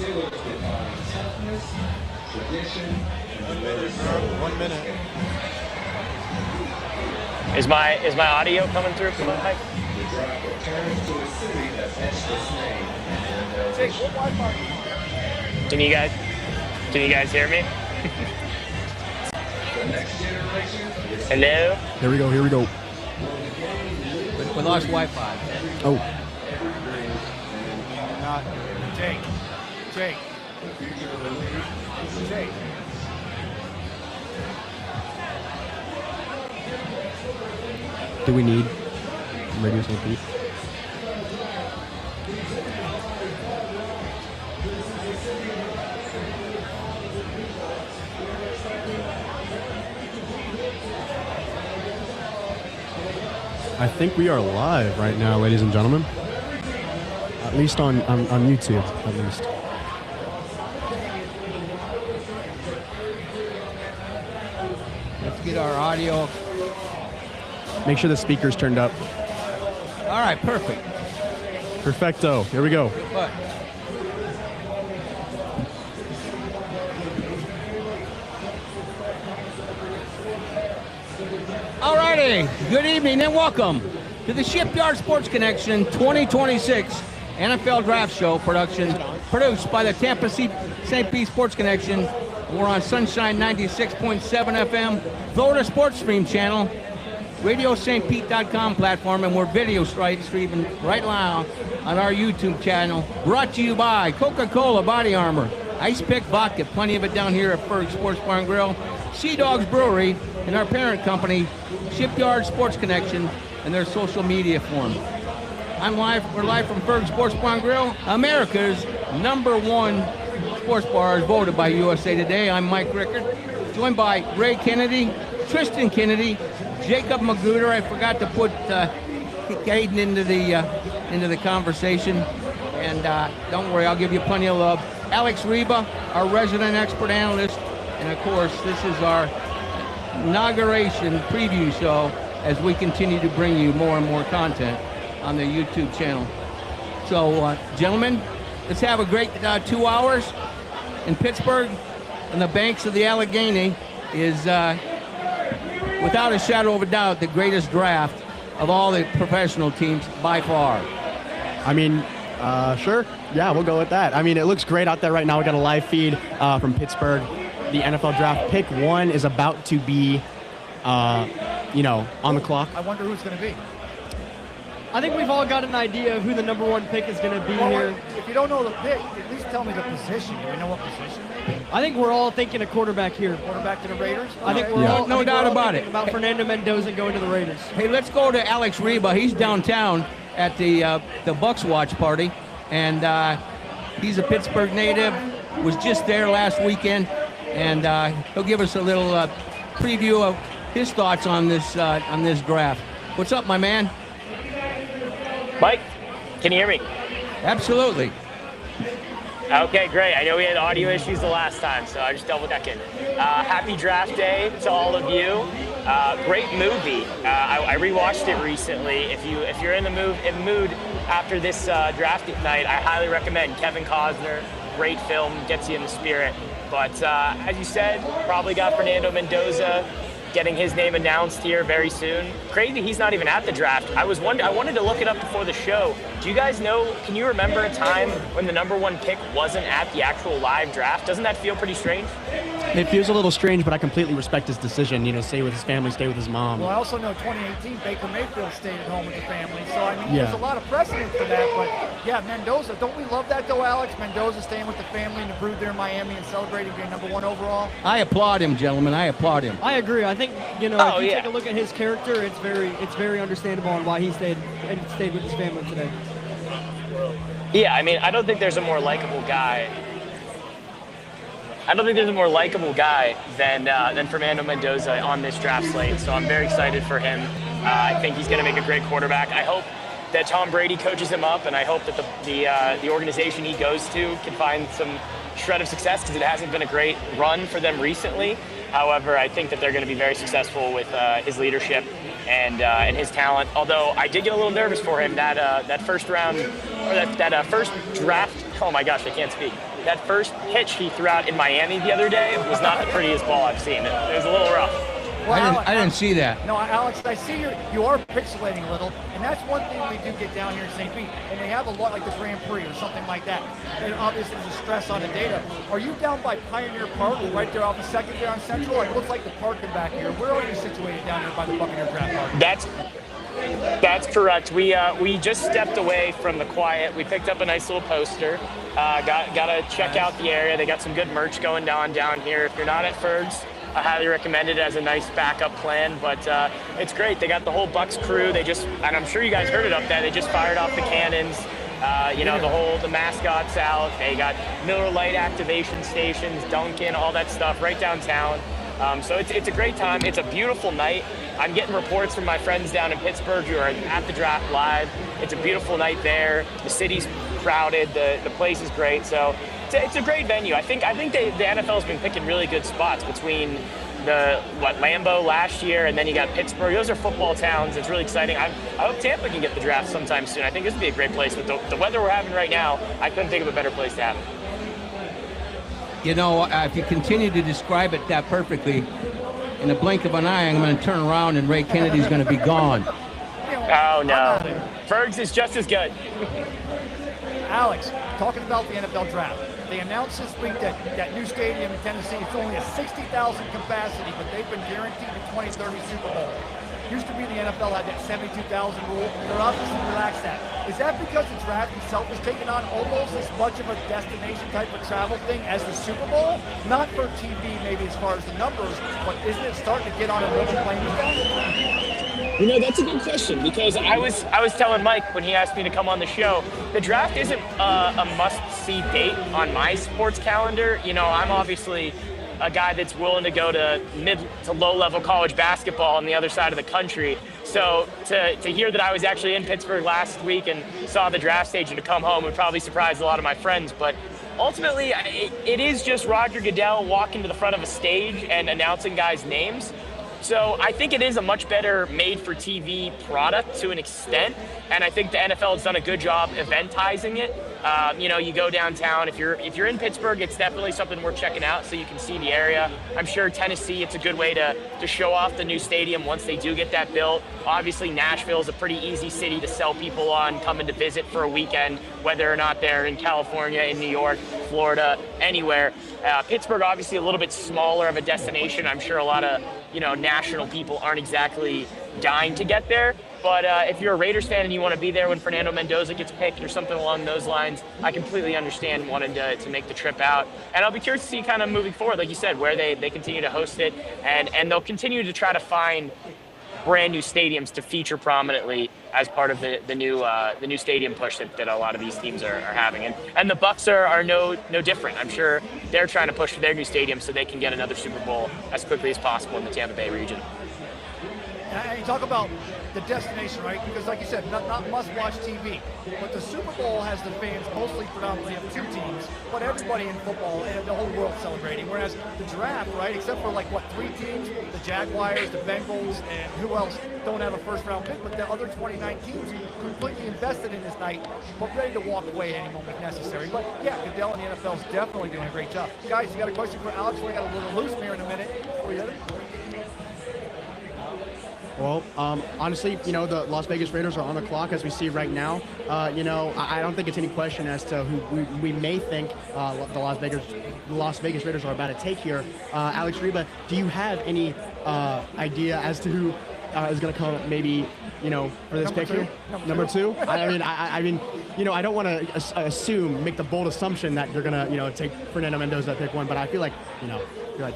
1 minute. Is my audio coming through from the mic? Can you guys hear me? Hello? Here we go. We lost Wi-Fi. Oh. Jake. Do we need Radio St. Pete? I think we are live right now, ladies and gentlemen. At least on YouTube, at least. Let's get our audio. Make sure the speaker's turned up. All right, perfect. Perfecto. Here we go. Good. All righty. Good evening and welcome to the Shipyard Sports Connection 2026 NFL Draft Show production, produced by the Tampa St. Pete Sports Connection. We're on Sunshine 96.7 FM, Florida Sports Stream channel, RadioStPete.com platform, and we're video streaming right now on our YouTube channel. Brought to you by Coca-Cola Body Armor, Ice Pick Vodka, plenty of it down here at Fergs Sports Bar and Grill, Sea Dogs Brewery, and our parent company, Shipyard Sports Connection, and their social media form. We're live from Fergs Sports Bar and Grill, America's #1 sports bar, as voted by USA Today. I'm Mike Rickard, joined by Ray Kennedy, Tristan Kennedy, Jacob Magruder. I forgot to put Caden into the conversation, and don't worry, I'll give you plenty of love. Alex Reba, our resident expert analyst, and of course, this is our inauguration preview show as we continue to bring you more and more content on the YouTube channel. So, gentlemen, let's have a great 2 hours in Pittsburgh, and the banks of the Allegheny is, without a shadow of a doubt, the greatest draft of all the professional teams by far. I mean, sure. Yeah, we'll go with that. I mean, it looks great out there right now. We got a live feed from Pittsburgh. The NFL draft pick 1 is about to be, on the clock. I wonder who's going to be. I think we've all got an idea of who the #1 pick is going to be here. If you don't know the pick, at least tell me the position. Do we know what position maybe? I think we're all thinking a quarterback here. Quarterback to the Raiders? I think we're all no doubt about it. About Fernando Mendoza going to the Raiders. Hey, let's go to Alex Reba. He's downtown at the Bucks watch party, and he's a Pittsburgh native. Was just there last weekend, and he'll give us a little preview of his thoughts on this draft. What's up, my man? Mike, can you hear me? Absolutely. Okay, great. I know we had audio issues the last time, so I just double checking. Happy draft day to all of you. Great movie. I rewatched it recently. If you're in the mood after this draft night, I highly recommend. Kevin Costner, great film, gets you in the spirit. But as you said, probably got Fernando Mendoza getting his name announced here very soon. Crazy he's not even at the draft. I wanted to look it up before the show. Do you guys know, can you remember a time when the #1 pick wasn't at the actual live draft? Doesn't that feel pretty strange? It feels a little strange, but I completely respect his decision. Stay with his family, stay with his mom. Well, I also know 2018, Baker Mayfield stayed at home with the family. So, I mean, there's a lot of precedent for that. But, yeah, Mendoza, don't we love that, though, Alex? Mendoza staying with the family in the brood there in Miami and celebrating being #1 overall. I applaud him, gentlemen. I applaud him. I agree. I think, if you take a look at his character, it's very understandable on why he stayed with his family today. Yeah, I mean, I don't think there's a more likable guy. Than Fernando Mendoza on this draft slate. So I'm very excited for him. I think he's going to make a great quarterback. I hope that Tom Brady coaches him up, and I hope that the organization he goes to can find some shred of success, because it hasn't been a great run for them recently. However, I think that they're going to be very successful with his leadership and his talent. Although I did get a little nervous for him that first round, or that first draft. Oh my gosh, I can't speak. that first pitch he threw out in Miami the other day was not the prettiest ball I've seen. It was a little rough. Well, I didn't see that. No, Alex, I see you are pixelating a little, and that's one thing we do get down here in St. Pete, and they have a lot like the Grand Prix or something like that. And obviously there's a stress on the data. Are you down by Pioneer Park, right there off the second there on Central? It looks like the parking back here. Where are you situated down there by the Buccaneer Draft Park? That's correct. We just stepped away from the quiet. We picked up a nice little poster. Got to check out the area. They got some good merch going on down here. If you're not at Fergs, I highly recommend it as a nice backup plan, but it's great. They got the whole Bucks crew. And I'm sure you guys heard it up there, they just fired off the cannons. The mascots out. They got Miller Lite activation stations, Dunkin', all that stuff right downtown. So it's a great time. It's a beautiful night. I'm getting reports from my friends down in Pittsburgh who are at the draft live. It's a beautiful night there. The city's crowded. The place is great. So it's a great venue. I think the NFL's been picking really good spots between Lambeau last year, and then you got Pittsburgh. Those are football towns. It's really exciting. I hope Tampa can get the draft sometime soon. I think this would be a great place. With the weather we're having right now, I couldn't think of a better place to have it. You know, if you continue to describe it that perfectly, in the blink of an eye, I'm going to turn around and Ray Kennedy's going to be gone. Oh, no. Fergs is just as good. Alex, talking about the NFL draft. They announced this week that new stadium in Tennessee, it's only a 60,000 capacity, but they've been guaranteed the 2030 Super Bowl. Used to be the NFL had that 72,000 rule. They're obviously relaxed that. Is that because the draft itself is taking on almost as much of a destination type of travel thing as the Super Bowl? Not for TV maybe as far as the numbers, but isn't it starting to get on a level playing field? You know, that's a good question, because I was telling Mike when he asked me to come on the show, the draft isn't a must-see date on my sports calendar. You know, I'm obviously a guy that's willing to go to mid to low-level college basketball on the other side of the country. So to hear that I was actually in Pittsburgh last week and saw the draft stage and to come home would probably surprise a lot of my friends. But ultimately, it is just Roger Goodell walking to the front of a stage and announcing guys' names. So I think it is a much better made-for-TV product to an extent, and I think the NFL has done a good job eventizing it. You go downtown. If you're in Pittsburgh, it's definitely something worth checking out so you can see the area. I'm sure Tennessee, it's a good way to show off the new stadium once they do get that built. Obviously, Nashville is a pretty easy city to sell people on coming to visit for a weekend, whether or not they're in California, in New York, Florida, anywhere. Pittsburgh, obviously a little bit smaller of a destination. I'm sure a lot of national people aren't exactly dying to get there. But if you're a Raiders fan and you want to be there when Fernando Mendoza gets picked or something along those lines, I completely understand wanting to make the trip out. And I'll be curious to see kind of moving forward, like you said, where they continue to host it. And they'll continue to try to find brand new stadiums to feature prominently as part of the new stadium push that a lot of these teams are having. And the Bucks are no different. I'm sure they're trying to push for their new stadium so they can get another Super Bowl as quickly as possible in the Tampa Bay region. And you talk about the destination, right? Because like you said, not must-watch TV. But the Super Bowl has the fans mostly predominantly of two teams, but everybody in football and the whole world celebrating. Whereas the draft, right, except for three teams, the Jaguars, the Bengals, and who else don't have a first-round pick, but the other 29 teams completely invested in this night, but ready to walk away at any moment necessary. But yeah, Goodell and the NFL is definitely doing a great job. Guys, you got a question for Alex? We got a little loose here in a minute. Well, honestly, the Las Vegas Raiders are on the clock as we see right now. I don't think it's any question as to who we may think the Las Vegas Raiders are about to take here. Alex Reba, do you have any idea as to who is going to come maybe, for this pick here? Number two? I don't want to make the bold assumption that you're going to, take Fernando Mendoza at pick one, but I feel like,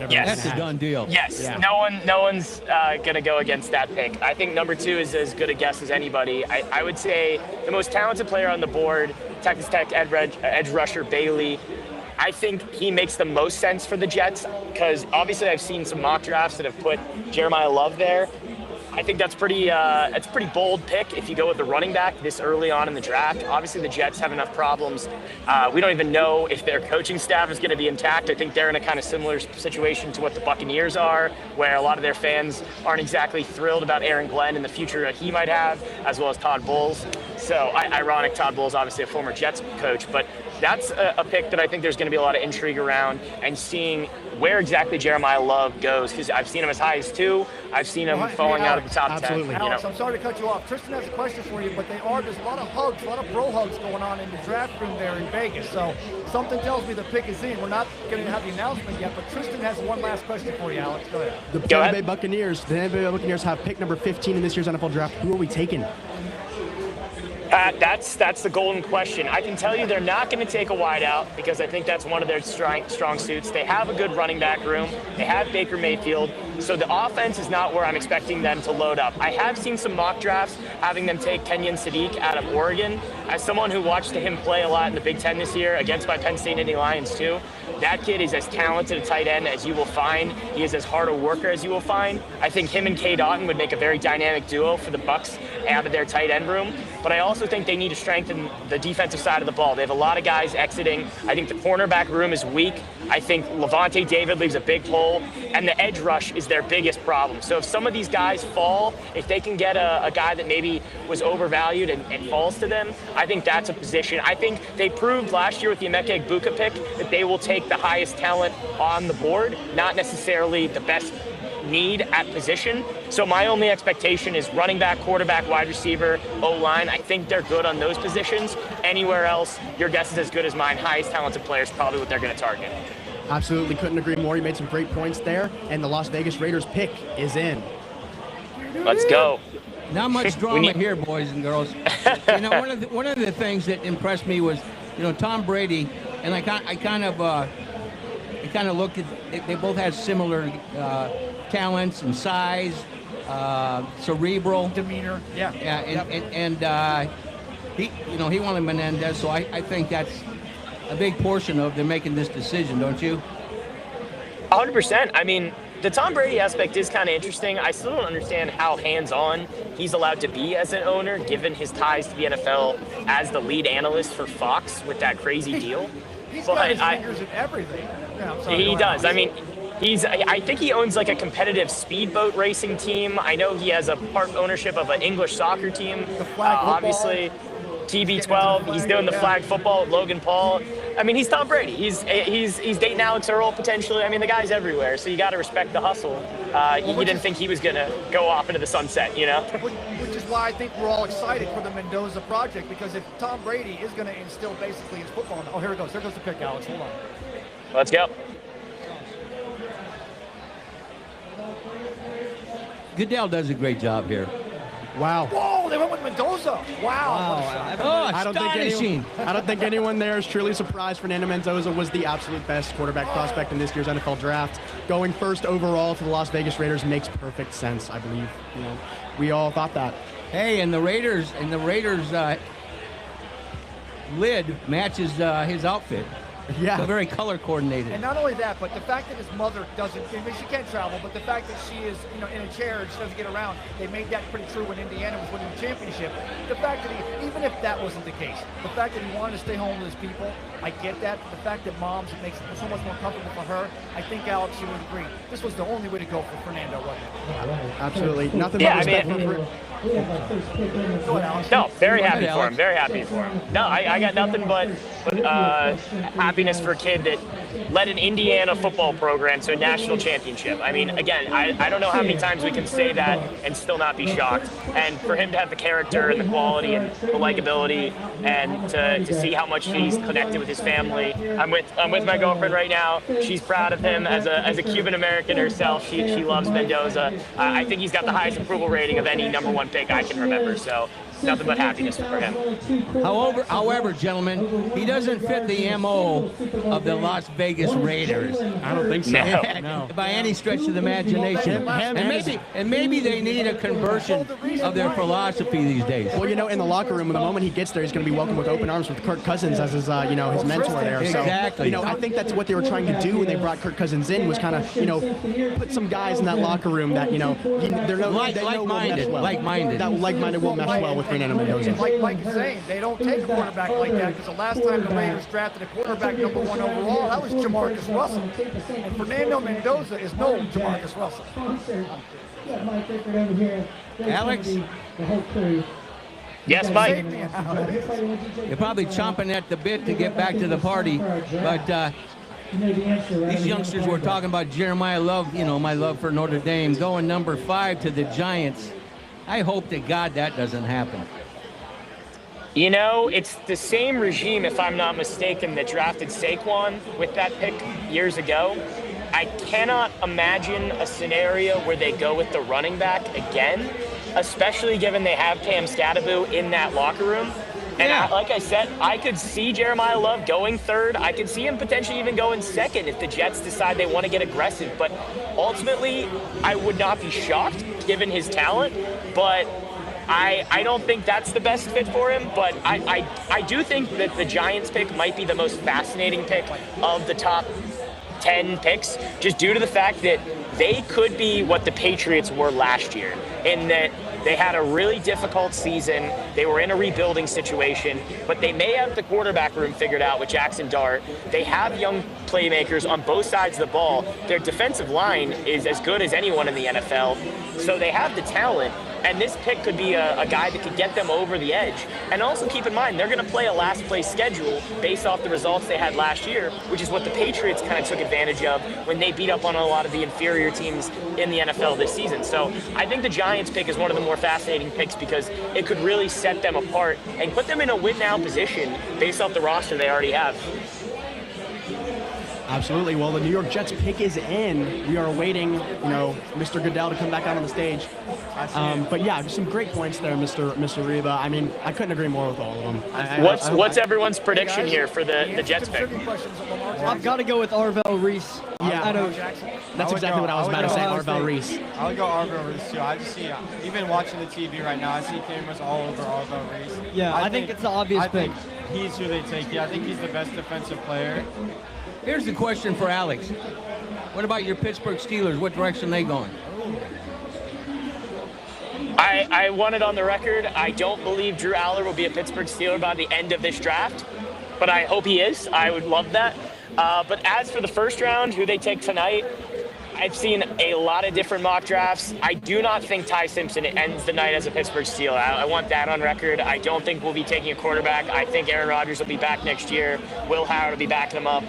yes, that's a done deal. Yes, yeah. No one's going to go against that pick. I think number two is as good a guess as anybody. I would say the most talented player on the board, Texas Tech edge rusher Bailey. I think he makes the most sense for the Jets because obviously I've seen some mock drafts that have put Jeremiah Love there. I think that's a pretty bold pick if you go with the running back this early on in the draft. Obviously, the Jets have enough problems. We don't even know if their coaching staff is going to be intact. I think they're in a kind of similar situation to what the Buccaneers are, where a lot of their fans aren't exactly thrilled about Aaron Glenn and the future he might have, as well as Todd Bowles. So ironic, Todd Bowles, obviously a former Jets coach, but that's a pick that I think there's going to be a lot of intrigue around, and seeing where exactly Jeremiah Love goes, because I've seen him as high as 2. I've seen him falling out of the top 10. Alex, I'm sorry to cut you off. Tristan has a question for you, but there's a lot of hugs, a lot of bro hugs going on in the draft room there in Vegas. So something tells me the pick is in. We're not going to have the announcement yet, but Tristan has one last question for you, Alex. Go ahead. The Tampa Bay Buccaneers have pick number 15 in this year's NFL draft. Who are we taking? That's the golden question. I can tell you they're not going to take a wideout because I think that's one of their strong suits. They have a good running back room. They have Baker Mayfield. So the offense is not where I'm expecting them to load up. I have seen some mock drafts having them take Kenyon Sadiq out of Oregon. As someone who watched him play a lot in the Big Ten this year against my Penn State Nittany Lions too, that kid is as talented a tight end as you will find. He is as hard a worker as you will find. I think him and Cade Otton would make a very dynamic duo for the Bucs out of their tight end room. But I also think they need to strengthen the defensive side of the ball. They have a lot of guys exiting. I think the cornerback room is weak. I think Levante David leaves a big hole, and the edge rush is their biggest problem. So if some of these guys fall, if they can get a guy that maybe was overvalued and falls to them, I think that's a position. I think they proved last year with the Emeka Egbuka pick that they will take the highest talent on the board, not necessarily the best need at position. So my only expectation is running back, quarterback, wide receiver, O-line. I think they're good on those positions. Anywhere else, your guess is as good as mine. Highest talented players, probably what they're going to target. Absolutely, couldn't agree more. You made some great points there, and the Las Vegas Raiders pick is in. Let's go. Not much drama here, boys and girls. One of the things that impressed me was, Tom Brady, and I kind of looked at. They both had similar talents and size, cerebral demeanor. Yeah. And he wanted Menendez, so I think that's a big portion of them making this decision, don't you? 100%. I mean, the Tom Brady aspect is kind of interesting. I still don't understand how hands-on he's allowed to be as an owner, given his ties to the NFL as the lead analyst for Fox with that crazy deal. He's got his fingers in everything. He does. I mean, I think he owns like a competitive speedboat racing team. I know he has a part ownership of an English soccer team. The flag obviously, TB12. He's doing the flag football with Logan Paul. I mean, he's Tom Brady. He's dating Alex Earl potentially. I mean, the guy's everywhere. So you got to respect the hustle. You didn't think he was going to go off into the sunset, Which is why I think we're all excited for the Mendoza project, because if Tom Brady is going to instill basically his football. Oh, here it goes. There goes the pick, Alex. Hold on. Let's go. Goodell does a great job here. Wow. Whoa, they went with Mendoza. Wow. I don't think anyone there is truly surprised. Fernando Mendoza was the absolute best quarterback prospect in this year's NFL draft. Going first overall to the Las Vegas Raiders makes perfect sense, I believe. We all thought that. Hey, and the Raiders lid matches his outfit. Yeah. So very color coordinated. And not only that, but the fact that his mother doesn't, I mean, she can't travel, but the fact that she is, in a chair and she doesn't get around, they made that pretty true when Indiana was winning the championship. The fact that even if that wasn't the case, the fact that he wanted to stay home with his people, I get that. The fact that moms, it makes it so much more comfortable for her. I think, Alex, you would agree. This was the only way to go for Fernando, wasn't it? Absolutely. Nothing but respect for No, very happy for him. Very happy for him. No, I got nothing but happiness for a kid that led an Indiana football program to a national championship. I mean, again, I don't know how many times we can say that and still not be shocked. And for him to have the character and the quality and the likability, and to see how much he's connected with his family. I'm with my girlfriend right now. She's proud of him as a Cuban American herself. She loves Mendoza. I think he's got the highest approval rating of any number one pick I can remember. So nothing but happiness for him. However, gentlemen, he doesn't fit the MO of the Las Vegas Raiders. I don't think so. No. By any stretch of the imagination. And maybe they need a conversion of their philosophy these days. Well, in the locker room, the moment he gets there, he's going to be welcomed with open arms with Kirk Cousins as his, his mentor there. Exactly. So, I think that's what they were trying to do when they brought Kirk Cousins in, was kind of, put some guys in that locker room that, they're like-minded. That like-minded will mesh well with Fernando Mendoza. And like Mike is saying, they don't take a quarterback like that, because the last time the Raiders drafted a quarterback number 1 overall, that was Jamarcus Russell. And Fernando Mendoza is no Jamarcus Russell. Alex? Yes, Mike. Save me, Alex. You're probably chomping at the bit to get back to the party, but these youngsters were talking about Jeremiah Love, my love for Notre Dame, going number 5 to the Giants. I hope to God that doesn't happen. It's the same regime, if I'm not mistaken, that drafted Saquon with that pick years ago. I cannot imagine a scenario where they go with the running back again, especially given they have Cam Scatterbo in that locker room. And like I said, I could see Jeremiah Love going 3rd. I could see him potentially even going 2nd if the Jets decide they want to get aggressive. But ultimately, I would not be shocked given his talent. But I don't think that's the best fit for him. But I do think that the Giants pick might be the most fascinating pick of the top 10 picks, just due to the fact that they could be what the Patriots were last year, in that they had a really difficult season. They were in a rebuilding situation, but they may have the quarterback room figured out with Jackson Dart. They have young playmakers on both sides of the ball. Their defensive line is as good as anyone in the NFL, so they have the talent. And this pick could be a guy that could get them over the edge. And also keep in mind, they're going to play a last place schedule based off the results they had last year, which is what the Patriots kind of took advantage of when they beat up on a lot of the inferior teams in the NFL this season. So I think the Giants pick is one of the more fascinating picks because it could really set them apart and put them in a win-now position based off the roster they already have. Absolutely. Well, the New York Jets pick is in. We are awaiting, Mr. Goodell to come back out on the stage. But yeah, some great points there, Mr. Reba. I mean, I couldn't agree more with all of them. What's everyone's prediction here for the Jets pick? I've got to go with Arvell Reese. Yeah, that's exactly what I was about to say, Arvell Reese. I would go Arvell Reese too. I just see, even watching the TV right now, I see cameras all over Arvell Reese. Yeah, I think it's the obvious pick. I think he's who they take. Yeah, I think he's the best defensive player. Here's the question for Alex. What about your Pittsburgh Steelers? What direction are they going? I want it on the record. I don't believe Drew Aller will be a Pittsburgh Steeler by the end of this draft, but I hope he is. I would love that. But as for the first round, who they take tonight, I've seen a lot of different mock drafts. I do not think Ty Simpson ends the night as a Pittsburgh Steeler. I want that on record. I don't think we'll be taking a quarterback. I think Aaron Rodgers will be back next year. Will Howard will be backing him up.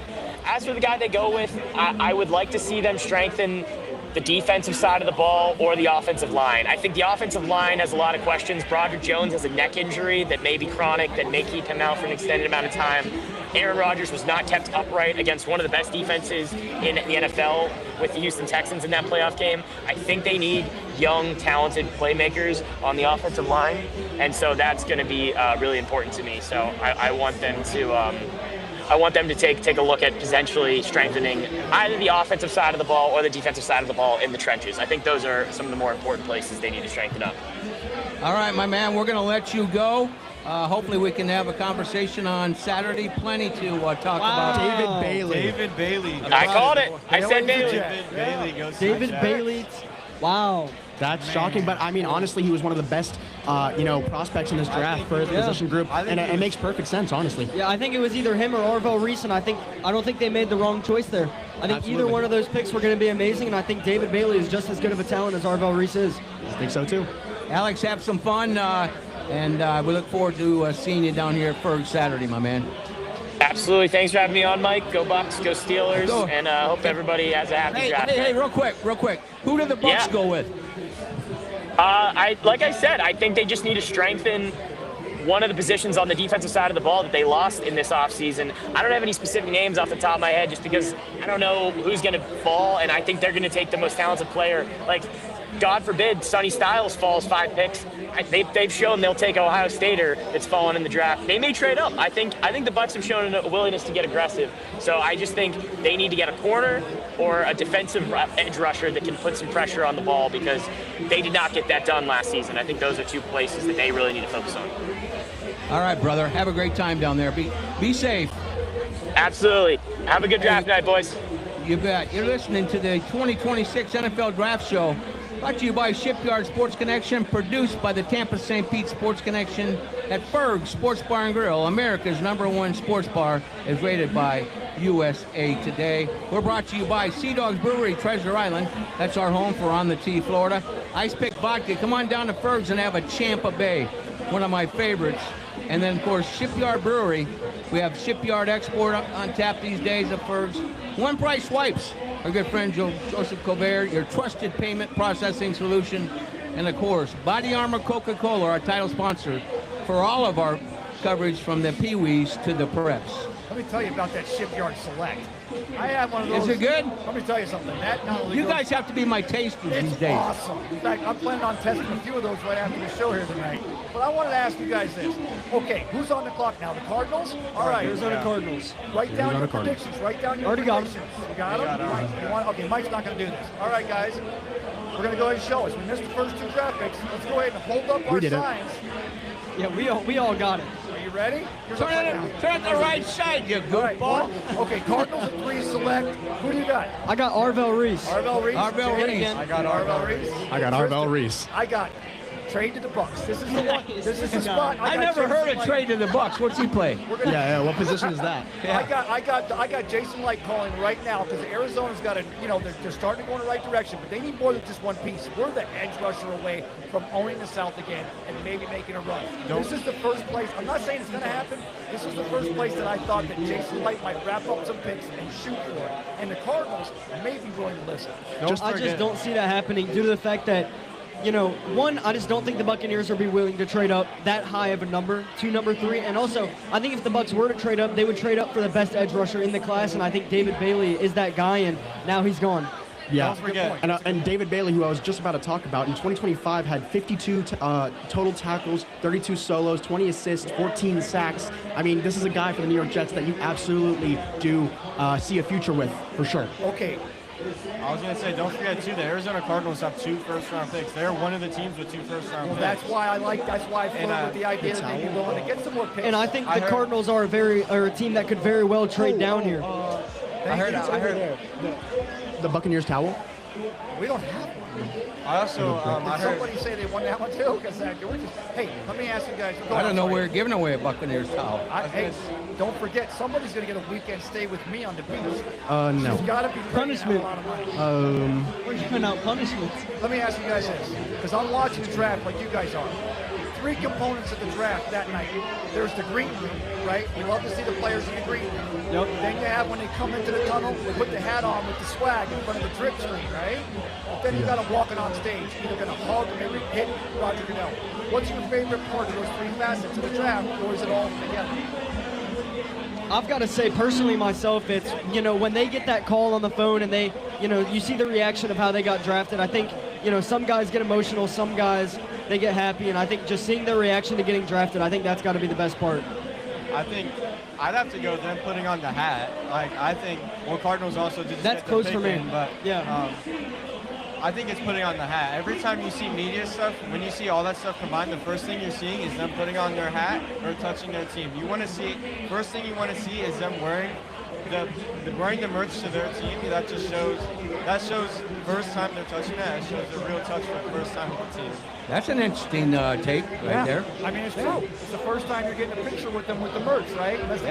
As for the guy they go with, I would like to see them strengthen the defensive side of the ball or the offensive line. I think the offensive line has a lot of questions. Broderick Jones has a neck injury that may be chronic, that may keep him out for an extended amount of time. Aaron Rodgers was not kept upright against one of the best defenses in the NFL with the Houston Texans in that playoff game. I think they need young, talented playmakers on the offensive line, and so that's going to be really important to me. So I want them to take a look at potentially strengthening either the offensive side of the ball or the defensive side of the ball in the trenches. I think those are some of the more important places they need to strengthen up. All right, my man, we're going to let you go. Hopefully we can have a conversation on Saturday. Plenty to talk about. David Bailey. I called it. I said Bailey. David Bailey goes to David the Jets. Bailey. Wow. That's shocking, but I mean, honestly, he was one of the best, prospects in this draft for his position group, and it makes perfect sense, honestly. Yeah, I think it was either him or Arvell Reese, and I don't think they made the wrong choice there. I think either one of those picks were going to be amazing, and I think David Bailey is just as good of a talent as Arvell Reese is. I think so too. Alex, have some fun, and we look forward to seeing you down here at Fergs Saturday, my man. Absolutely. Thanks for having me on, Mike. Go Bucks, go Steelers, and hope everybody has a happy draft. Hey, real quick. Who did the Bucks go with? Like I said, I think they just need to strengthen one of the positions on the defensive side of the ball that they lost in this offseason. I don't have any specific names off the top of my head just because I don't know who's going to fall, and I think they're going to take the most talented player. Like, God forbid, Sonny Styles falls 5 picks. They've shown they'll take Ohio Stater that's fallen in the draft. They may trade up. I think the Bucs have shown a willingness to get aggressive. So I just think they need to get a corner or a defensive edge rusher that can put some pressure on the ball because they did not get that done last season. I think those are 2 places that they really need to focus on. All right, brother. Have a great time down there. Be safe. Absolutely. Have a good draft night, boys. You bet. You're listening to the 2026 NFL Draft Show. Brought to you by Shipyard Sports Connection, produced by the Tampa St. Pete Sports Connection at Fergs Sports Bar and Grill, America's #1 sports bar, is rated by USA Today. We're brought to you by Sea Dogs Brewery, Treasure Island. That's our home for On the Tee, Florida. Ice Pick Vodka. Come on down to Fergs and have a Champa Bay. one of my favorites. And then, of course, Shipyard Brewery. We have Shipyard Export on tap these days at Fergs. One Price Swipes. Our good friend Joseph Colbert, your trusted payment processing solution. And, of course, Body Armor Coca-Cola, our title sponsor for all of our coverage from the Pee-wees to the preps. Let me tell you about that Shipyard Select. I have one of those. Is it good? Let me tell you something. That not only You goes- guys have to be my tasters It's these days. awesome. In fact, I'm planning on testing a few of those right after the show here tonight. But I wanted to ask you guys this. Okay, who's on the clock now? The Cardinals? All right. Arizona Cardinals. Write down your Arizona Cardinals. predictions. Write down your Already got 'em. predictions. You got them? Mike, okay, Mike's not going to do this. All right, guys. We're going to go ahead and show us. We missed the first two draft picks. Let's go ahead and hold up our did it. signs. Yeah, we all got it. Are you ready? Here's Turn our it, breakdown. turn it the right side, you All right, goofball. okay, Cardinals at 3 select. Who do you got? I got Arvell Reese. Arvell Reese. Arvell Jay? Reese. I got Arvell Reese. I got Arvell Reese. I got trade to the Bucks. This is the one. This is the spot. I got never Jason heard of Light. trade to the Bucks. What's he play? We're gonna, Yeah, what position is that? I got Jason Light calling right now because Arizona's got a, they're starting to go in the right direction, but they need more than just one piece. We're the edge rusher away from owning the South again and maybe making a run. This is the first place. I'm not saying it's going to happen. This is the first place that I thought that Jason Light might wrap up some picks and shoot for it. And the Cardinals may be willing to listen. I just don't see that happening due to the fact that, one, I just don't think the Buccaneers will be willing to trade up that high of a number to number 3. And also, I think if the Bucs were to trade up, they would trade up for the best edge rusher in the class. And I think David Bailey is that guy, and now he's gone. Yeah, Don't forget. and David Bailey, who I was just about to talk about, in 2025 had 52 total tackles, 32 solos, 20 assists, 14 sacks. I mean, this is a guy for the New York Jets that you absolutely do see a future with, for sure. Okay, I was going to say, don't forget, too, the Arizona Cardinals have 2 first-round picks. They're one of the teams with 2 first-round well, picks. that's why I flirted with the idea that they'd be willing to get some more picks. And I think I the heard- Cardinals are a team that could very well trade down here. I heard. The Buccaneers towel? We don't have one. I also, I Did heard. somebody say they won that one too? Because hey, let me ask you guys. I don't know. Sorry. We're giving away a Buccaneers towel. Hey, don't forget, somebody's going to get a weekend stay with me on the beach. No. She's got to be Punishment. a lot of money. We're giving out punishments. Let me ask you guys this, because I'm watching the draft like you guys are. 3 components of the draft that night. There's the green room, right? We love to see the players in the green room. Yep. Then you have when they come into the tunnel, they put the hat on with the swag in front of the drip screen, right? But then you got them walking on stage, either going to hug or maybe hit Roger Goodell. What's your favorite part of those 3 facets of the draft, or is it all together? I've got to say, personally myself, it's, when they get that call on the phone and they, you see the reaction of how they got drafted. I think, some guys get emotional, some guys, they get happy, and I think just seeing their reaction to getting drafted, I think that's got to be the best part. I think I'd have to go them putting on the hat. Like, I think, Cardinals also did. That's get the close pick for me. in, but Yeah. I think it's putting on the hat. Every time you see media stuff, when you see all that stuff combined, the first thing you're seeing is them putting on their hat or touching their team. You want to see, first thing you want to see is them wearing the merch to their team. That shows first time they're touching that. It shows a real touch for the first time with the team. That's an interesting take right there. I mean, it's true. It's the first time you're getting a picture with them with the merch, right? Unless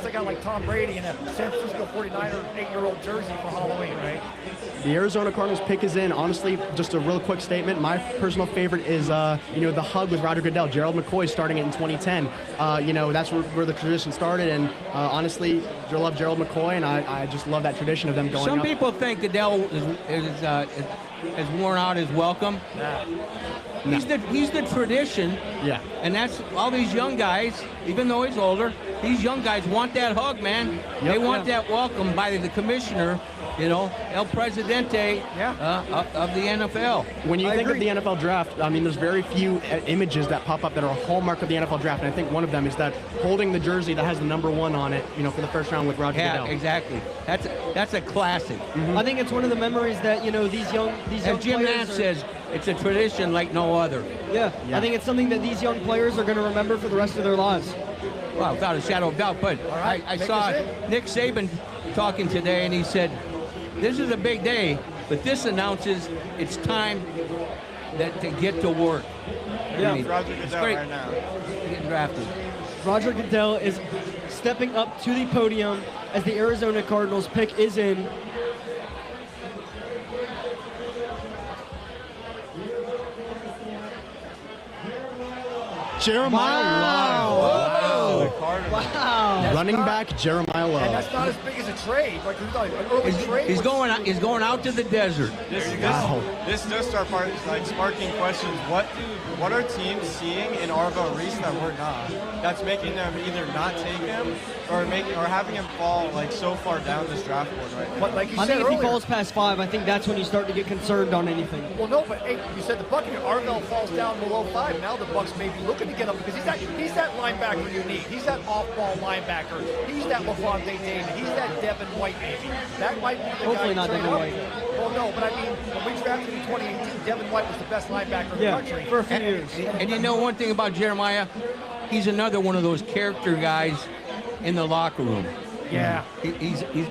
they got like Tom Brady in a San Francisco 49er 8-year-old jersey for Halloween, right? The Arizona Cardinals pick is in. Honestly, just a real quick statement. My personal favorite is, the hug with Roger Goodell. Gerald McCoy starting it in 2010. That's where the tradition started. And honestly, I love Gerald McCoy, and I just love that tradition of them going Some up. people think Goodell has worn out his welcome. He's the tradition. Yeah. And that's all these young guys, even though he's older, these young guys want that hug, man. They want that welcome by the commissioner, El Presidente of the NFL. When you think of the NFL draft, I mean, there's very few images that pop up that are a hallmark of the NFL draft, and I think one of them is that holding the jersey that has the number 1 on it, for the first round with Roger Goodell. Yeah, exactly. That's a classic. I think it's one of the memories that, these young As Jim players Nance are- says, it's a tradition like no other. Yeah, I think it's something that these young players are going to remember for the rest of their lives. Well, without a shadow of doubt. But right, I take saw us in. Nick Saban talking today, and he said, this is a big day, but this announces it's time to get to work. Yeah. I mean, Roger it's Goodell great right now. getting drafted. Roger Goodell is stepping up to the podium as the Arizona Cardinals pick is in. Jeremiah Love. Wow. Running back Jeremiah And Love. that's not as big as a trade. Like, who's like an early trade. He's was- going out to the desert. This does start sparking questions. What are teams seeing in Arvell Reese that we're not? That's making them either not take him or having him fall like so far down this draft board right now. But like you I said think if he earlier, falls past 5, I think that's when you start to get concerned on anything. well, no, but hey, you said the Buccaneers. Arvell falls down below 5. Now the Bucs may be looking to get him because he's that linebacker you need. He's that off-ball linebacker. He's that Levante David. He's that Devin White maybe. That might be the guy. Hopefully to not trade Devin up. White. Well, no, but I mean, when we drafted in 2018, Devin White was the best linebacker in the country. for a few years. And you know one thing about Jeremiah? He's another one of those character guys in the locker room. Yeah.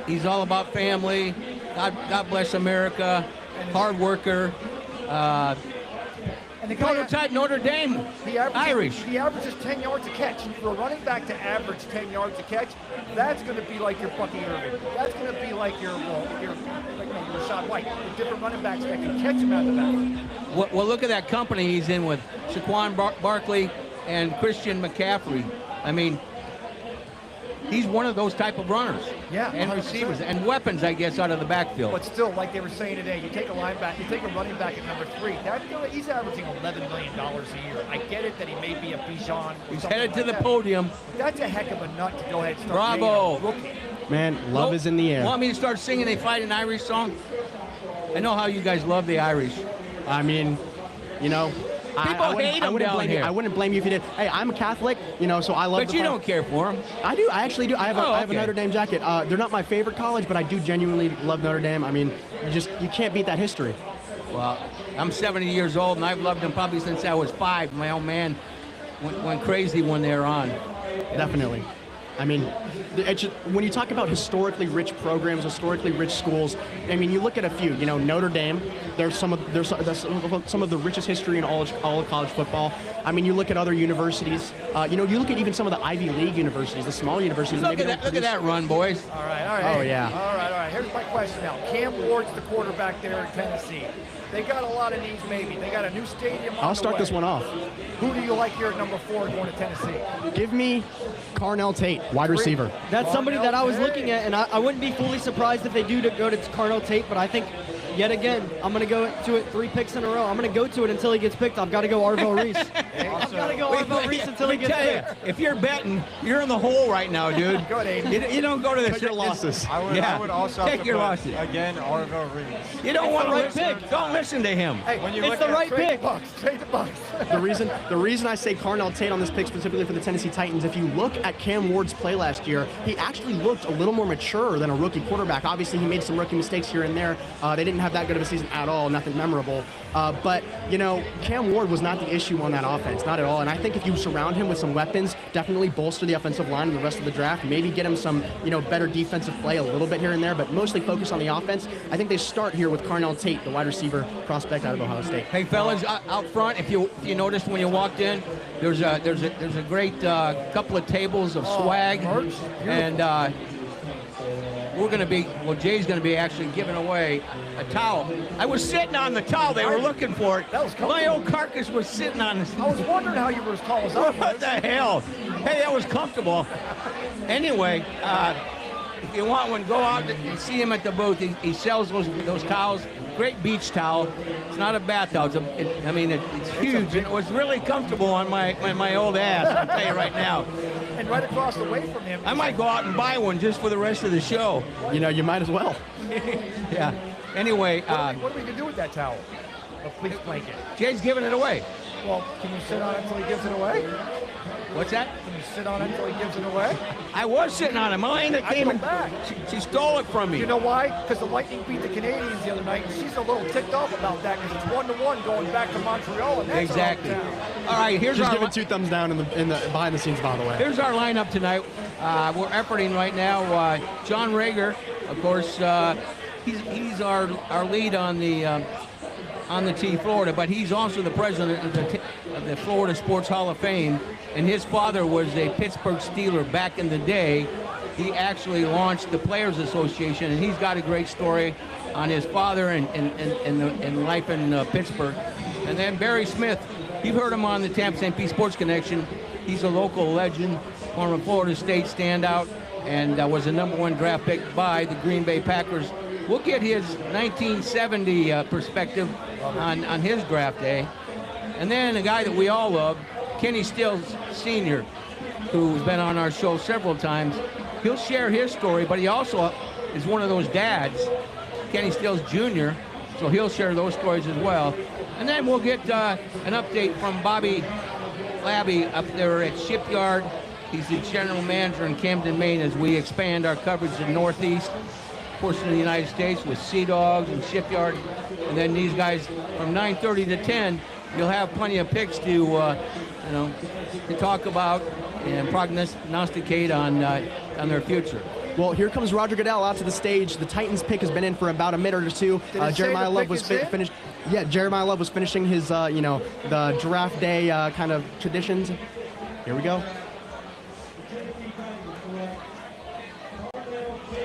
He's all about family. God bless America. Hard worker. And the guy, Prototype Notre Dame. Irish. He averages 10 yards a catch. For a running back to average 10 yards a catch, that's going to be like your Bucky Irving. That's going to be like your Rashad White. The different running backs that can catch him out of the back. Well, look at that company he's in with Saquon Barkley and Christian McCaffrey. I mean, he's one of those type of runners. Yeah, And 100%. receivers and weapons, I guess, out of the backfield. But still, like they were saying today, you take a linebacker, you take a running back at number 3. He's averaging $11 million a year. I get it that he may be a Bijan. He's headed to the podium. That's a heck of a nut to go ahead and start. Bravo. paying a rookie. Man, love is in the air. Want me to start singing a Fight an Irish song? I know how you guys love the Irish. I mean, you know, People hate him down blame here. you. I wouldn't blame you if you did. Hey, I'm a Catholic, you know, so I love. But you don't care for him. I do. I actually do. I have a Okay. Notre Dame jacket. They're not my favorite college, but I do genuinely love Notre Dame. I mean, you can't beat that history. Well, I'm 70 years old, and I've loved them probably since I was 5. My old man went crazy when they were on. Definitely. I mean, when you talk about historically rich programs, historically rich schools, I mean, you look at a few. You know, Notre Dame. There's some of the richest history in all of college football. I mean, you look at other universities. You know, you look at even some of the Ivy League universities, the small universities. Look at that run, boys. All right. Oh, yeah. All right. Here's my question now. Cam Ward's the quarterback there in Tennessee. They got a lot of needs, maybe. They got a new stadium. I'll start this one off. Who do you like here at number 4 going to Tennessee? Give me Carnell Tate, wide receiver. That's somebody that I was looking at, and I wouldn't be fully surprised if they do to go to Carnell Tate, but I think, yet again, I'm going to go to it 3 picks in a row. I'm going to go to it until he gets picked. I've got to go Arvell Reese. I've got to go Arvell Reese until he gets picked. If you're betting, you're in the hole right now, dude. Go ahead, Aiden. You don't go to the Cut your losses. I would also take have to your put, losses. again, Arvell Reese. You don't want to right listen. pick. Don't listen to him. Hey, When you It's look the at right trade pick. the Bucks. Trade the Bucks. The reason I say Carnell Tate on this pick specifically for the Tennessee Titans, if you look at Cam Ward's play last year, he actually looked a little more mature than a rookie quarterback. Obviously, he made some rookie mistakes here and there. They didn't have that good of a season at all, nothing memorable. But, you know, Cam Ward was not the issue on that offense, not at all. And I think if you surround him with some weapons, definitely bolster the offensive line in the rest of the draft, maybe get him some, you know, better defensive play a little bit here and there, but mostly focus on the offense. I think they start here with Carnell Tate, the wide receiver prospect out of Ohio State. Hey, fellas, out front, if you noticed when you walked in, there's a great couple of tables of swag, and we're going to be, well, Jay's going to be actually giving away a towel. I was sitting on the towel. They were looking for it. That was comfortable. My old carcass was sitting on this. I was wondering how you were as tall as I was. What the hell? Hey, that was comfortable. Anyway, if you want one, go out and see him at the booth. He sells those towels. Great beach towel. It's not a bath towel. It's huge. And it was really comfortable on my old ass, I'll tell you right now. And right across the way from him. I might go out and buy one just for the rest of the show. You know, you might as well. Yeah. Anyway, What are we going to do with that towel? A fleece blanket. Jay's giving it away. Well, can you sit on it until he gives it away? What's that? Can you sit on it until he gives it away? I was sitting on it. Melania came and back. she stole it from me. You know why? Because the Lightning beat the Canadians the other night, and she's a little ticked off about that because it's 1-1 going back to Montreal, and that's Exactly. our hometown. All right, here's Just our giving 2 thumbs down in the behind the scenes, by the way. Here's our lineup tonight. We're efforting right now. John Rager, of course, he's our lead on the T Florida, but he's also the president of the Florida Sports Hall of Fame, and his father was a Pittsburgh Steeler back in the day. He actually launched the Players Association, and he's got a great story on his father and life in Pittsburgh. And then Barry Smith, You've heard him on the Tampa St. Pete Sports Connection. He's a local legend, former Florida State standout, and was a #1 draft pick by the Green Bay Packers. We'll get his 1970 perspective on his draft day. And then a guy that we all love, Kenny Stills Sr., who's been on our show several times. He'll share his story, but he also is one of those dads, Kenny Stills Jr., so he'll share those stories as well. And then we'll get an update from Bobby Labby up there at Shipyard. He's the general manager in Camden, Maine, as we expand our coverage in the Northeast portion of the United States with Sea Dogs and Shipyard. And then these guys from 9:30 to 10, you'll have plenty of picks to talk about and prognosticate on their future. Well, here comes Roger Goodell out to the stage. The Titans pick has been in for about a minute or two. Jeremiah Love was finished. Yeah, Jeremiah Love was finishing his, the draft day kind of traditions. Here we go.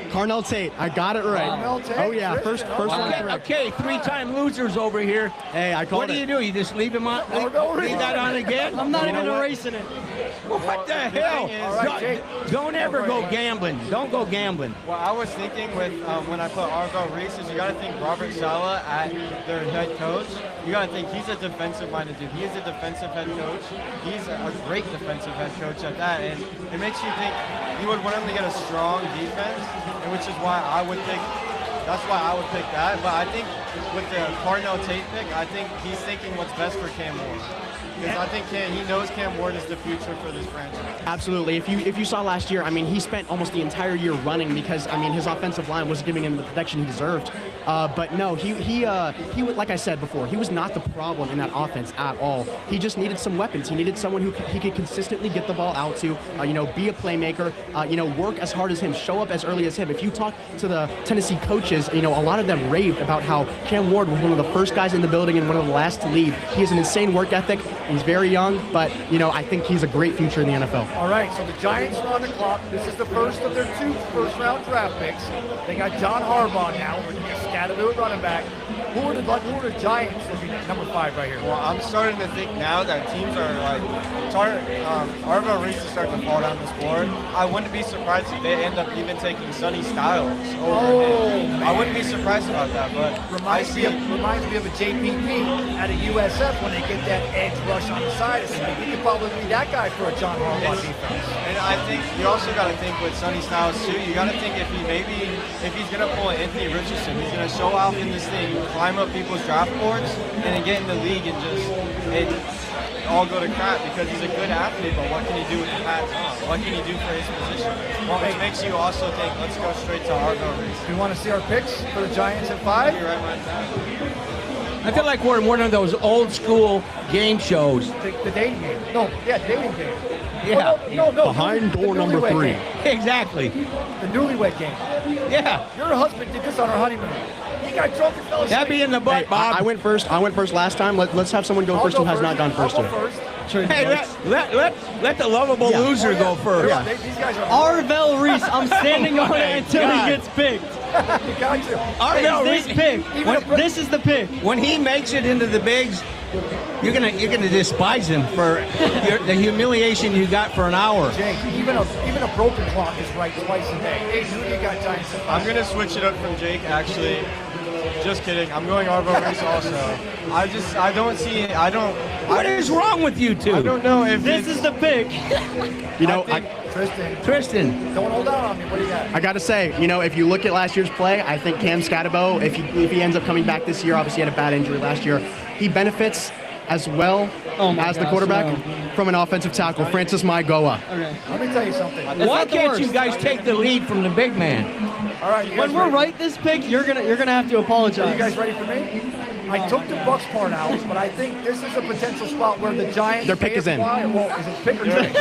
Carnell Tate, I got it right. Carnell Tate, Oh yeah, Christian, first one correct. Okay, three-time losers over here. Hey, I called What do you do? You just leave him on? Leave that on again? I'm not You know even what? erasing it. What the hell? thing is- All right, Jake. Don't ever go gambling. Don't go gambling. What I was thinking with when I put Arvell Reese is you got to think Robert Saleh at their head coach. You got to think he's a defensive-minded dude. He is a defensive head coach. He's a great defensive head coach at that, and it makes you think you would want him to get a strong defense, and which is why I would pick. That's why I would pick that. But I think with the Carnell Tate pick, I think he's thinking what's best for Cam Ward. Because I think he knows Cam Ward is the future for this franchise. Absolutely. If you saw last year, I mean, he spent almost the entire year running because, I mean, his offensive line was giving him the protection he deserved. But no, he like I said before, he was not the problem in that offense at all. He just needed some weapons. He needed someone who he could consistently get the ball out to, be a playmaker, work as hard as him, show up as early as him. If you talk to the Tennessee coaches, a lot of them raved about how Cam Ward was one of the first guys in the building and one of the last to leave. He has an insane work ethic. He's very young, but, I think he's a great future in the NFL. All right, so the Giants are on the clock. This is the first of their 2 first-round draft picks. They got John Harbaugh now. We're going to Scatteroo at running back. Who are the Giants looking at number 5 right here? Well, I'm starting to think now that teams are Arvell Reese is starting to fall down this board. I wouldn't be surprised if they end up even taking Sonny Styles over him. I wouldn't be surprised about that, but Reminds me of a JPP at a USF when they get that edge rush on the side. He could probably be that guy for a John Harbaugh defense. And I think you also got to think with Sonny Styles too. You got to think if he's gonna pull an Anthony Richardson, he's gonna show off in this thing, climb up people's draft boards, and then get in the league and all go to crap because he's a good athlete. But what can he do with the pads on? What can he do for his position? Which makes you also think, let's go straight to Arvell Reese. Do you want to see our picks for the Giants at 5? You're right about that. I feel like we're in one of those old school game shows. The dating game. Dating game. Yeah. No. Behind door the number newlywed 3. game. Exactly. The newlywed game. Yeah. Your husband did this on our honeymoon. He got drunk and fell asleep. That'd be in the butt, Hey, Bob. I went first last time. Let's have someone go I'll first go who has not gone first I'll yet. go first. Hey, let the lovable loser go first. Yeah. These guys are Arvell Reese, I'm standing on it until God. he gets picked. You got to. Arvell This Reese, pick. This is the pick. when he makes it into the bigs, you're gonna despise him for the humiliation you got for an hour. Jake, even a broken clock is right twice a day. Hey, who do you got Giants at 5? I'm gonna switch it up from Jake. Actually, just kidding. I'm going Arvell Reese also. I don't see it. What is wrong with you two? I don't know if This is the pick. Tristan, Tristan. don't hold out on me. What do you got? I got to say, if you look at last year's play, I think Cam Scatterbo, if he ends up coming back this year, obviously he had a bad injury last year, he benefits as well as the quarterback from an offensive tackle, Francis Maigoa. Okay. Let me tell you something. Why not the can't you worst. guys take the lead from the big man? All right, you guys When we're ready? right this pick, you're gonna have to Are apologize. you guys ready for me? I took the Bucks part out, but I think this is a potential spot where the Giants. Their pick is in. Well, is it pick or drink?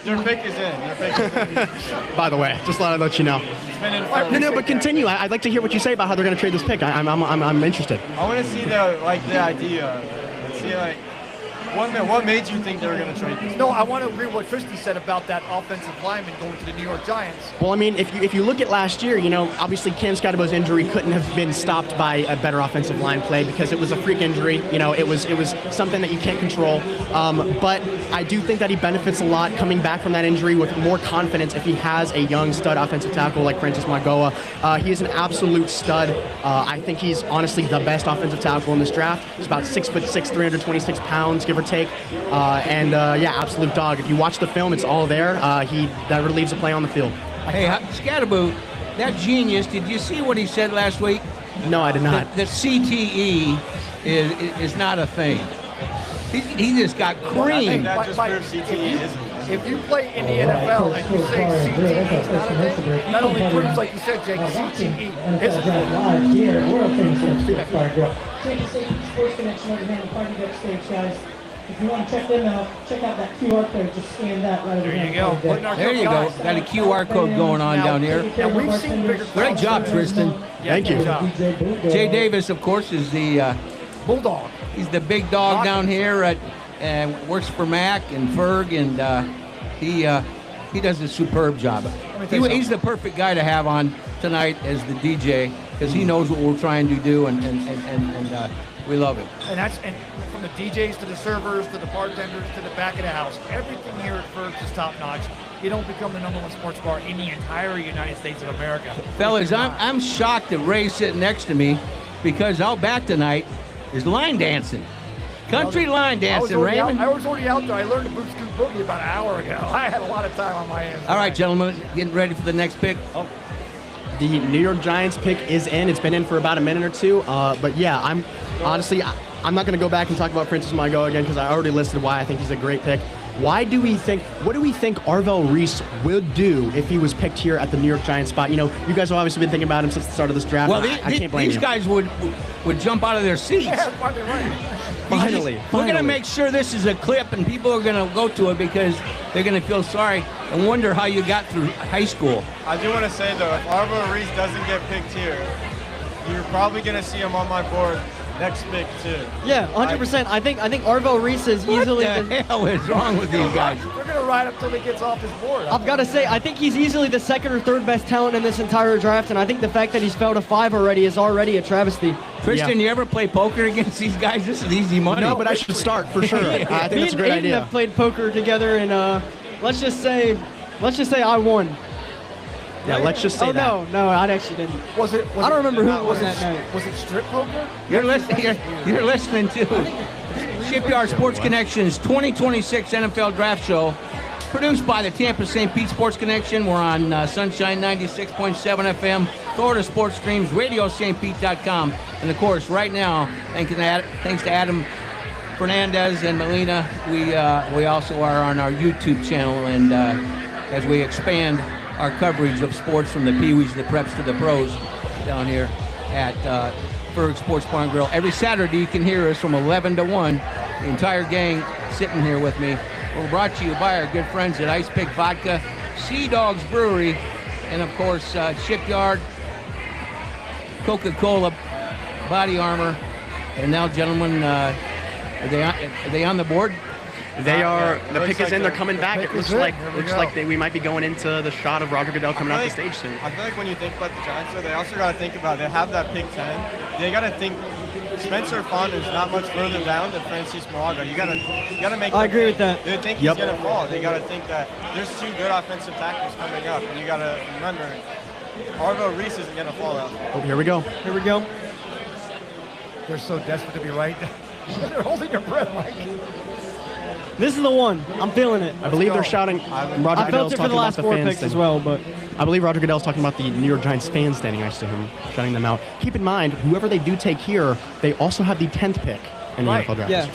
their pick is in. Their pick is in. By the way, just thought I'd let you know. It's been in for No, but continue. I'd like to hear what you say about how they're going to trade this pick. I'm interested. I want to see the idea. See What made you think they were going to trade this? No, I want to agree with what Tristan said about that offensive lineman going to the New York Giants. Well, I mean, if you look at last year, obviously Cam Scottibo's injury couldn't have been stopped by a better offensive line play because it was a freak injury. It was something that you can't control. But I do think that he benefits a lot coming back from that injury with more confidence if he has a young stud offensive tackle like Francis Magoa. He is an absolute stud. I think he's honestly the best offensive tackle in this draft. He's about 6'6", 326 pounds, give or take. Absolute dog. If you watch the film, it's all there. He never leaves a play on the field. Hey, Scottibo, that genius, did you see what he said last week? No, I did not. The CTE is not a thing. He just got I think creamed. that just proves CTE isn't. If you play in the NFL and you say CTE is not a thing, not only proves, like you said, Jake, CTE is a thing. Live here, World Famous Sports Bar Grill. Sports Connection over here in the party backstage, guys. If you want to check them out, check out that QR code. Just scan that right over There you there. go. Putting our There you go. guys. Got a QR code going on down here. And we've seen bigger Great job, Tristan. Thank you. Good job. Jay Davis, of course, is the Bulldog. he's the big dog down here at works for Mac and Ferg, and he does a superb job. He's the perfect guy to have on tonight as the DJ because he knows what we're trying to do, and we love it. And from the DJs to the servers to the bartenders to the back of the house, everything here at Fergs is top notch. You don't become the #1 sports bar in the entire United States of America. Fellas, I'm shocked that Ray's sitting next to me because out back tonight is line dancing. Country line dancing, Raymond. I was already out there. I learned the boot scoot boogie about an hour ago. I had a lot of time on my hands. All right, gentlemen, getting ready for the next pick. The New York Giants pick is in. It's been in for about a minute or two. But yeah, I'm not going to go back and talk about Francis Magoa again because I already listed why I think he's a great pick. What do we think Arvell Reese would do if he was picked here at the New York Giants spot? You guys have obviously been thinking about him since the start of this draft. Well, I can't blame these you. guys would jump out of their seats. Yeah, finally right. Finally. We're going to make sure this is a clip and people are going to go to it because they're going to feel sorry and wonder how you got through high school. I do want to say, though, if Arvo Reese doesn't get picked here, you're probably going to see him on my board next pick, too. Yeah, 100%. I think Arvell Reese is easily What the hell is wrong with these guys? We're going to ride up till he gets off his board. I've got to say, I think he's easily the second or third best talent in this entire draft, and I think the fact that he's fell to 5 already is already a travesty. Tristan, you ever play poker against these guys? This is easy money. No, but I should start for sure. I think Me that's a and great Aiden idea. have played poker together, and let's just say I won. Yeah, let's just say that. No, I actually didn't. Was it? I don't remember who it was was that it, night. Was it strip poker? You're listening to Shipyard Sports Connection's 2026 NFL Draft Show, produced by the Tampa St. Pete Sports Connection. We're on Sunshine 96.7 FM, Florida Sports Streams, RadioSt.Pete.com, and of course, right now, thanks to Adam Fernandez and Melina, we also are on our YouTube channel, and as we expand our coverage of sports from the Pee-wees to the preps to the pros down here at Fergs Sports Bar and Grill. Every Saturday you can hear us from 11 to 1. The entire gang sitting here with me. We're brought to you by our good friends at Ice Pick Vodka, Sea Dogs Brewery, and of course Shipyard, Coca-Cola, Body Armor. And now, gentlemen, are they on the board? They are. The Looks pick is like in. They're they're- coming back. pick It looks is in. like There we go. we might be going into the shot of Roger Goodell coming off the stage soon. I feel like when you think about the Giants, though, they also got to think about they have that pick 10. They got to think Spencer Fond is not much further down than Francis Moraga. You gotta make. I agree with that. They think Yep. he's gonna fall. They gotta think that there's 2 good offensive tackles coming up, and you gotta remember, Arvo Reese isn't gonna fall out. Oh, here we go. Here we go. They're so desperate to be right. They're holding your breath, Mike. This is the one. I'm feeling it. I believe they're shouting. Roger I felt Goodell's it for talking the about last the 4 fans. picks as well, but I believe Roger Goodell's talking about the New York Giants fans standing next to him, shouting them out. Keep in mind, whoever they do take here, they also have the 10th pick in the Right. NFL draft. yeah,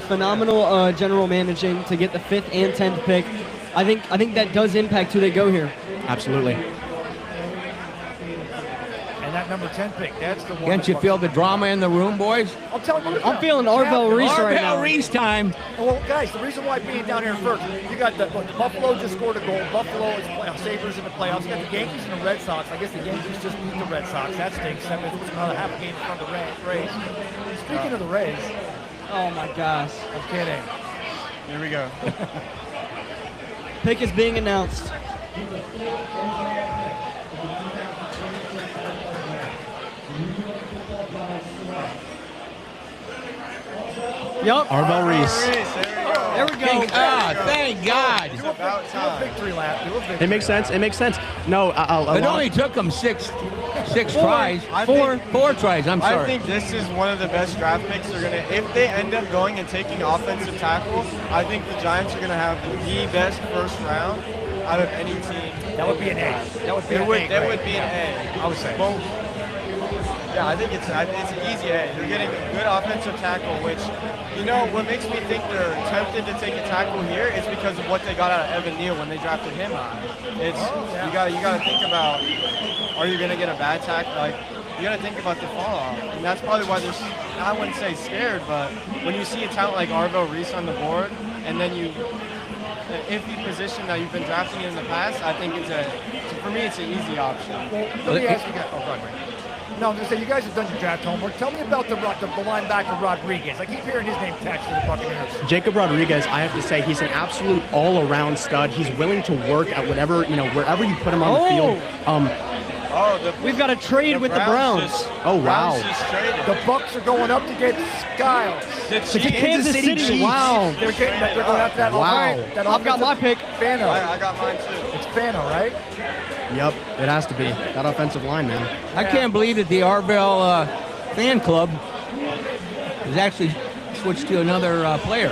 phenomenal general managing to get the 5th and 10th pick. I think that does impact who they go here. Absolutely. And that number 10 pick, that's the one. Can't you feel the drama in the room, boys? I'll tell you. I'm feeling Arvell Reese right now. Arvell Reese time. Well, guys, the reason why being down here first, you got the Buffalo just scored a goal. Buffalo is Sabres in the playoffs. You got the Yankees and the Red Sox. I guess the Yankees just beat the Red Sox. That stinks. That was another half a game in front of the Rays. Speaking of the Rays, Oh my gosh. I'm kidding. Here we go. Pick is being announced. Yup. Arvell Reese. There we go. Thank God. It's about Do a time. victory lap. Do a victory It makes lap. sense. It makes sense. No, It only took them six tries. I think- Four tries. I'm I sorry. think this is one of the best draft picks. They're gonna, if they end up going and taking offensive tackle, I think the Giants are gonna have the best first round out of any team. That would be an A. That would be an A. That grade. would be an A. I would say. Well, yeah, I think it's an easy A. They're getting a good offensive tackle, which, you know, what makes me think they're tempted to take a tackle here is because of what they got out of Evan Neal when they drafted him high. It's you gotta think about, are you gonna get a bad tackle? Like, you gotta think about the fall off, and that's probably why they're, I wouldn't say scared, but when you see a talent like Arvell Reese on the board, and then you, the iffy position that you've been drafting in the past, I think for me, it's an easy option. Well, let me ask you guys. Oh, go ahead, Ray. No, I'm just saying, you guys have done your draft homework. Tell me about the linebacker Rodriguez. I keep hearing his name attached to the Buccaneers. Jacob Rodriguez, I have to say, he's an absolute all-around stud. He's willing to work at whatever, wherever you put him on the field. We've got a trade with the Browns. Oh, wow. Browns just traded. The Bucks are going up to get Skiles. The To Kansas City. Chiefs. Wow. They're going after that. Wow. That I've got my pick. Fano. I got mine too. It's Fano, right? Yep, it has to be. That offensive line, man. I can't believe that the Arvell fan club has actually switched to another player.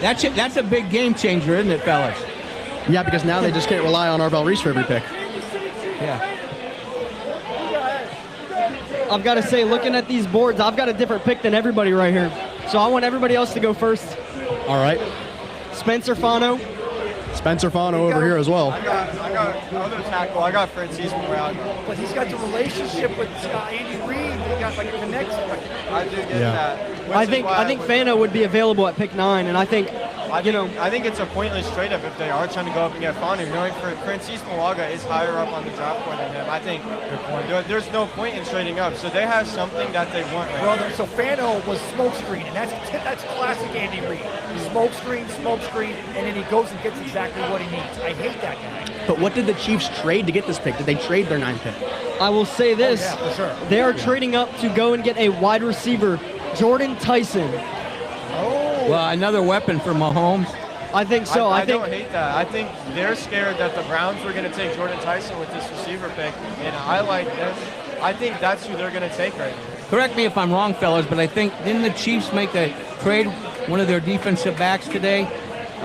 That's a big game changer, isn't it, fellas? Yeah, because now they just can't rely on Arvell Reese for every pick. Yeah. I've got to say, looking at these boards, I've got a different pick than everybody right here. So I want everybody else to go first. All right. Spencer Fano. Spencer Fano over here as well. I got other tackle. I got Francisco Morales. But he's got the relationship with Andy Reid. He got like a connection. I do get Yeah. that. Which I is think why Fano would be available at pick 9, and I think I think it's a pointless trade-up if they are trying to go up and get Fano. Knowing Francis Malaga is higher up on the draft board than him, I think there's no point in trading up. So they have something that they want right Brother, so Fano was smokescreen, and that's classic Andy Reid. Smokescreen, and then he goes and gets exactly what he needs. I hate that guy. But what did the Chiefs trade to get this pick? Did they trade their 9th pick? I will say this. Yeah, for sure. They are trading up to go and get a wide receiver, Jordan Tyson. Well, another weapon for Mahomes. I think so. I think don't hate that. I think they're scared that the Browns were going to take Jordan Tyson with this receiver pick, and I like this. I think that's who they're going to take right here. Correct me if I'm wrong, fellas, but I think, didn't the Chiefs make a trade one of their defensive backs today?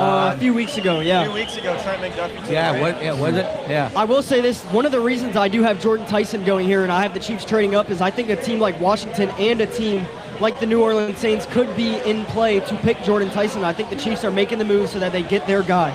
a few weeks ago, A yeah. few weeks ago, Trent McDuffie. Yeah, was it? Yeah. I will say this, one of the reasons I do have Jordan Tyson going here and I have the Chiefs trading up is I think a team like Washington and a team like the New Orleans Saints could be in play to pick Jordan Tyson. I think the Chiefs are making the move so that they get their guy.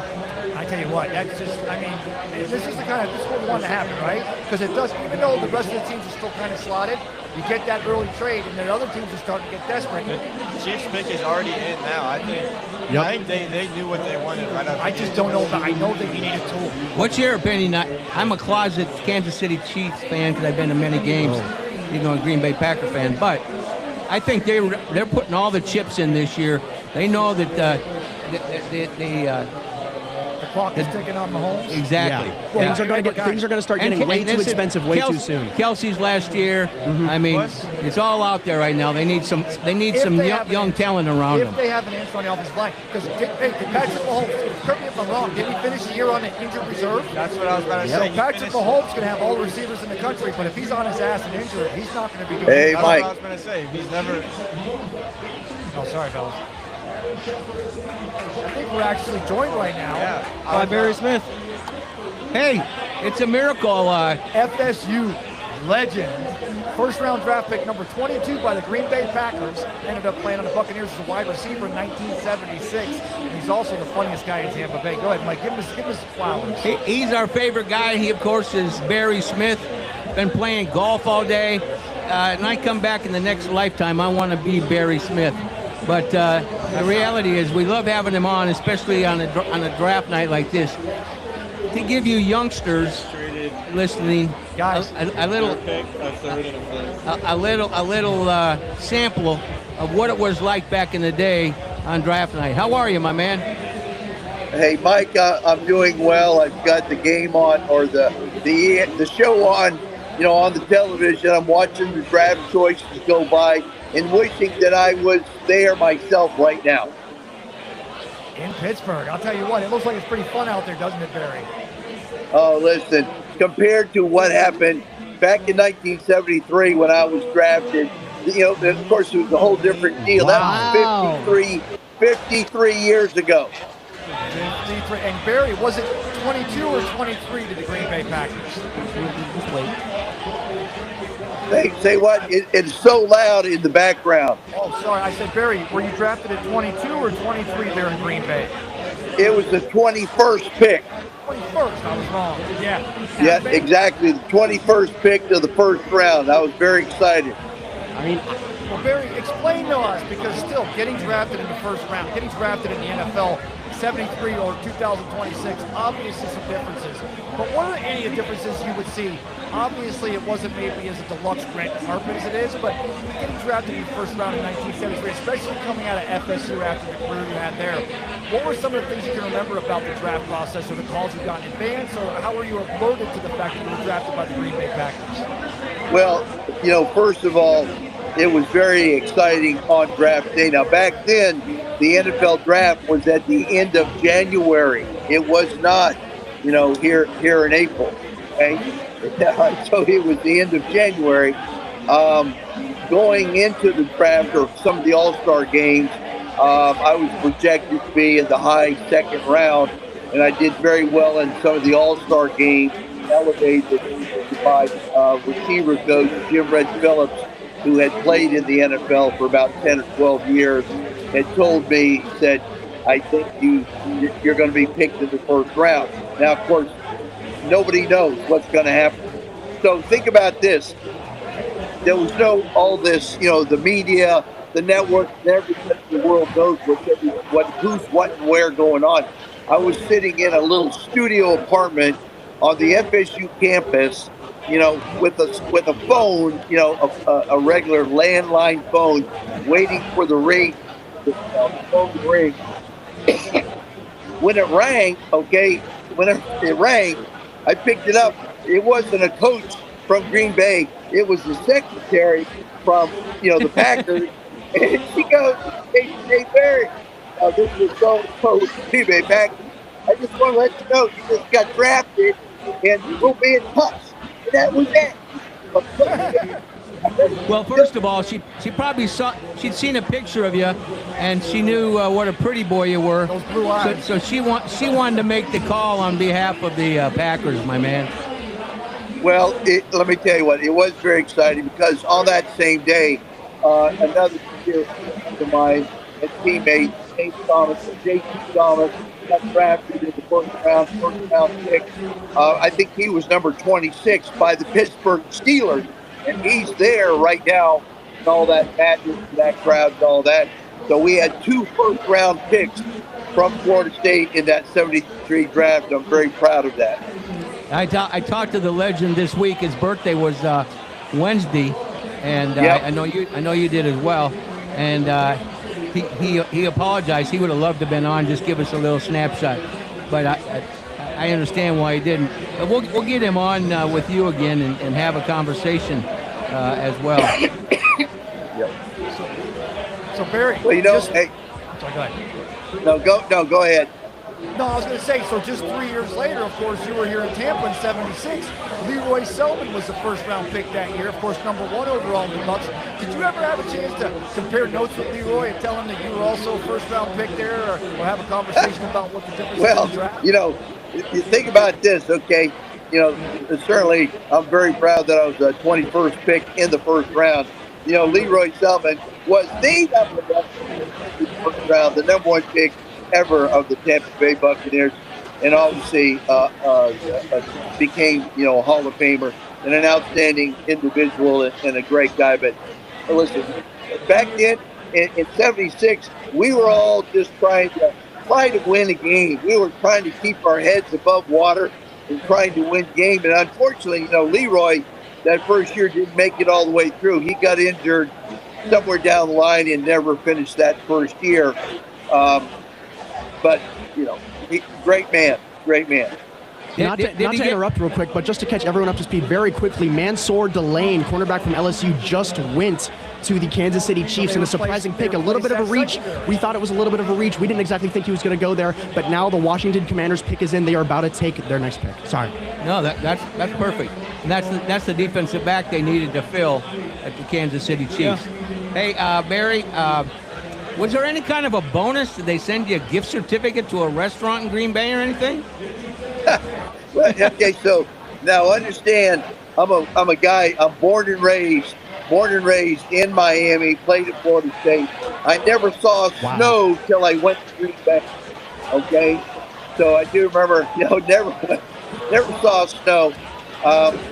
I tell you what, that's just, I mean, this is the kind of, this is what we want to happen, right? Because it does, even though the rest of the teams are still kind of slotted, you get that early trade, and then other teams are starting to get desperate. The Chiefs pick is already in now. I think they knew what they wanted right after. I just don't know, but I know that you need a tool. What's your opinion? I'm a closet Kansas City Chiefs fan because I've been to many games, even though I'm a Green Bay Packer fan. But I think they're putting all the chips in this year. They know that The clock is ticking on Mahomes. exactly. Yeah. Things are going to start getting way too expensive way too soon. Kelsey's last year. I mean, it's all out there right now. They need some young talent around If them. they have an answer on the offensive line. Because, hey, Patrick Mahomes, correct me if I'm wrong, did he finish the year on the injured reserve? That's what I was about to say. So Patrick Mahomes can have all the receivers in the country, but if he's on his ass and injured, he's not going to be doing Hey, it. That's Mike. what I was going to say. He's never. Oh, sorry, fellas. I think we're actually joined right now By Barry Smith. Hey, it's a miracle. FSU legend. First round draft pick number 22 by the Green Bay Packers. Ended up playing on the Buccaneers as a wide receiver in 1976. He's also the funniest guy in Tampa Bay. Go ahead, Mike. Give us flowers. He's our favorite guy. He, of course, is Barry Smith. Been playing golf all day. And I come back in the next lifetime, I want to be Barry Smith. But the reality is we love having him on, especially on a draft night like this, to give you youngsters listening, Guys. a little Pick a third and a fourth. a little sample of what it was like back in the day on draft night. How are you, my man? Hey, Mike, I'm doing well. I've got the game on, or the show on, on the television. I'm watching the draft choices go by and wishing that I was there myself right now. In Pittsburgh. I'll tell you what, it looks like it's pretty fun out there, doesn't it, Barry? Oh, listen, compared to what happened back in 1973 when I was drafted, of course, it was a whole different deal. Wow. That was 53 years ago. 53. And Barry, was it 22 or 23 to the Green Bay Packers? Just wait. Say what? It's so loud in the background. Oh, sorry. I said, Barry, were you drafted at 22 or 23 there in Green Bay? It was the 21st pick. 21st. I was wrong. Yeah. Yeah, exactly. The 21st pick of the first round. I was very excited. I mean, Well, Barry, explain to us, because still getting drafted in the first round, getting drafted in the NFL 73 or 2026, obviously some differences. But what are any differences you would see? Obviously, it wasn't maybe as a deluxe red carpet as it is, but getting drafted in the first round in 1973, especially coming out of FSU after the career you had there, what were some of the things you can remember about the draft process, or the calls you got in advance, or how were you alerted to the fact that you were drafted by the Green Bay Packers? Well, first of all, it was very exciting on draft day. Now, back then, the NFL draft was at the end of January. It was not, here in April. Okay? So it was the end of January. Going into the draft or some of the All-Star games, I was projected to be in the high second round, and I did very well in some of the All-Star games, elevated by receiver coach Jim Red Phillips, who had played in the NFL for about 10 or 12 years, had told me, he said, I think you're going to be picked in the first round. Now, of course, nobody knows what's going to happen. So think about this. There was all this, the media, the network, and everything in the world knows who's what and where going on. I was sitting in a little studio apartment on the FSU campus, with a phone, a regular landline phone, waiting for the ring, the phone to ring. When it rang, I picked it up. It wasn't a coach from Green Bay. It was the secretary from, the Packers. And she goes, hey Barry, this is so Green Bay Packers. I just want to let you know you just got drafted, and we'll be in touch. And that was it. Well, first of all, she probably she'd seen a picture of you, and she knew what a pretty boy you were. Those blue eyes. So she wanted to make the call on behalf of the Packers, my man. Well, let me tell you what, it was very exciting because on that same day, another dear friend of mine and teammate, James Thomas, J.T. Thomas, got drafted in the first round pick. I think he was number 26 by the Pittsburgh Steelers, and he's there right now, and all that madness, that crowd, and all that. So we had 2 first-round picks from Florida State in that 73 draft. I'm very proud of that. I talked to the legend this week. His birthday was Wednesday, and Yep. I know you did as well. And he apologized. He would have loved to have been on, just give us a little snapshot. But I understand why he didn't. But we'll get him on with you again and have a conversation as well. Yep. So Barry, Well, hey. Sorry, go ahead. Go ahead. No, I was going to say, so just 3 years later, of course, you were here in Tampa in 76. Leroy Selman was the first-round pick that year, of course, number 1 overall in the Bucs. Did you ever have a chance to compare notes with Leroy and tell him that you were also a first-round pick there, or have a conversation about what the difference is in the draft? You think about this, okay? Certainly I'm very proud that I was the 21st pick in the first round. Leroy Selman was the number 1 pick in the first round, the number 1 pick ever of the Tampa Bay Buccaneers, and obviously became, a Hall of Famer and an outstanding individual and a great guy. But listen, back then in 76, we were all just trying to win a game. We were trying to keep our heads above water. in trying to win game. And unfortunately, Leroy, that first year didn't make it all the way through. He got injured somewhere down the line and never finished that first year. But, great man. Not to interrupt real quick, but just to catch everyone up to speed very quickly, Mansour Delane, cornerback from LSU, just went to the Kansas City Chiefs in a surprising pick. A little bit of a reach. We thought it was a little bit of a reach. We didn't exactly think he was going to go there, but now the Washington Commanders pick is in. They are about to take their next pick. Sorry. No, that's perfect. And that's the defensive back they needed to fill at the Kansas City Chiefs. Yeah. Hey, Barry, was there any kind of a bonus? Did they send you a gift certificate to a restaurant in Green Bay or anything? Well, okay, so now understand, I'm a guy. I'm born and raised in Miami. Played at Florida State. I never saw snow till I went to Green Bay. Okay, so I do remember, never saw snow.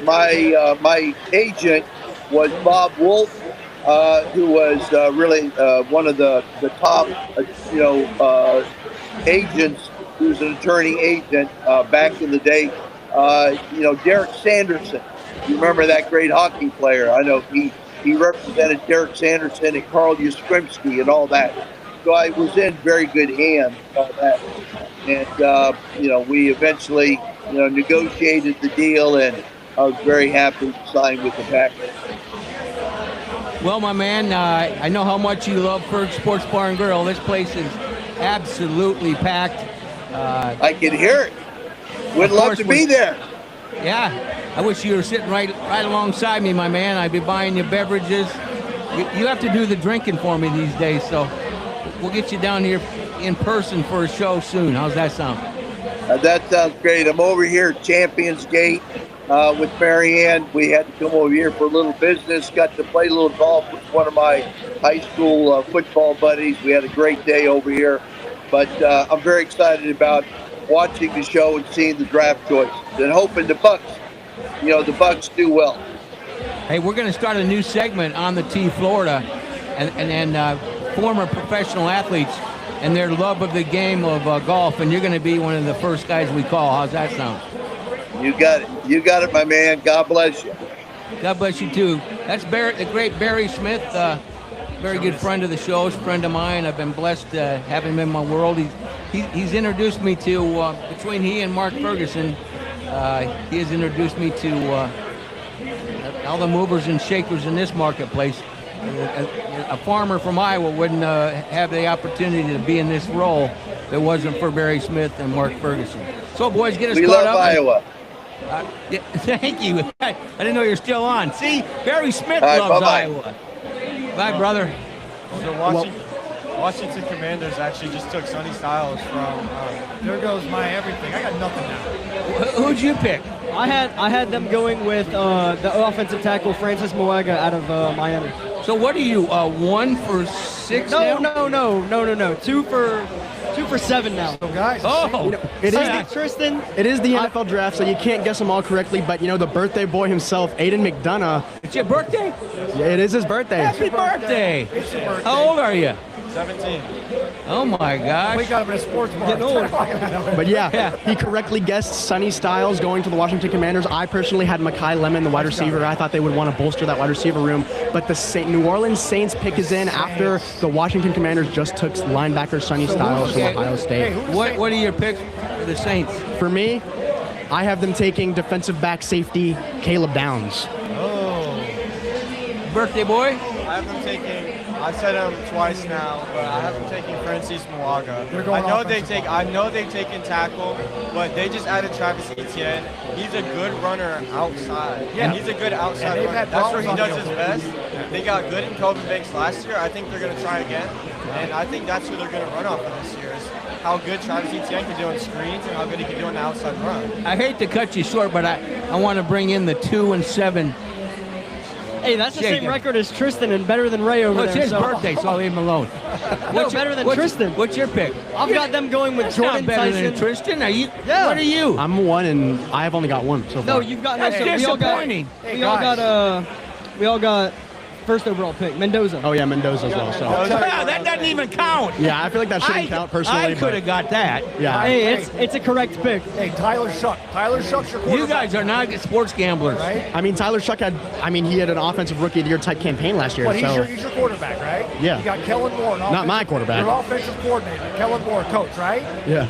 My agent was Bob Wolf, who was really one of the top, agents. He was an attorney agent back in the day. Derek Sanderson. You remember that great hockey player? I know he represented Derek Sanderson and Carl Yastrzemski and all that. So I was in very good hands on that. And, we eventually, negotiated the deal, and I was very happy to sign with the Packers. Well, my man, I know how much you love Fergs Sports Bar and Grill. This place is absolutely packed. I can hear it. Would love to be there. Yeah, I wish you were sitting right alongside me, my man. I'd be buying you beverages. You have to do the drinking for me these days, so we'll get you down here in person for a show soon. How's that sound? That sounds great. I'm over here at Champions Gate with Marianne. We had to come over here for a little business. Got to play a little golf with one of my high school football buddies. We had a great day over here. But I'm very excited about watching the show and seeing the draft choices and hoping the Bucks do well. Hey, we're going to start a new segment on the T Florida and former professional athletes and their love of the game of golf, and you're going to be one of the first guys we call. How's that sound? You got it. You got it, my man. God bless you. God bless you, too. That's the great Barry Smith, very good friend of the show, friend of mine. I've been blessed to have him in my world. He's introduced me to, between he and Mark Ferguson, he has introduced me to all the movers and shakers in this marketplace. A farmer from Iowa wouldn't have the opportunity to be in this role if it wasn't for Barry Smith and Mark Ferguson. So, boys, get us caught up. We love Iowa. Thank you. I didn't know you're still on. See, Barry Smith right, loves bye-bye. Iowa. Bye, brother. So Washington Commanders actually just took Sonny Styles from. There goes my everything. I got nothing now. Who'd you pick? I had them going with the offensive tackle Francis Moaga out of Miami. So what are you, 1 for 6 now? No. 2 for 7 now. So guys, It is Tristan. It is the NFL draft, so you can't guess them all correctly. But the birthday boy himself, Aiden McDonough. It's your birthday? Yeah, it is his birthday. Happy birthday! It's your birthday. How old are you? 17. Oh my gosh! We got him in a sports bar. Getting old. But yeah, he correctly guessed Sonny Styles going to the Washington Commanders. I personally had Mekhi Lemon, the wide receiver. I thought they would want to bolster that wide receiver room. But the New Orleans Saints pick is in after the Washington Commanders just took linebacker Sonny Styles from Ohio State. What are your picks for the Saints? For me, I have them taking defensive back safety Caleb Downs. Birthday boy? I have them taking. I said him twice now, but I have them taking Francis Moaga. I know they've taken tackle, but they just added Travis Etienne. He's a good runner outside. Yeah. He's a good outside they've runner. had That's where he problems does on his the best. They got good in Kelvin Banks last year. I think they're going to try again. And I think that's who they're going to run off of this year is how good Travis Etienne can do on screens and how good he can do on the outside run. I hate to cut you short, but I want to bring in the 2 and 7. Hey, that's the Jake. same record as Tristan and better than Ray over Well, it's there. his birthday, so I'll leave him alone. Better than Tristan. What's your pick? I've got them going with That's Jordan not better Tyson. than Tristan. Are you? Yeah. What are you? I'm 1, and I've only got 1 so far. No, you've got That's we all got disappointing. Hey, we all guys. got first overall pick, Mendoza. Oh yeah, Mendoza as well. So Yeah, that doesn't even count. yeah, I feel like that shouldn't count personally. I could have got that. Yeah. Hey, it's a correct pick. Hey, Tyler Shuck. Tyler Shuck's your quarterback. You guys are not sports gamblers. Right? I mean, Tyler Shuck he had an offensive rookie of the year type campaign last year. But so he's your quarterback, right? Yeah. You got Kellen Moore. Not my quarterback. Your offensive coordinator, Kellen Moore, coach, right? yeah.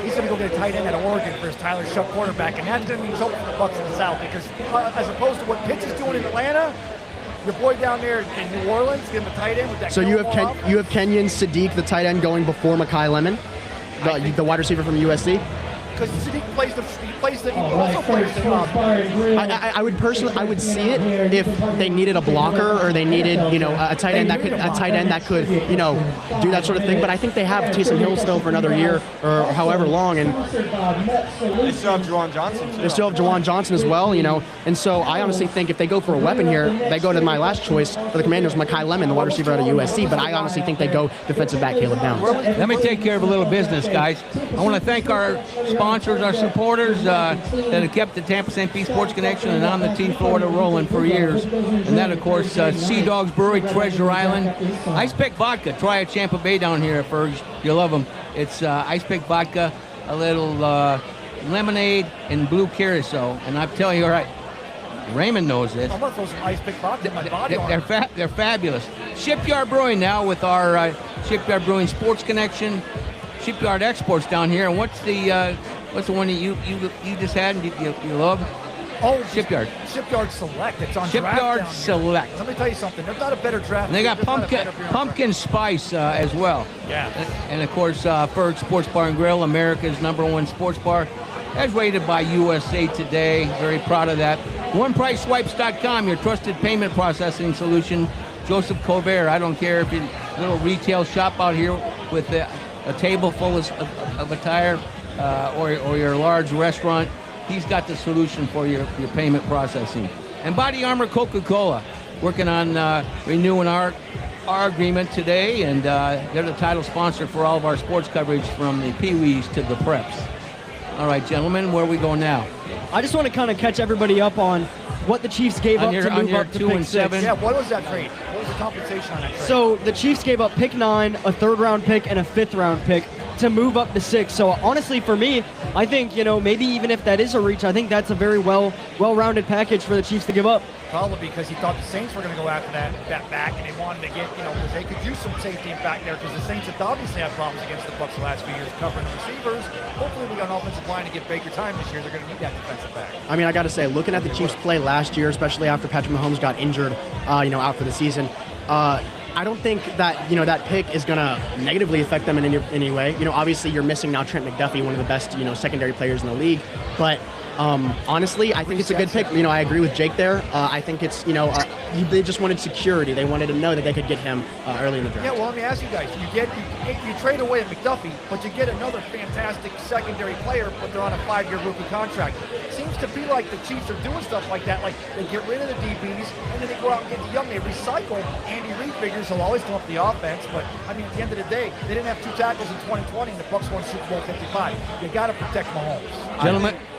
He's going to go get a tight end out of Oregon for his Tyler Shuck quarterback, and that's going to mean something for the Bucs in the South because as opposed to what Pitts is doing in Atlanta, your boy down there in New Orleans, give him a tight end with that. So you have Kenyon Sadiq, the tight end, going before Mekhi Lemon, the wide receiver from USC. Because Sadiq plays he All right, also plays Fergs Sports Bar and Grill. I would see it if they needed a blocker or they needed a tight end that could do that sort of thing. But I think they have Taysom Hill still for another year or however long, and They still have Juwan Johnson, too. they still have Juwan Johnson as well. And so I honestly think if they go for a weapon here, they go to my last choice for the Commanders, Mekhi Lemon, the wide receiver out of USC. But I honestly think they go defensive back Caleb Downs. Let me take care of a little business, guys. I want to thank our sponsors, our supporters that have kept the Tampa St. Pete Sports Connection and on the Team Florida rolling for years. And that, of course, Sea Dogs Brewery, Treasure Island. Ice Pick Vodka. Try a Champa Bay down here at Fergs. You'll love them. It's Ice Pick Vodka, a little lemonade, and blue curacao. And I'm telling you, all right, Raymond knows this. I'm going to throw some Ice Pick vodka in my body. They're fabulous. Shipyard Brewing now with our Shipyard Brewing Sports Connection. Shipyard Exports down here. And what's the one that you just had and you love? Oh, Shipyard. Shipyard Select. It's on draft Shipyard down here. Select. Let me tell you something. There's not a better draft. And they got There's not a better beer on pumpkin spice as well. Yeah. And of course, Ferg Sports Bar and Grill, America's #1 sports bar, as rated by USA Today. Very proud of that. OnePriceSwipes.com, your trusted payment processing solution. Joseph Colbert. I don't care if you're a little retail shop out here with a table full of attire or your large restaurant. He's got the solution for your payment processing. And Body Armor Coca-Cola, working on renewing our agreement today, and they're the title sponsor for all of our sports coverage from the Pee-wees to the preps. All right, gentlemen, where are we going now? I just want to kind of catch everybody up on what the Chiefs gave up to move up to 2 pick and 6. 7. Yeah, what was that trade? What was the compensation on that trade? So the Chiefs gave up pick 9, a 3rd-round pick, and a 5th-round pick to move up to 6. So honestly, for me, I think maybe even if that is a reach, I think that's a very well-rounded package for the Chiefs to give up. Probably because he thought the Saints were going to go after that back, and they wanted to get, because they could use some safety back there, because the Saints have obviously had problems against the Bucs the last few years covering the receivers. Hopefully we got an offensive line to get Baker time this year. They're going to need that defensive back. I mean, I got to say, looking at the Chiefs play last year, especially after Patrick Mahomes got injured, out for the season, I don't think that that pick is going to negatively affect them in any way. Obviously you're missing now Trent McDuffie, one of the best secondary players in the league, but honestly, I think it's a good pick. I agree with Jake there. I think it's they just wanted security. They wanted to know that they could get him early in the draft. Yeah, well, let me ask you guys: you trade away McDuffie, but you get another fantastic secondary player, but they're on a 5-year rookie contract. Seems to be like the Chiefs are doing stuff like that. Like they get rid of the DBs and then they go out and get the young. They recycle. Andy Reid figures he'll always come up the offense, but I mean, at the end of the day, they didn't have 2 tackles in 2020, and the Bucs won Super Bowl 55. You got to protect Mahomes.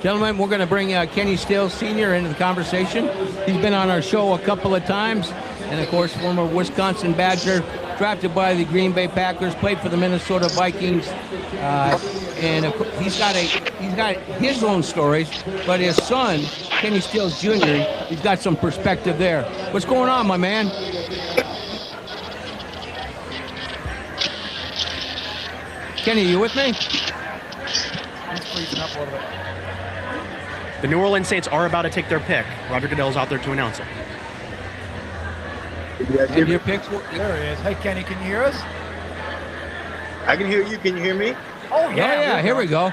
Gentlemen, we're going to bring Kenny Stills Sr. into the conversation. He's been on our show a couple of times, and of course, former Wisconsin Badger, drafted by the Green Bay Packers, played for the Minnesota Vikings, and he's got his own stories. But his son, Kenny Stills Jr., he's got some perspective there. What's going on, my man? Kenny, you with me? He's freezing up a little bit. The New Orleans Saints are about to take their pick. Roger Goodell's out there to announce it. And your picks? There he is. Hey, Kenny, can you hear us? I can hear you. Can you hear me? Oh, Yeah, here we go.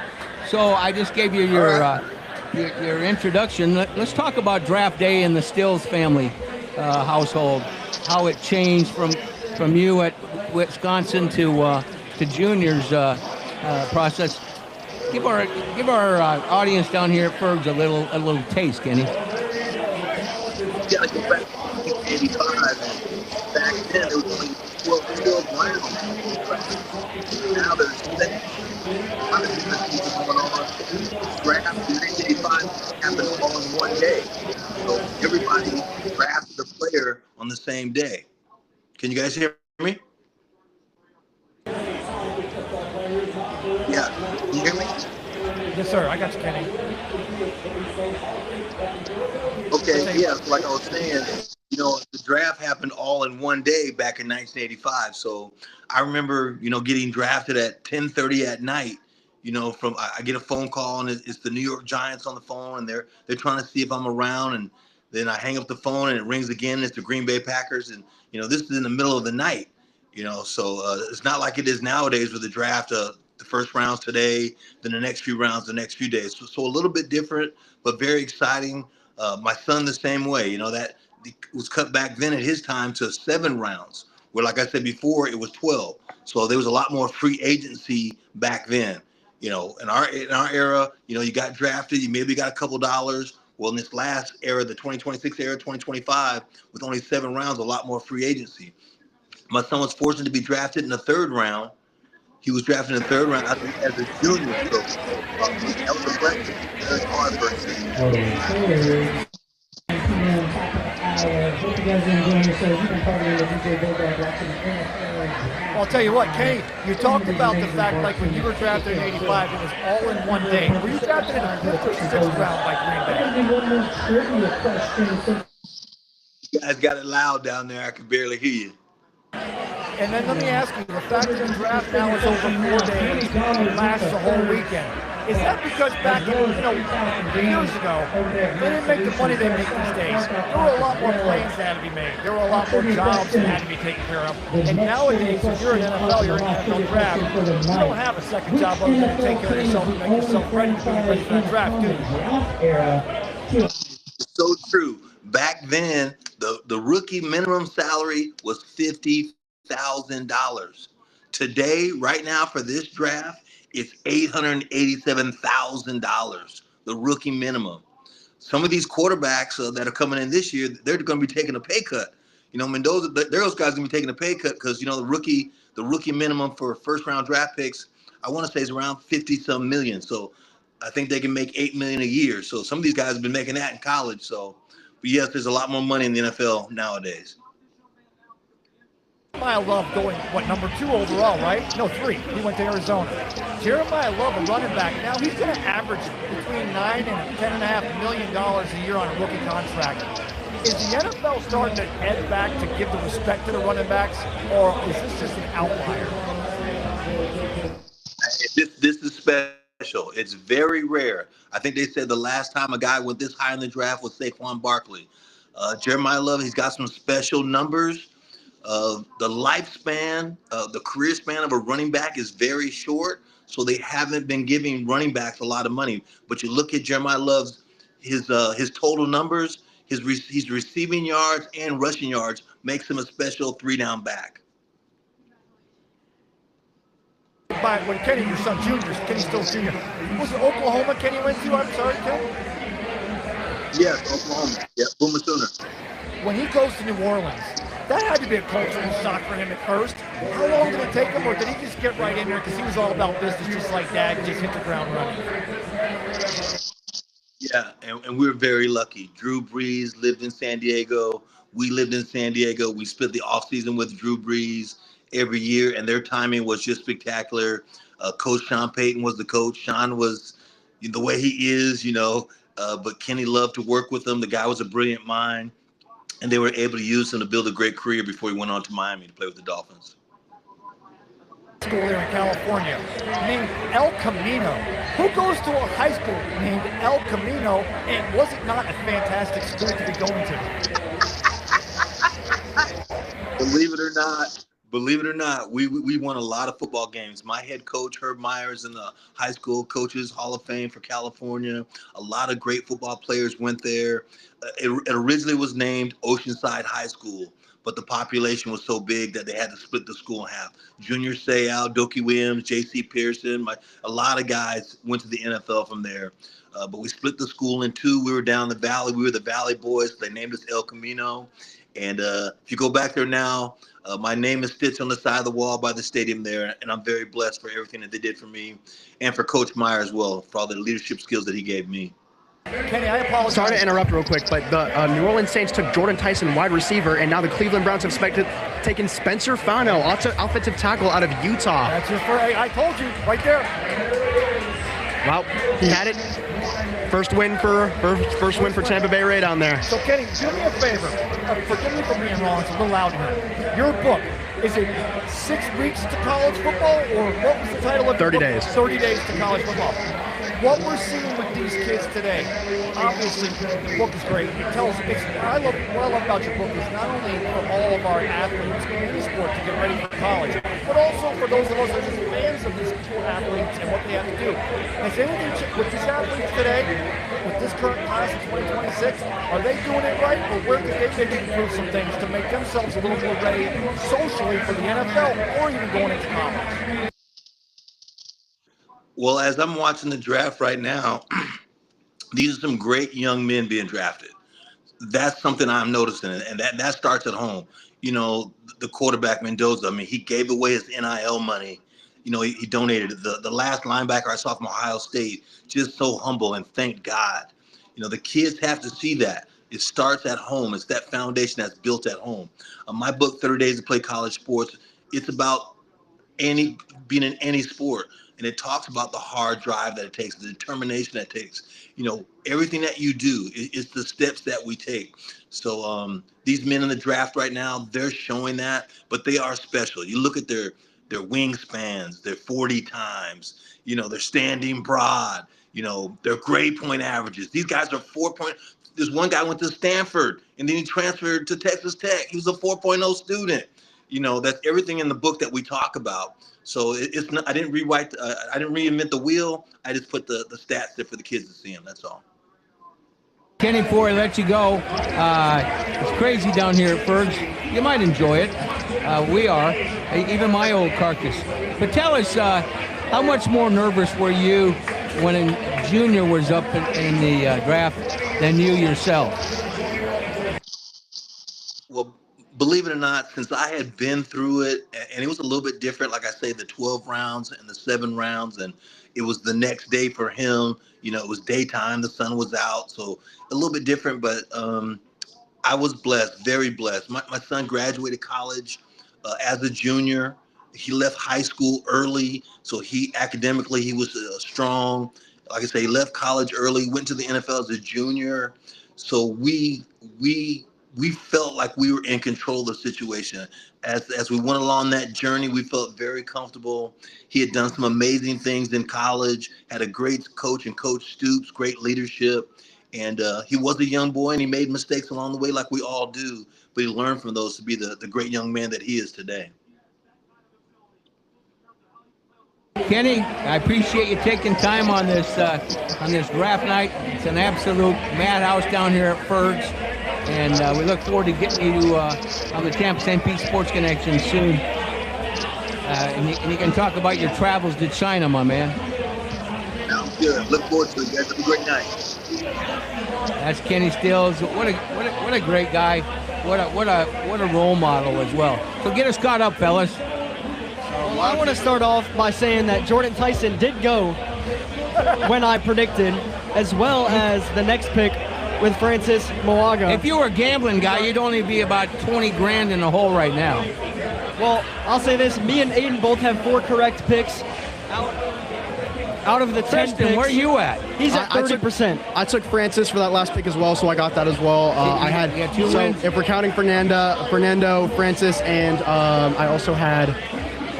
So I just gave you your introduction. Let's talk about draft day in the Stills family household. How it changed from you at Wisconsin to Junior's process. Give our audience down here at Fergs a little taste, Kenny. Yeah, like back in 1985, back then there was only 12 rounds. Now there's 6. A lot of different things going on. Draft in 1985 happened all in one day. So everybody drafted a player on the same day. Can you guys hear me? Yeah, can you hear me? Yes, sir. I got you, Kenny. Okay, yeah, so like I was saying, the draft happened all in one day back in 1985. So I remember, getting drafted at 10:30 at night. From I get a phone call and it's the New York Giants on the phone, and they're trying to see if I'm around, and then I hang up the phone and it rings again. It's the Green Bay Packers, and this is in the middle of the night. So it's not like it is nowadays with the draft. The first rounds today, then the next few rounds, the next few days. So a little bit different, but very exciting. My son the same way. That was cut back then at his time to 7 rounds, where, like I said before, it was 12. So there was a lot more free agency back then. In our era, you got drafted, you maybe got a couple dollars. Well, in this last era, the 2026 era, 2025, with only 7 rounds, a lot more free agency. My son was fortunate to be drafted in the 3rd round. He was drafted in the 3rd round as a junior. So that was a blessing. Very hard for him. Hope you guys are enjoying yourselves. You've been partying with DJ Bulldog watching the NFL. I'll tell you what, Kenny, you talked about the fact, like when you were drafted in 85, it was all in one day. Were you drafted in the 5th or 6th round by Green Bay? One more trivia question. You guys got it loud down there. I can barely hear you. And then let me ask you, the fact that the draft now is over 4 days, it lasts a whole weekend. Is that because back in, years ago, they didn't make the money they make these days? There were a lot more planes that had to be made. There were a lot more jobs that had to be taken care of. And nowadays, if you're an NFL, you're in the NFL draft, you don't have a second job other than to take care of yourself and make yourself ready for the draft, do you? It's so true. Back then, the rookie minimum salary was $50,000. Today, right now, for this draft, it's $887,000, the rookie minimum. Some of these quarterbacks that are coming in this year, they're going to be taking a pay cut. Mendoza, those guys are going to be taking a pay cut because the rookie minimum for first round draft picks, I want to say is around 50-some million. So I think they can make $8 million a year. So some of these guys have been making that in college. So, but yes, there's a lot more money in the NFL nowadays. Jeremiah Love going, number 2 overall, right? No, 3. He went to Arizona. Jeremiah Love, a running back, now he's going to average between $9 and $10.5 million a year on a rookie contract. Is the NFL starting to head back to give the respect to the running backs, or is this just an outlier? This is special. It's very rare. I think they said the last time a guy went this high in the draft was Saquon Barkley. Jeremiah Love, he's got some special numbers. The lifespan, the career span of a running back is very short, so they haven't been giving running backs a lot of money. But you look at Jeremiah Love's his total numbers, his receiving yards and rushing yards makes him a special 3-down back. But when Kenny, your son, junior, Kenny still senior, was it Oklahoma Kenny went to? I'm sorry, Ken? Yes, Oklahoma. Yeah, Boomer Sooner. When he goes to New Orleans, that had to be a cultural shock for him at first. How long did it take him, or did he just get right in there because he was all about business, just like Dad, and just hit the ground running? Yeah, and we were very lucky. Drew Brees lived in San Diego. We lived in San Diego. We spent the offseason with Drew Brees every year, and their timing was just spectacular. Coach Sean Payton was the coach. Sean was the way he is, but Kenny loved to work with him. The guy was a brilliant mind, and they were able to use him to build a great career before he went on to Miami to play with the Dolphins. School there in California named El Camino. Who goes to a high school named El Camino, and was it not a fantastic school to be going to? Believe it or not, we won a lot of football games. My head coach, Herb Myers, in the High School Coaches Hall of Fame for California. A lot of great football players went there. It originally was named Oceanside High School, but the population was so big that they had to split the school in half. Junior Seau, Dokie Williams, J.C. Pearson, a lot of guys went to the NFL from there. But we split the school in 2. We were down the valley. We were the Valley Boys. They named us El Camino. And if you go back there now, my name is stitched on the side of the wall by the stadium there. And I'm very blessed for everything that they did for me and for Coach Meyer as well, for all the leadership skills that he gave me. Kenny, I apologize. Sorry to interrupt real quick, but the New Orleans Saints took Jordan Tyson, wide receiver, and now the Cleveland Browns have taken Spencer Fano, offensive tackle out of Utah. That's your first. I told you, right there. Well, he had it. First win for Tampa Bay Ray down there. So Kenny, do me a favor. Forgive me for being wrong. It's a little loud here. Your book, is it 6 weeks to college football, or what was the title of 30 your book? days. 30 days to college football. What we're seeing with these kids today, obviously, the book is great. It tells, what I love about your book is not only for all of our athletes in any sport to get ready for college, but also for those of us that are just fans of these athletes and what they have to do. Has anything with these athletes today, with this current class of 2026, are they doing it right, or where could they maybe improve some things to make themselves a little more ready socially for the NFL or even going into college? Well, as I'm watching the draft right now, these are some great young men being drafted. That's something I'm noticing, and that starts at home. You know, the quarterback Mendoza, I mean, he gave away his NIL money. You know, he donated it. The last linebacker I saw from Ohio State, just so humble, and thank God. You know, the kids have to see that. It starts at home. It's that foundation that's built at home. My book, 30 Days to Play College Sports, it's about being in any sport. And it talks about the hard drive that it takes, the determination that it takes. You know, everything that you do is the steps that we take. So these men in the draft right now, they're showing that, but they are special. You look at their wingspans, their 40 times, you know, their standing broad, you know, their grade point averages. These guys are 4 point. There's one guy went to Stanford and then he transferred to Texas Tech. He was a 4.0 student. You know, that's everything in the book that we talk about. So it's not. I didn't reinvent the wheel. I just put the stats there for the kids to see them. That's all. Kenny, before I let you go, it's crazy down here at Fergs. You might enjoy it. We are, even my old carcass. But tell us, how much more nervous were you when a junior was up in the draft than you yourself? Well, believe it or not, since I had been through it, and it was a little bit different, like I say, the 12 rounds and the 7 rounds, and it was the next day for him. You know, it was daytime, the sun was out, so a little bit different, but I was blessed, very blessed. My son graduated college as a junior. He left high school early, so academically he was strong. Like I say, he left college early, went to the NFL as a junior. So we felt like we were in control of the situation. As we went along that journey, we felt very comfortable. He had done some amazing things in college, had a great coach in Coach Stoops, great leadership. And he was a young boy and he made mistakes along the way like we all do, but he learned from those to be the great young man that he is today. Kenny, I appreciate you taking time on this draft night. It's an absolute madhouse down here at Fergs. And we look forward to getting you on the Tampa St. Pete Sports Connection soon. And you can talk about your travels to China, my man. Sounds good. Look forward to it, guys. Have a great night. That's Kenny Stills. What a great guy. What a role model as well. So get us caught up, fellas. Well, I want to start off by saying that Jordan Tyson did go when I predicted, as well as the next pick with Francis Moaga. If you were a gambling guy, you'd only be about 20 grand in the hole right now. Well, I'll say this. Me and Aiden both have 4 correct picks. Out of the 10 Preston, picks, where are you at? He's at 30%. I took Francis for that last pick as well, so I got that as well. I had you got 2 wins? If we're counting Fernando, Francis, and I also had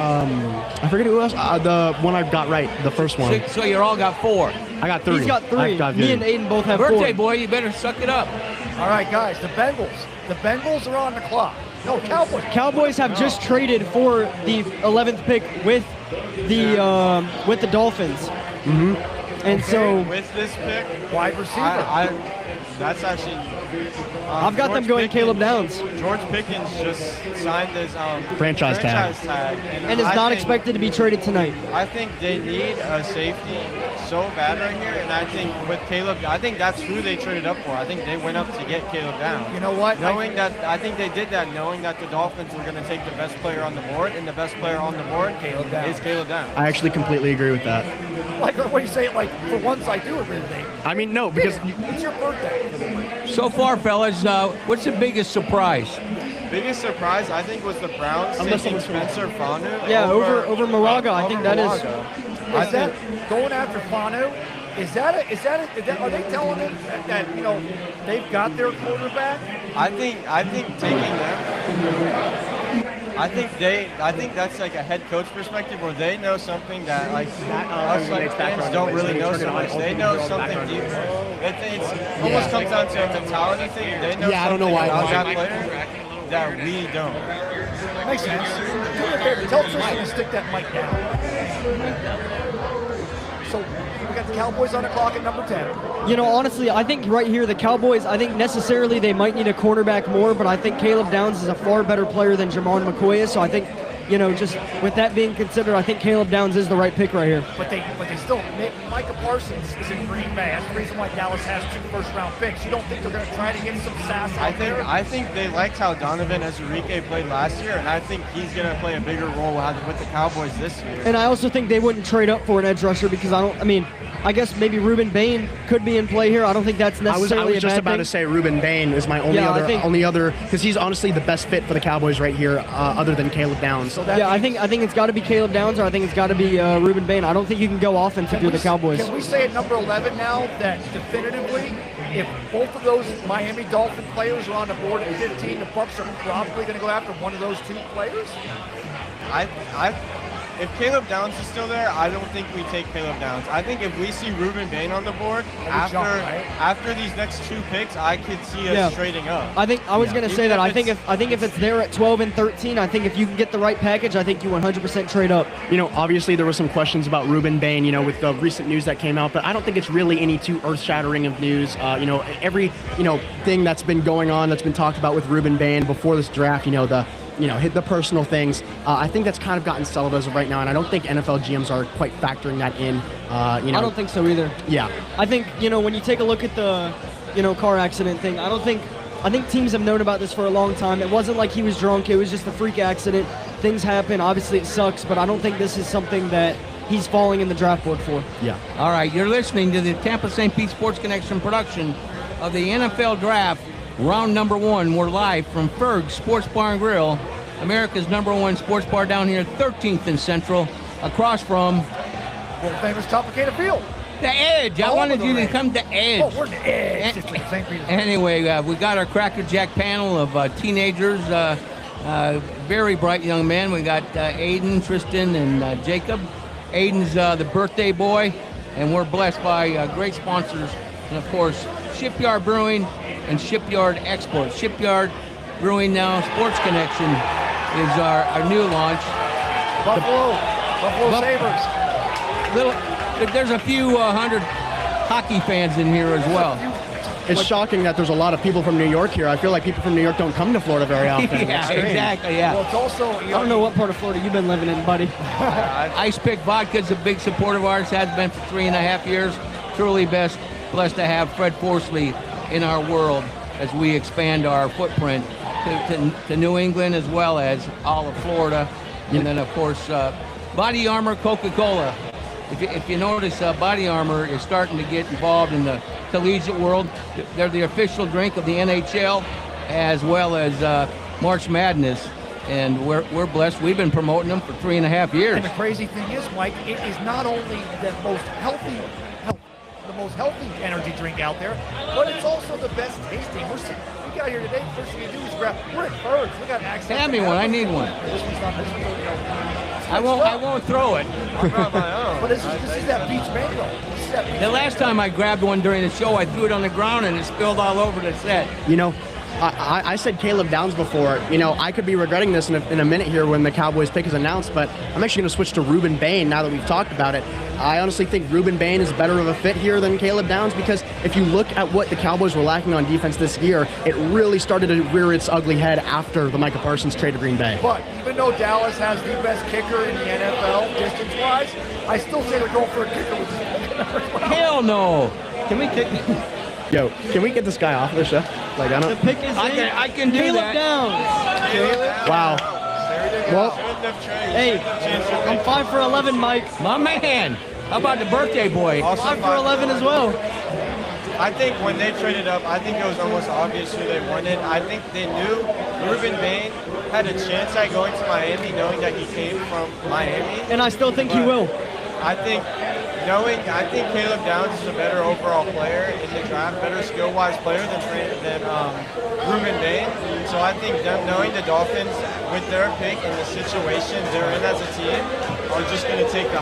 I forget who else. The one I got right, the first one. So you all got 4. I got 3. He's got 3. Me and Aiden both have 4. Birthday boy, you better suck it up. All right, guys, the Bengals are on the clock. No, Cowboys. Cowboys have just traded for the 11th pick with the Dolphins. Mm-hmm. And so with this pick, wide receiver. That's actually. I've got them going Caleb Downs. George Pickens just signed his franchise tag. And is not expected to be traded tonight. I think they need a safety so bad right here, and I think with Caleb, I think that's who they traded up for. I think they went up to get Caleb Downs. You know what? I think they did that knowing that the Dolphins were going to take the best player on the board, and the best player on the board is Caleb Downs. I actually completely agree with that. Like what you say, like for once I do agree with Nate. I mean, no, because It's your birthday. So far, fellas, what's the biggest surprise? Biggest surprise, I think, was the Browns taking Spencer Fanu. Yeah, over Moraga. I think that is. Is that going after Fanu? Are they telling him that they've got their quarterback? I think taking them. I think that's like a head coach perspective where they know something that like us like fans don't really know so much. They know something deep. It's almost comes down to a mentality thing. They know I don't know something why. about that player that we don't. Makes sense. Do me a favor. Tell Tristan to stick that mic down. So we got the Cowboys on the clock at number 10. Honestly, I think right here the Cowboys, I think necessarily they might need a cornerback more, but I think Caleb Downs is a far better player than Jamon McCoy is. So I think, just with that being considered, I think Caleb Downs is the right pick right here. But they still, Micah Parsons is in Green Bay. That's the reason why Dallas has 2 first-round picks. You don't think they're going to try to get some sass out there? I think they liked how Donovan Ezerique played last year, and I think he's going to play a bigger role with the Cowboys this year. And I also think they wouldn't trade up for an edge rusher because I guess maybe Ruben Bain could be in play here. I don't think that's necessarily I was just about to say Ruben Bain is my only other because he's honestly the best fit for the Cowboys right here, other than Caleb Downs. So I think it's got to be Caleb Downs, or I think it's got to be Ruben Bain. I don't think you can go offense if you're the Cowboys. Can we say at number 11 now that definitively, if both of those Miami Dolphin players are on the board at 15, the Bucs are probably going to go after one of those 2 players? If Caleb Downs is still there, I don't think we take Caleb Downs. I think if we see Ruben Bain on the board after these next 2 picks, I could see us trading up. I was going to say that. I think if it's there at 12 and 13, I think if you can get the right package, I think you 100% trade up. Obviously there were some questions about Ruben Bain, with the recent news that came out, but I don't think it's really any too earth-shattering of news. Every thing that's been going on, that's been talked about with Ruben Bain before this draft, hit the personal things. I think that's kind of gotten settled as of right now, and I don't think NFL GMs are quite factoring that in. I don't think so either. Yeah. I think, when you take a look at the, car accident thing, I think teams have known about this for a long time. It wasn't like he was drunk. It was just a freak accident. Things happen. Obviously, it sucks, but I don't think this is something that he's falling in the draft board for. Yeah. All right, you're listening to the Tampa St. Pete Sports Connection production of the NFL Draft. Round number 1, we're live from Fergs Sports Bar and Grill, America's #1 sports bar down here, 13th and Central, across from world famous Topicana Field. The Edge. I wanted you to come to Edge. Oh, we're the Edge. Anyway, we got our Cracker Jack panel of teenagers, very bright young men. We got Aiden, Tristan, and Jacob. Aiden's the birthday boy, and we're blessed by great sponsors, and of course, Shipyard Brewing and Shipyard Exports. Shipyard Brewing now, Sports Connection is our new launch. Buffalo Sabres. There's a few hundred hockey fans in here as well. It's shocking that there's a lot of people from New York here. I feel like people from New York don't come to Florida very often. Yeah, exactly, yeah. Well, it's also, I don't know what part of Florida you've been living in, buddy. Ice Pick Vodka's a big supporter of ours, has been for 3.5 years. Truly blessed to have Fred Forsley in our world as we expand our footprint to New England as well as all of Florida. And then, of course, Body Armor Coca-Cola. If you notice, Body Armor is starting to get involved in the collegiate world. They're the official drink of the NHL as well as March Madness. And we're blessed. We've been promoting them for 3.5 years. And the crazy thing is, Mike, it is not only the most healthy energy drink out there, but it's also the best tasting. We got here today, first thing you do is grab, we're at Fergs. We got access. Hand me one, I need one. This one's not, I won't throw it. I'll grab my own. But this is that beach mango. The last time I grabbed one during the show, I threw it on the ground and it spilled all over the set. I said Caleb Downs before. I could be regretting this in a minute here when the Cowboys pick is announced, but I'm actually going to switch to Ruben Bain now that we've talked about it. I honestly think Ruben Bain is better of a fit here than Caleb Downs because if you look at what the Cowboys were lacking on defense this year, it really started to rear its ugly head after the Micah Parsons trade to Green Bay. But even though Dallas has the best kicker in the NFL distance-wise, I still say they're going for a kicker with Hell no. Can we kick? Yo, can we get this guy off of the show? Like, I The don't. pick is I can do Caleb that. Downs. Wow. Well, Hey, I'm 5 for 11, Mike. My man. How about the birthday boy? Also 5 for 11 as well. I think when they traded up, I think it was almost obvious who they wanted. I think they knew Ruben Bain had a chance at going to Miami, knowing that he came from Miami. And I still think he will. I think Caleb Downs is a better overall player in the draft, better skill-wise player than Ruben Bain. So I think them knowing the Dolphins with their pick and the situation they're in as a team are just going to take the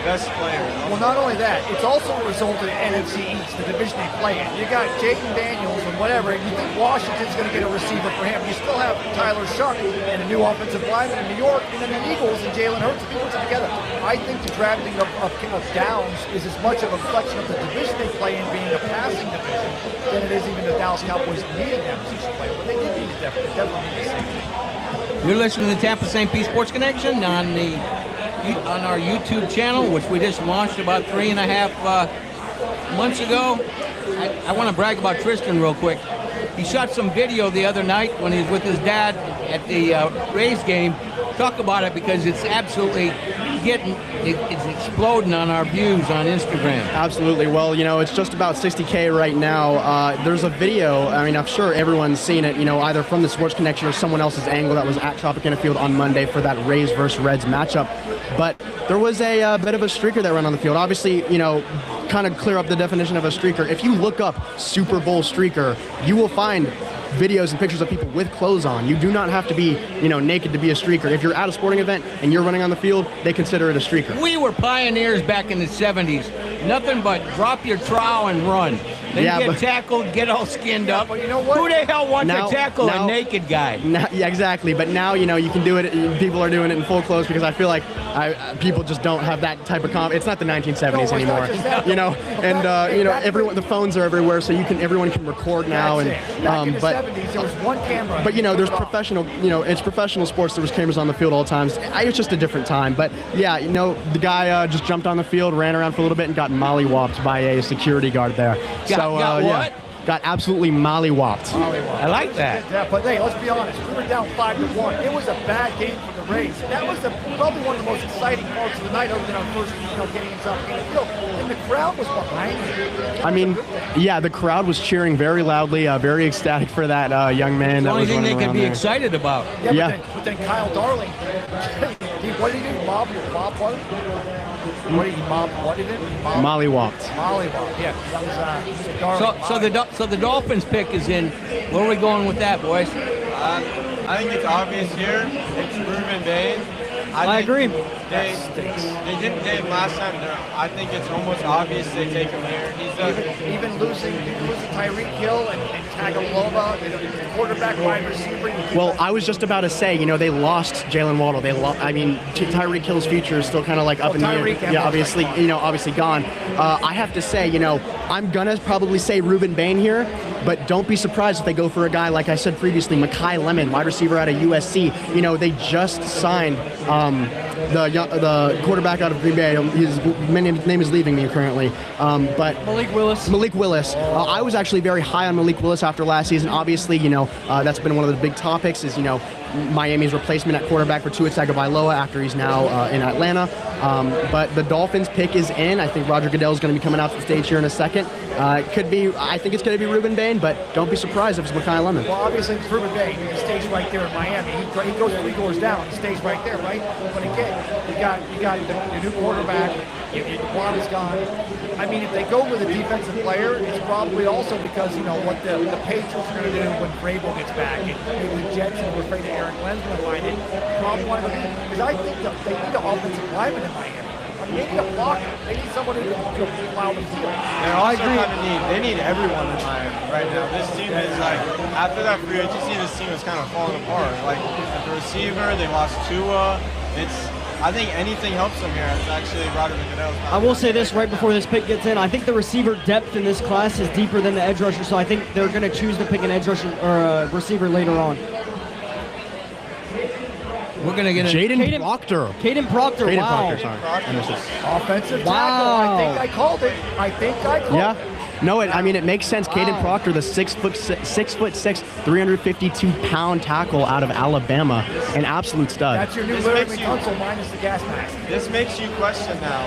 best player. Well, not only that, it's also a result of the NFC East, the division they play in. You got Jaden Daniels and whatever, and you think Washington's going to get a receiver for him. You still have Tyler Shuck and a new offensive lineman in New York, and then the Eagles and Jalen Hurts, the Eagles are together. I think the drafting of Downs is as much of a reflection of the division they play in being a passing division than it is even the Dallas Cowboys needing that position player. But they did need to definitely need the same thing. You're listening to the Tampa St. Pete Sports Connection on our YouTube channel, which we just launched about 3.5 months ago. I want to brag about Tristan real quick. He shot some video the other night when he was with his dad at the Rays game. Talk about it because it's absolutely it's exploding on our views on Instagram. absolutely. Well, it's just about 60K right now. There's a video. I mean, I'm sure everyone's seen it, either from the Sports Connection or someone else's angle that was at Tropicana Field on Monday for that Rays versus Reds matchup. But there was a bit of a streaker that ran on the field. Obviously, kind of clear up the definition of a streaker. If you look up Super Bowl streaker, you will find videos and pictures of people with clothes on. You do not have to be, naked to be a streaker. If you're at a sporting event and you're running on the field, they consider it a streaker. We were pioneers back in the 70s. Nothing but drop your trowel and run. Then get tackled, get all skinned up. But you know what? Who the hell wants Now- to tackle now- a naked guy? Yeah, exactly. But now, you can do it. People are doing it in full clothes because I feel like people just don't have that type of It's not the 1970s No, it's not anymore. just that. Everyone, the phones are everywhere, so everyone can record now. That's And it. Back in the 70s, there was one camera. But there's professional. It's professional sports. There was cameras on the field all times. It's just a different time. But yeah, the guy just jumped on the field, ran around for a little bit, and got mollywopped by a security guard there. Got what? Got absolutely mollywopped. I like that. Yeah, but hey, let's be honest. We were down 5-1. It was a bad game for the Rays. That was probably one of the most exciting parts of the night, other than our first, getting inside the field. And the crowd was behind it. I mean, yeah, the crowd was cheering very loudly, very ecstatic for that young man. The that only was thing running they could around be there. excited about. Yeah. But then Kyle Darling, what did he do? Mob what? What did he mob? What did it? Mollywopped. Mollywop. Yeah, that was Darling. So the Dolphins pick is in. Where are we going with that, boys? I think it's obvious here. It's Ruben Bain. I agree. They didn't take him last time. I think it's almost obvious they take him here. Even losing Tyreek Hill and Tagovailoa, the quarterback, wide receiver. Well, I was just about to say, they lost Jalen Waddle. Tyreek Hill's future is still kind of like up in the air. Yeah, obviously gone. I have to say, I'm gonna probably say Ruben Bain here, but don't be surprised if they go for a guy like I said previously, Mekhi Lemon, wide receiver out of USC. They just signed the quarterback out of Green Bay. His name is leaving me currently, but Malik Willis. Malik Willis. I was actually very high on Malik Willis after last season. Obviously, that's been one of the big topics is, Miami's replacement at quarterback for Tua Tagovailoa after he's now in Atlanta. But the Dolphins pick is in. I think Roger Goodell is going to be coming out to the stage here in a second. I think it's going to be Ruben Bain, but don't be surprised if it's Mekhi Lemon. Well, obviously, it's Ruben Bain. He stays right there in Miami. He goes 3 doors down. He stays right there, right? But again, you got the new quarterback. Waddle's gone. I mean, if they go with a defensive player, it's probably also because, what the Patriots are going to do when Vrabel gets back. And maybe the Jets are afraid that Aaron Glenn's going to find it. Because I think they need an offensive lineman in Miami. I mean, they need a blocker. They need somebody to plow the field. They need everyone in Miami right now. This team is after that free agency, this team is kind of falling apart. Like, the receiver, they lost Tua. I think anything helps them here. It's actually Roger Goodell's. I will say this right before this pick gets in. I think the receiver depth in this class is deeper than the edge rusher, so I think they're going to choose to pick an edge rusher or a receiver later on. We're going to get Jaden Proctor. Caden Proctor, Caden wow. Proctor, sorry. I missed it. Offensive tackle. Wow. I think I called it. Yeah. No, it makes sense. Caden Proctor, the 6'6", 352-pound tackle out of Alabama, an absolute stud. That's your new Larry McCunsell minus the gas mask. This makes you question now.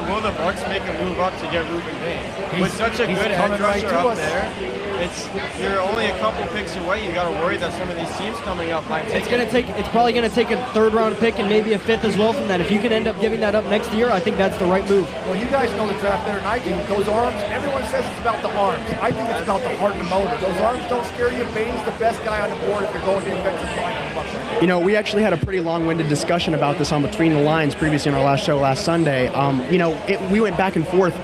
Will the Bucks make a move up to get Ruben Bain? With such a good edge rusher up there, you're only a couple picks away. You got to worry that some of these teams coming up might take. It's probably going to take a 3rd round pick and maybe a 5th as well from that. If you can end up giving that up next year, I think that's the right move. Well, you guys know the draft better than I do. Those arms, everyone says it's about the arms. I think it's about the heart and the motor. Those arms don't scare you. Bain's the best guy on the board if you're going to defensive line on the Bucks. You know, we actually had a pretty long-winded discussion about this on Between the Lines previously in our last show last Sunday. We went back and forth.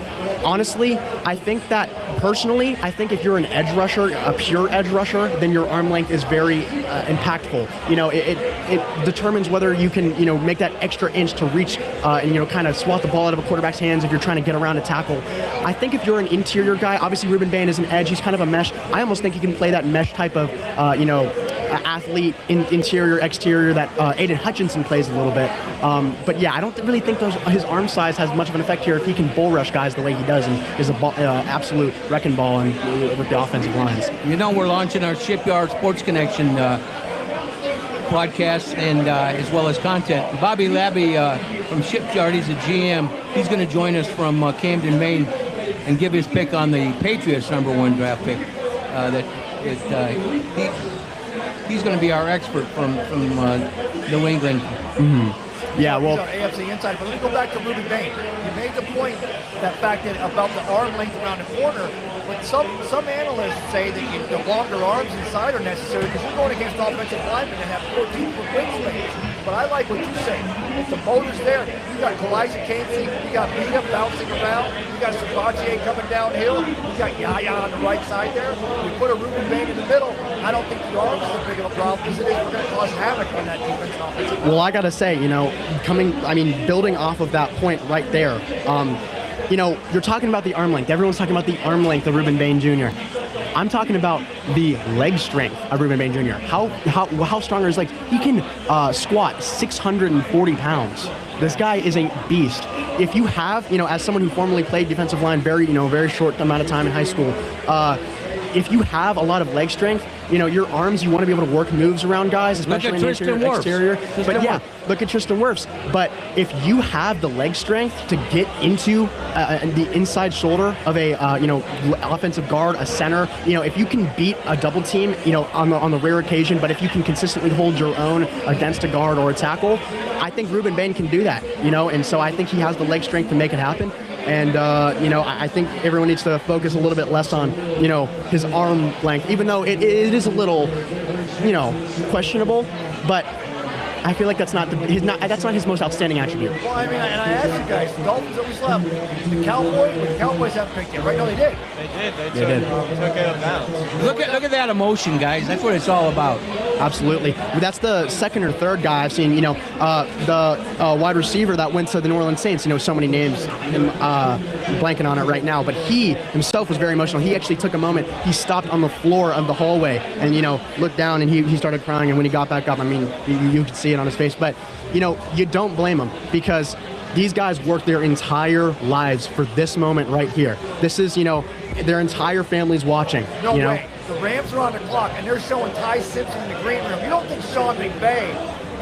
Honestly, I think that personally, if you're an edge rusher, a pure edge rusher, then your arm length is very impactful. You know, it determines whether you can, make that extra inch to reach and, kind of swat the ball out of a quarterback's hands if you're trying to get around a tackle. I think if you're an interior guy, obviously Ruben Bain is an edge. He's kind of a mesh. I almost think he can play that mesh type of, athlete interior, exterior that Aiden Hutchinson plays a little bit. But yeah, I don't really think his arm size has much of an effect here if he can bull rush guys the way he does and is an absolute wrecking ball with the offensive lines. We're launching our Shipyard Sports Connection podcast and as well as content. Bobby Labby from Shipyard, he's a GM. He's going to join us from Camden, Maine, and give his pick on the Patriots' #1 draft pick. He's going to be our expert from New England. Mm-hmm. Yeah, well, AFC inside. But let me go back to Ruben Bain. You made the point about the arm length around the corner. But some analysts say that the longer arms inside are necessary because you're going against offensive linemen that have 14-foot wingspans. But I like what you say. If the motor's there, you got Elijah Casey, you got Mita bouncing around, you got Sabatier coming downhill, you got Yaya on the right side there. You put a Ruben Bain in the middle, I don't think the arms is as big of a problem as it is. We're going to cause havoc on that defense and offensive line. Well, I got to say, building off of that point right there, you're talking about the arm length. Everyone's talking about the arm length of Ruben Bain Jr. I'm talking about the leg strength of Ruben Bain Jr. How strong are his legs? He can squat 640 pounds. This guy is a beast. If you have, as someone who formerly played defensive line very short amount of time in high school, if you have a lot of leg strength, your arms, you want to be able to work moves around guys, especially in the interior, exterior. But yeah, look at Tristan Wirfs. But if you have the leg strength to get into the inside shoulder of a offensive guard, a center, if you can beat a double team, on the rare occasion, but if you can consistently hold your own against a guard or a tackle, I think Ruben Bain can do that. And so I think he has the leg strength to make it happen. And, I think everyone needs to focus a little bit less on, his arm length, even though it is a little, questionable. But I feel like that's not his most outstanding attribute. Well, and I asked you guys, the Dolphins always left. The Cowboys haven't picked yet, right? No, they did. They did. Took it up down. Look at that emotion, guys. That's what it's all about. Absolutely. That's the second or third guy I've seen, the wide receiver that went to the New Orleans Saints, so many names, I'm blanking on it right now, but he himself was very emotional. He actually took a moment. He stopped on the floor of the hallway and, looked down and he started crying. And when he got back up, you could see it on his face. But, you don't blame him because these guys worked their entire lives for this moment right here. This is, their entire family's watching. No way. The Rams are on the clock, and they're showing Ty Simpson in the green room. You don't think Sean McVay,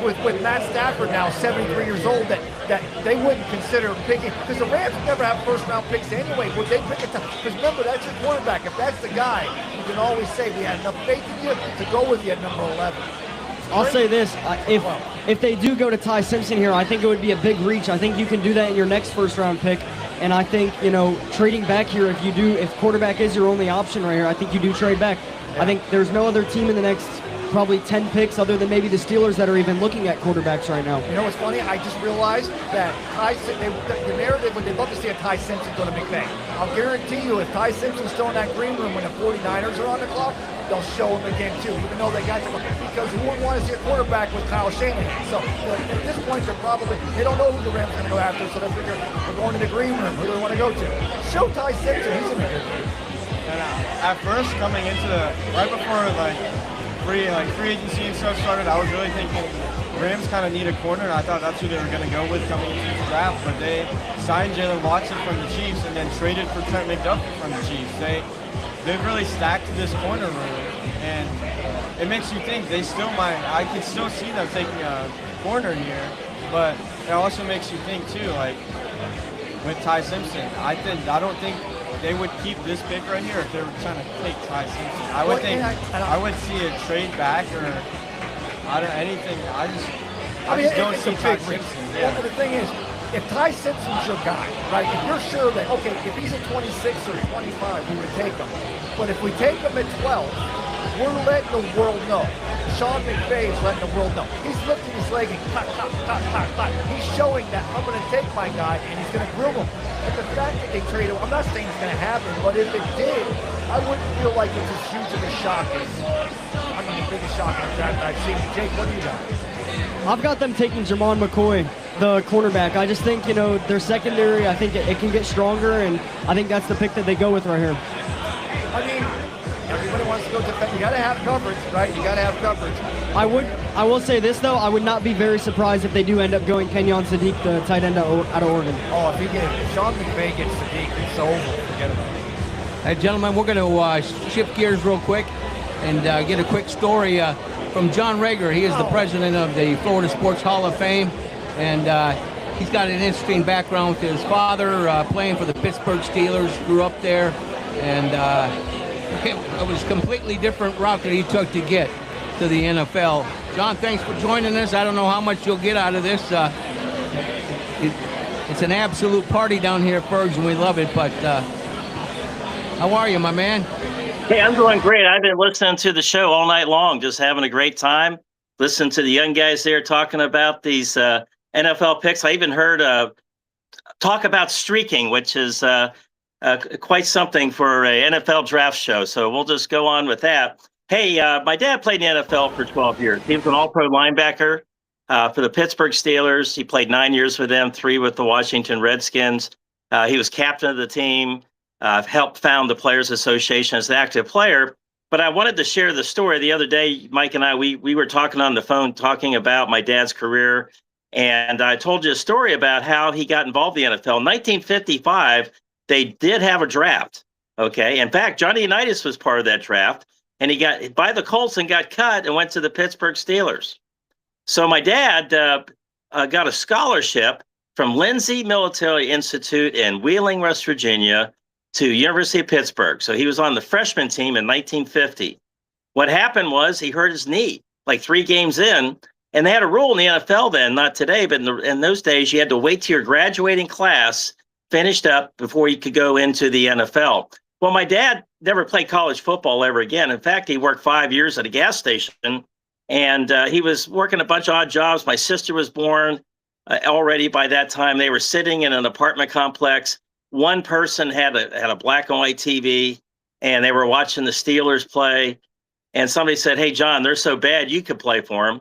with Matt Stafford now 73 years old, that they wouldn't consider picking, because the Rams never have first-round picks anyway. Would they pick it? Because remember, that's your quarterback. If that's the guy, you can always say we had enough faith in you to go with you at number 11. I'll say this, if they do go to Ty Simpson here, I think it would be a big reach. I think you can do that in your next first-round pick. And I think, trading back here, if quarterback is your only option right here, I think you do trade back. Yeah. I think there's no other team in the next probably 10 picks other than maybe the Steelers that are even looking at quarterbacks right now. You know what's funny? I just realized that the narrative would they'd love to see a Ty Simpson go to McVay. I'll guarantee you if Ty Simpson's still in that green room when the 49ers are on the clock, they'll show him again too, even though they got to go, because who wouldn't want to see a quarterback with Kyle Shanahan? So at this point, they don't know who the Rams are going to go after, so they figure we're going to the green room. Who do they want to go to? Show Ty Simpson, he's in the good room. And at first, coming into right before free agency and stuff started, I was really thinking Rams kind of need a corner, and I thought that's who they were going to go with coming into the draft, but they signed Jalen Watson from the Chiefs and then traded for Trent McDuffie from the Chiefs. They've really stacked this corner room, and it makes you think they still might. I can still see them taking a corner here, but it also makes you think too, like with Ty Simpson. I don't think they would keep this pick right here if they were trying to take Ty Simpson. I would think I would see a trade back or anything. I just don't see Ty Simpson. Yeah. Well, the thing is, if Ty Simpson's your guy, right, if you're sure that, okay, if he's at 26 or 25, we would take him. But if we take him at 12, we're letting the world know. Sean McVay is letting the world know. He's lifting his leg and cut. He's showing that I'm going to take my guy and he's going to grill him. And the fact that they trade him, I'm not saying it's going to happen, but if it did, I wouldn't feel like it's as huge of a shock as, the biggest shock that I've seen. Jake, what do you got? I've got them taking Jermon McCoy, the cornerback. I just think, their secondary, I think it can get stronger, and I think that's the pick that they go with right here. I mean, everybody wants to go defend. You got to have coverage, right? You got to have coverage. I will say this, though. I would not be very surprised if they do end up going Kenyon Sadiq, the tight end out of Oregon. Oh, if Sean McVay gets Sadiq, it's over. Forget about it. Hey, gentlemen, we're going to shift gears real quick and get a quick story from John Rager. He is the president of the Florida Sports Hall of Fame, and he's got an interesting background with his father playing for the Pittsburgh Steelers, grew up there, and it was a completely different route that he took to get to the NFL. John, thanks for joining us. I don't know how much you'll get out of this. It's an absolute party down here at Fergs, and we love it, but how are you, my man? Hey, I'm doing great. I've been listening to the show all night long, just having a great time. Listening to the young guys there talking about these NFL picks. I even heard talk about streaking, which is quite something for an NFL draft show. So we'll just go on with that. Hey, my dad played in the NFL for 12 years. He was an all-pro linebacker for the Pittsburgh Steelers. He played 9 years with them, 3 with the Washington Redskins. He was captain of the team. Helped found the Players Association as an active player. But I wanted to share the story. The other day, Mike and I, we were talking on the phone, talking about my dad's career. And I told you a story about how he got involved in the NFL. In 1955, they did have a draft. Okay. In fact, Johnny Unitas was part of that draft. And he got by the Colts and got cut and went to the Pittsburgh Steelers. So my dad got a scholarship from Lindsay Military Institute in Wheeling, West Virginia, to University of Pittsburgh. So he was on the freshman team in 1950. What happened was he hurt his knee like 3 games in, and they had a rule in the NFL then, not today, but in those days, you had to wait till your graduating class finished up before you could go into the NFL. Well, my dad never played college football ever again. In fact, he worked 5 years at a gas station, and he was working a bunch of odd jobs. My sister was born already by that time. They were sitting in an apartment complex. One person had a black and white TV, and they were watching the Steelers play. And somebody said, "Hey, John, they're so bad, you could play for them."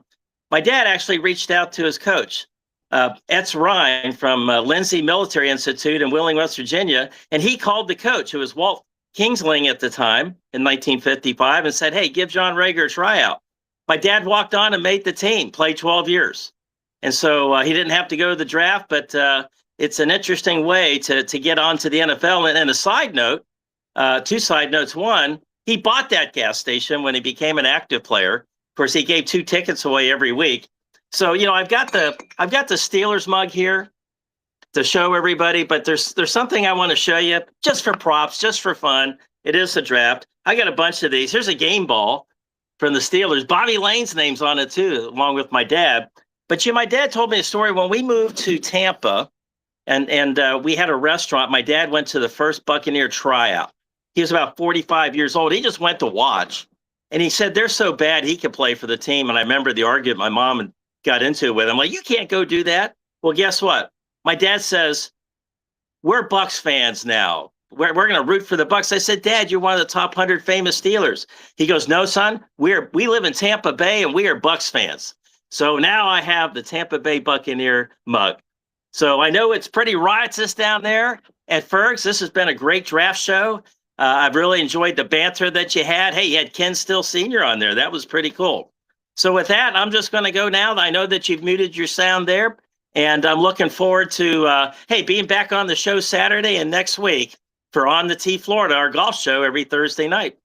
My dad actually reached out to his coach, Etz Ryan from Lindsay Military Institute in Wheeling, West Virginia, and he called the coach, who was Walt Kingsling at the time in 1955, and said, "Hey, give John Rager a tryout." My dad walked on and made the team, played 12 years. And so he didn't have to go to the draft, but it's an interesting way to get onto the NFL. And a side note, 2 side notes. One, he bought that gas station when he became an active player. Of course, he gave 2 tickets away every week. So, I've got the Steelers mug here to show everybody, but there's something I want to show you just for props, just for fun. It is a draft. I got a bunch of these. Here's a game ball from the Steelers. Bobby Lane's name's on it too, along with my dad. But my dad told me a story when we moved to Tampa. And we had a restaurant. My dad went to the first Buccaneer tryout. He was about 45 years old. He just went to watch. And he said, they're so bad he could play for the team. And I remember the argument my mom got into with him. Like, you can't go do that. Well, guess what? My dad says, we're Bucs fans now. We're going to root for the Bucs. I said, Dad, you're one of the top 100 famous Steelers. He goes, no, son, we live in Tampa Bay and we are Bucs fans. So now I have the Tampa Bay Buccaneer mug. So I know it's pretty riotous down there at Fergs. This has been a great draft show. I've really enjoyed the banter that you had. Hey, you had Ken Still Sr. on there. That was pretty cool. So with that, I'm just going to go now. I know that you've muted your sound there, and I'm looking forward to, being back on the show Saturday and next week for On the Tee Florida, our golf show every Thursday night.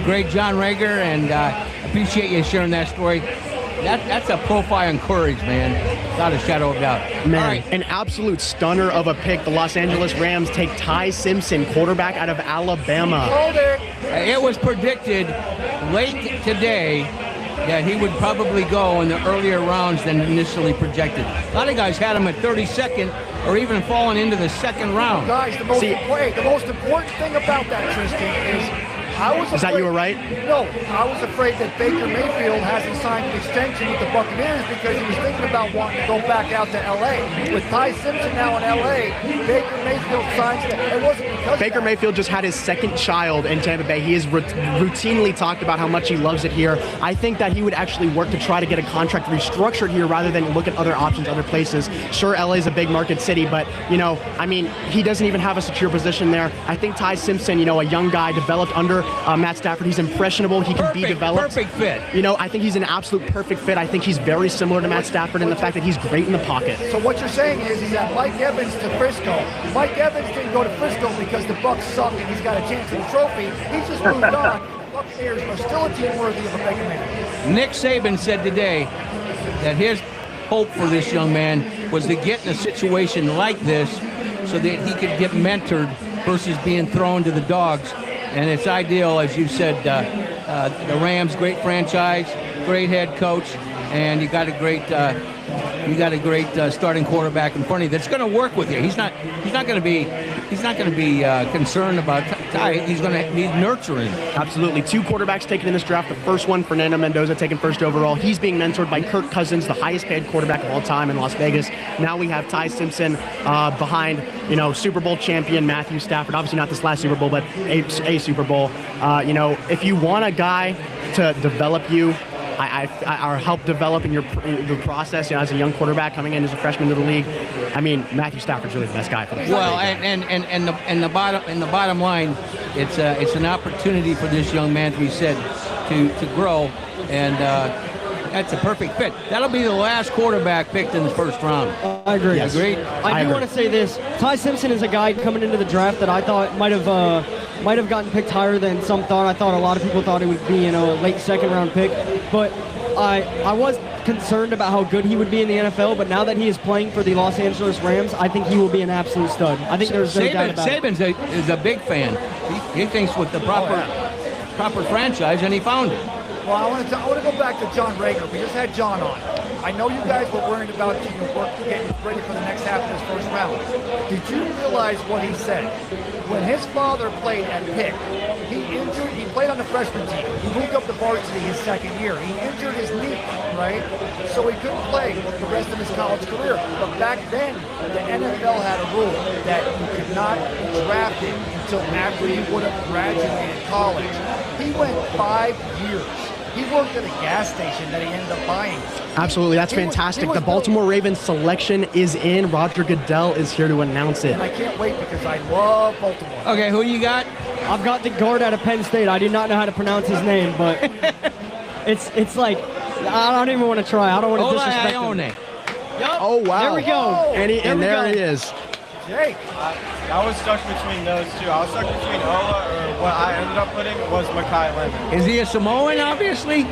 Great, John Rager, and appreciate you sharing that story. That's a profile in courage, man, without a shadow of doubt. Man, All right. an absolute stunner of a pick. The Los Angeles Rams take Ty Simpson, quarterback out of Alabama. Hold it. It was predicted late today that he would probably go in the earlier rounds than initially projected. A lot of guys had him at 32nd or even falling into the second round. Guys, the most important thing about that, Tristan, is I was afraid, Is that you were right? No, I was afraid that Baker Mayfield hasn't signed an extension with the Buccaneers because he was thinking about wanting to go back out to L.A. With Ty Simpson now in L.A., Baker Mayfield signs it. It wasn't because Baker Mayfield just had his second child in Tampa Bay. He has routinely talked about how much he loves it here. I think that he would actually work to try to get a contract restructured here rather than look at other options, other places. Sure, LA is a big market city, but, he doesn't even have a secure position there. I think Ty Simpson, a young guy developed under Matt Stafford. He's impressionable. He can be developed. Perfect fit. I think he's an absolute perfect fit. I think he's very similar to Matt Stafford in the fact that he's great in the pocket. So what you're saying is that Mike Evans to Frisco. Mike Evans didn't go to Frisco because the Bucs suck and he's got a chance at a trophy. He just moved on. The Buccaneers are still a team worthy of a Baker Mayfield. Nick Saban said today that his hope for this young man was to get in a situation like this so that he could get mentored versus being thrown to the dogs. And it's ideal, as you said, the Rams, great franchise, great head coach, and you got a great starting quarterback in front of you that's going to work with you. He's not going to be concerned about Ty. He's going to need nurturing. Absolutely. 2 quarterbacks taken in this draft. The first one, Fernando Mendoza, taken first overall. He's being mentored by Kirk Cousins, the highest paid quarterback of all time in Las Vegas. Now we have Ty Simpson behind, Super Bowl champion Matthew Stafford. Obviously not this last Super Bowl, but a Super Bowl. If you want a guy to develop you, or help develop in the process, as a young quarterback coming in as a freshman to the league. I mean, Matthew Stafford's really the best guy for the well, and the bottom line, it's an opportunity for this young man, to be said, to grow, and that's a perfect fit. That'll be the last quarterback picked in the first round. I agree. Yes. Agreed? I do want to say this. Ty Simpson is a guy coming into the draft that I thought might have gotten picked higher than some thought. I thought a lot of people thought it would be, a late second round pick. But I was concerned about how good he would be in the NFL, but now that he is playing for the Los Angeles Rams, I think he will be an absolute stud. I think there's no doubt about it. Saban is a big fan. He thinks with the proper franchise, and he found it. Well, I want to go back to John Rager. We just had John on. I know you guys were worried about getting ready for the next half of this first round. Did you realize what he said? When his father played at Pitt, he played on the freshman team. He moved up to varsity his second year. He injured his knee, right? So he couldn't play the rest of his college career. But back then, the NFL had a rule that you could not be drafted until after you would have graduated college. He went 5 years. He worked at a gas station that he ended up buying. Absolutely, that's fantastic. The Baltimore Ravens selection is in. Roger Goodell is here to announce it. And I can't wait because I love Baltimore. Okay, who you got? I've got the guard out of Penn State. I do not know how to pronounce his name, but it's like, I don't even want to try. I don't want to disrespect him. Yep. Oh, wow. There we go. And there it is. Jake. I was stuck between those two. I was stuck between Ola, or what I ended up putting was Mekhi Lemon. Is he a Samoan, obviously?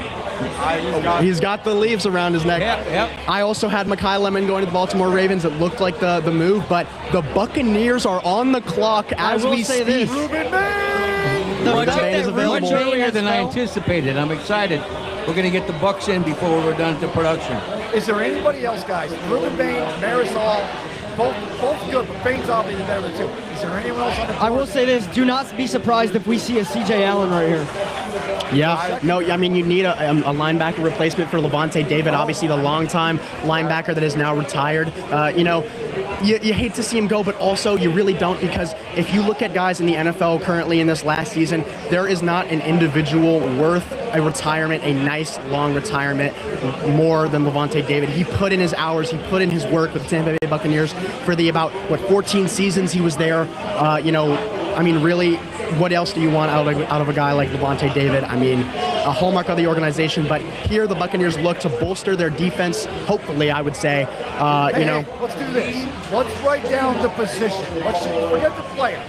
He's got the leaves around his neck. Yep. I also had Mekhi Lemon going to the Baltimore Ravens. It looked like the move, but the Buccaneers are on the clock as we speak. Ruben Bain! Ruben Bain is available. Much earlier than I anticipated. I'm excited. We're going to get the Bucs in before we're done to production. Is there anybody else, guys? Ruben Bain, Marisol, both good, but Bain's obviously the better of the two. Is there anyone else on the board? I will say this. Do not be surprised if we see a C.J. Allen right here. Yeah, no, I mean, you need a linebacker replacement for Levante David, obviously the longtime linebacker that is now retired. You hate to see him go, but also you really don't, because if you look at guys in the NFL currently in this last season, there is not an individual worth a retirement, a nice long retirement, more than Levante David. He put in his hours, he put in his work with the Tampa Bay Buccaneers for the 14 seasons he was there. I mean, really, what else do you want out of a guy like Levante David? I mean, a hallmark of the organization. But here the Buccaneers look to bolster their defense, hopefully, I would say. Hey, let's do this. Let's write down the position. Let's forget the player.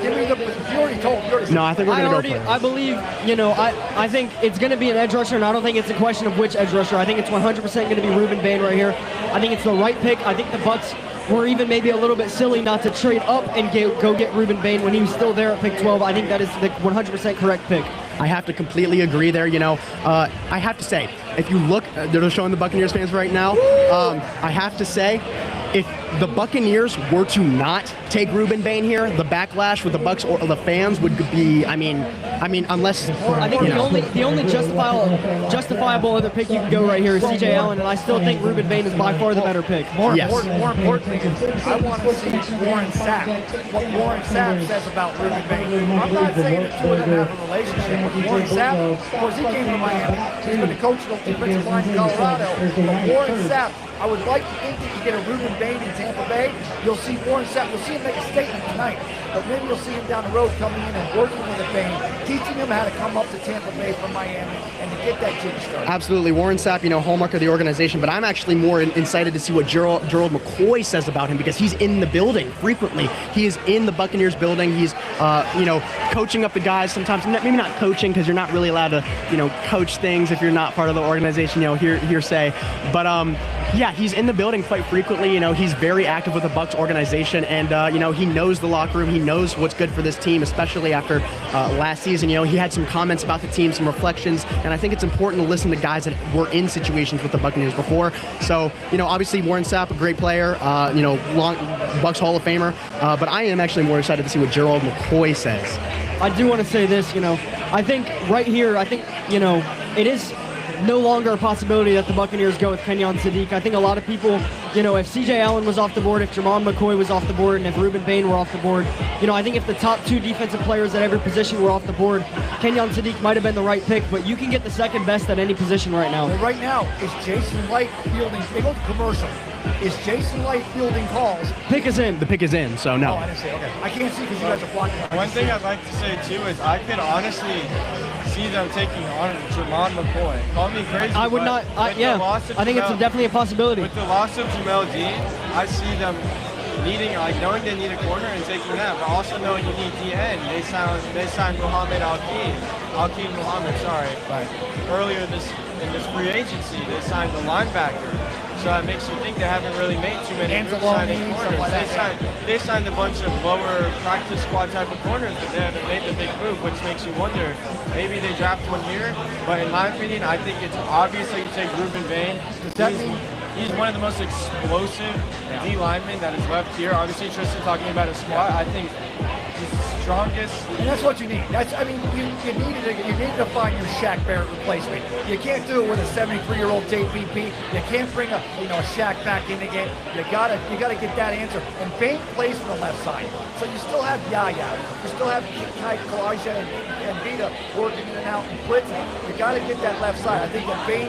Give me the position. You already told me. No, I think we're going to go for it. I believe, I think it's going to be an edge rusher, and I don't think it's a question of which edge rusher. I think it's 100% going to be Ruben Bain right here. I think it's the right pick. I think the Bucs were even maybe a little bit silly not to trade up and go get Ruben Bain when he was still there at pick 12. I think that is the 100% correct pick. I have to completely agree there. I have to say, if you look, they're showing the Buccaneers fans right now. I have to say, if the Buccaneers were to not take Ruben Bain here, the backlash with the Bucs or the fans would be, unless I think the only justifiable other pick you can go right here is C.J. Allen, and I still think Ruben Bain is by far the better pick. More importantly, I want to see Warren Sapp. What Warren Sapp says about Ruben Bain. I'm not saying the two of them have a relationship, but Warren Sapp, of course, he came to Miami. He's been the coach of the defensive line in Colorado. But Warren Sapp, I would like to think that you get a Ruben Bain in Tampa Bay. You'll see Warren Sapp. You'll see him make a statement tonight. But maybe you'll see him down the road coming in and working with a Bain, teaching him how to come up to Tampa Bay from Miami and to get that jig started. Absolutely. Warren Sapp, hallmark of the organization. But I'm actually more excited to see what Gerald McCoy says about him, because he's in the building frequently. He is in the Buccaneers building. He's, coaching up the guys sometimes. Maybe not coaching, because you're not really allowed to, coach things if you're not part of the organization, hearsay. But, yeah, he's in the building quite frequently. He's very active with the Bucs organization, and he knows the locker room. He knows what's good for this team, especially after last season. He had some comments about the team, some reflections, and I think it's important to listen to guys that were in situations with the Buccaneers before. So, obviously Warren Sapp, a great player, long Bucs Hall of Famer, but I am actually more excited to see what Gerald McCoy says. I do want to say this, I think right here, it is no longer a possibility that the Buccaneers go with Kenyon Sadiq. I think a lot of people, if C.J. Allen was off the board, if Jermon McCoy was off the board, and if Ruben Bain were off the board, I think if the top two defensive players at every position were off the board, Kenyon Sadiq might have been the right pick, but you can get the second best at any position right now. Well, right now, is Jason Light fielding, they go to commercial. Is Jason Light fielding calls? Pick is in. The pick is in, so no. Oh, I didn't say, okay. I can't see because you guys are blocking. One thing I'd like to say, too, is I could honestly see them taking on Jermon McCoy. Call me crazy, I would not, I think it's definitely a possibility. With the loss of Jamel Dean, I see them knowing they need a corner and taking that, but also knowing you need DN. They signed Muhammad Al-Qaim Muhammad, earlier in this free agency. They signed the linebacker. So that makes you think they haven't really made too many moves signing corners. They signed a bunch of lower practice squad type of corners, but they haven't made the big move, which makes you wonder, maybe they draft one here. But in my opinion, I think it's obvious that you take Ruben Bain. He's one of the most explosive D linemen that is left here. Obviously, Tristan talking about a squad. I think he's strongest. And that's what you need. You needed to find your Shaq Barrett replacement. You can't do it with a 73-year-old JPP. You can't bring a Shaq back in again. You gotta get that answer. And Bain plays from the left side, so you still have Yaya. You still have Kalijah and Vita working in and out and blitzing. You gotta get that left side. I think that Bain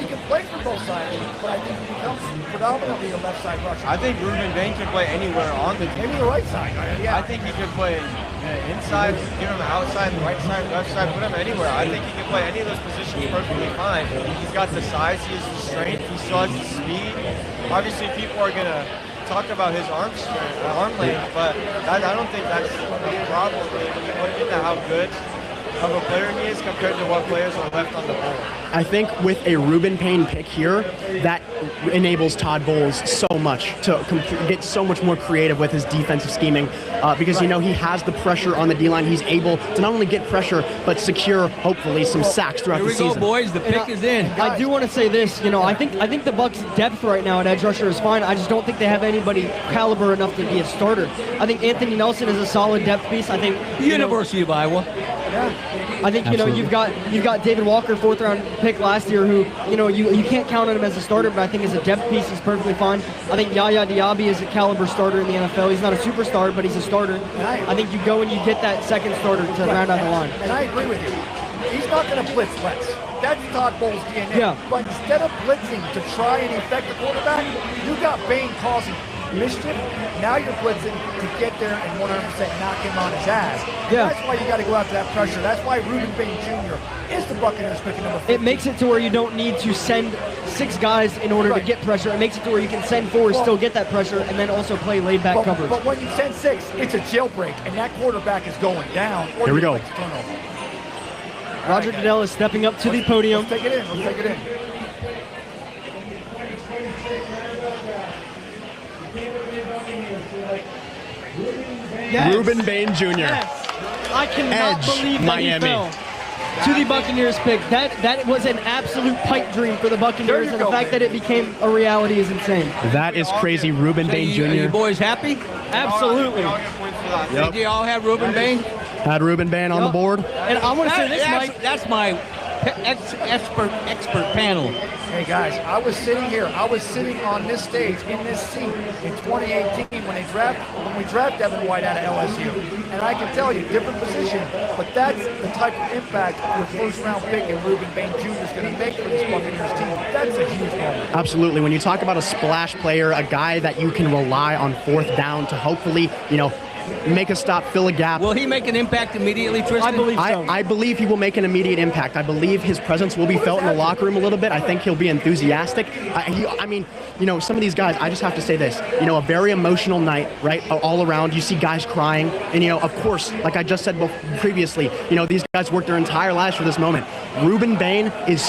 he can play for both sides, but I think he becomes predominantly a left side rusher. I think Ruben Bain can play anywhere on the team. Maybe the right side. Yeah. I think he could play inside, give him outside, the right side, left side, put him anywhere. I think he can play any of those positions perfectly fine. He's got the size, he has the strength, he still has the speed. Obviously, people are going to talk about his arm length, but I don't think that's a problem when you look into how good of a player he is compared to what players are left on the board. I think with a Ruben Bain pick here, that enables Todd Bowles so much to get so much more creative with his defensive scheming because, he has the pressure on the D-line. He's able to not only get pressure, but secure, hopefully, some sacks throughout the season. Here we go, boys. The pick is in. I do want to say this. I think the Bucs' depth right now at edge rusher is fine. I just don't think they have anybody caliber enough to be a starter. I think Anthony Nelson is a solid depth piece. I think University of Iowa. Yeah. I think you've got David Walker, 4th round pick last year, who you can't count on him as a starter, but I think as a depth piece he's perfectly fine. I think Yaya Diaby is a caliber starter in the NFL. He's not a superstar, but he's a starter. I think you go and you get that second starter to round out the line. And I agree with you. He's not going to blitz less. That's Todd Bowles' DNA. Yeah. But instead of blitzing to try and affect the quarterback, you got Bain causing mischief. Now you're blitzing to get there and 100% knock him on his ass. Yeah. That's why you got to go after that pressure. That's why Ruben Bain Jr. is the Buccaneers picking number 15. It makes it to where you don't need to send 6 guys in order to get pressure. It makes it to where you can send 4, still get that pressure, and then also play laid-back coverage. But when you send 6, it's a jailbreak, and that quarterback is going down. Here we go. Roger Goodell is stepping up to the podium. Let's take it in. Let's take it in. Yes. Ruben Bain Jr. Yes. I cannot Edge, believe that Miami. he fell to the Buccaneers pick. That was an absolute pipe dream for the Buccaneers, and the fact that it became a reality is insane. That is crazy. Ruben Bain Jr. Are you boys happy? Absolutely. Did you all have Ruben Bain? Had Ruben Bain on the board. And I want to say this, Mike. That's my expert panel. Hey guys, I was sitting on this stage in this seat in 2018 when we draft Devin White out of LSU, and I can tell you, different position, but that's the type of impact your first round pick and Ruben Bain Jr. is going to make for this Buccaneers team. That's a huge moment. Absolutely. When you talk about a splash player, a guy that you can rely on 4th down to hopefully, make a stop, fill a gap. Will he make an impact immediately, Tristan? I believe so. I believe he will make an immediate impact. I believe his presence will be felt in the locker room a little bit. I think he'll be enthusiastic. Some of these guys, I just have to say this, a very emotional night, right? All around. You see guys crying. And, of course, like I just said previously, these guys worked their entire lives for this moment. Ruben Bain is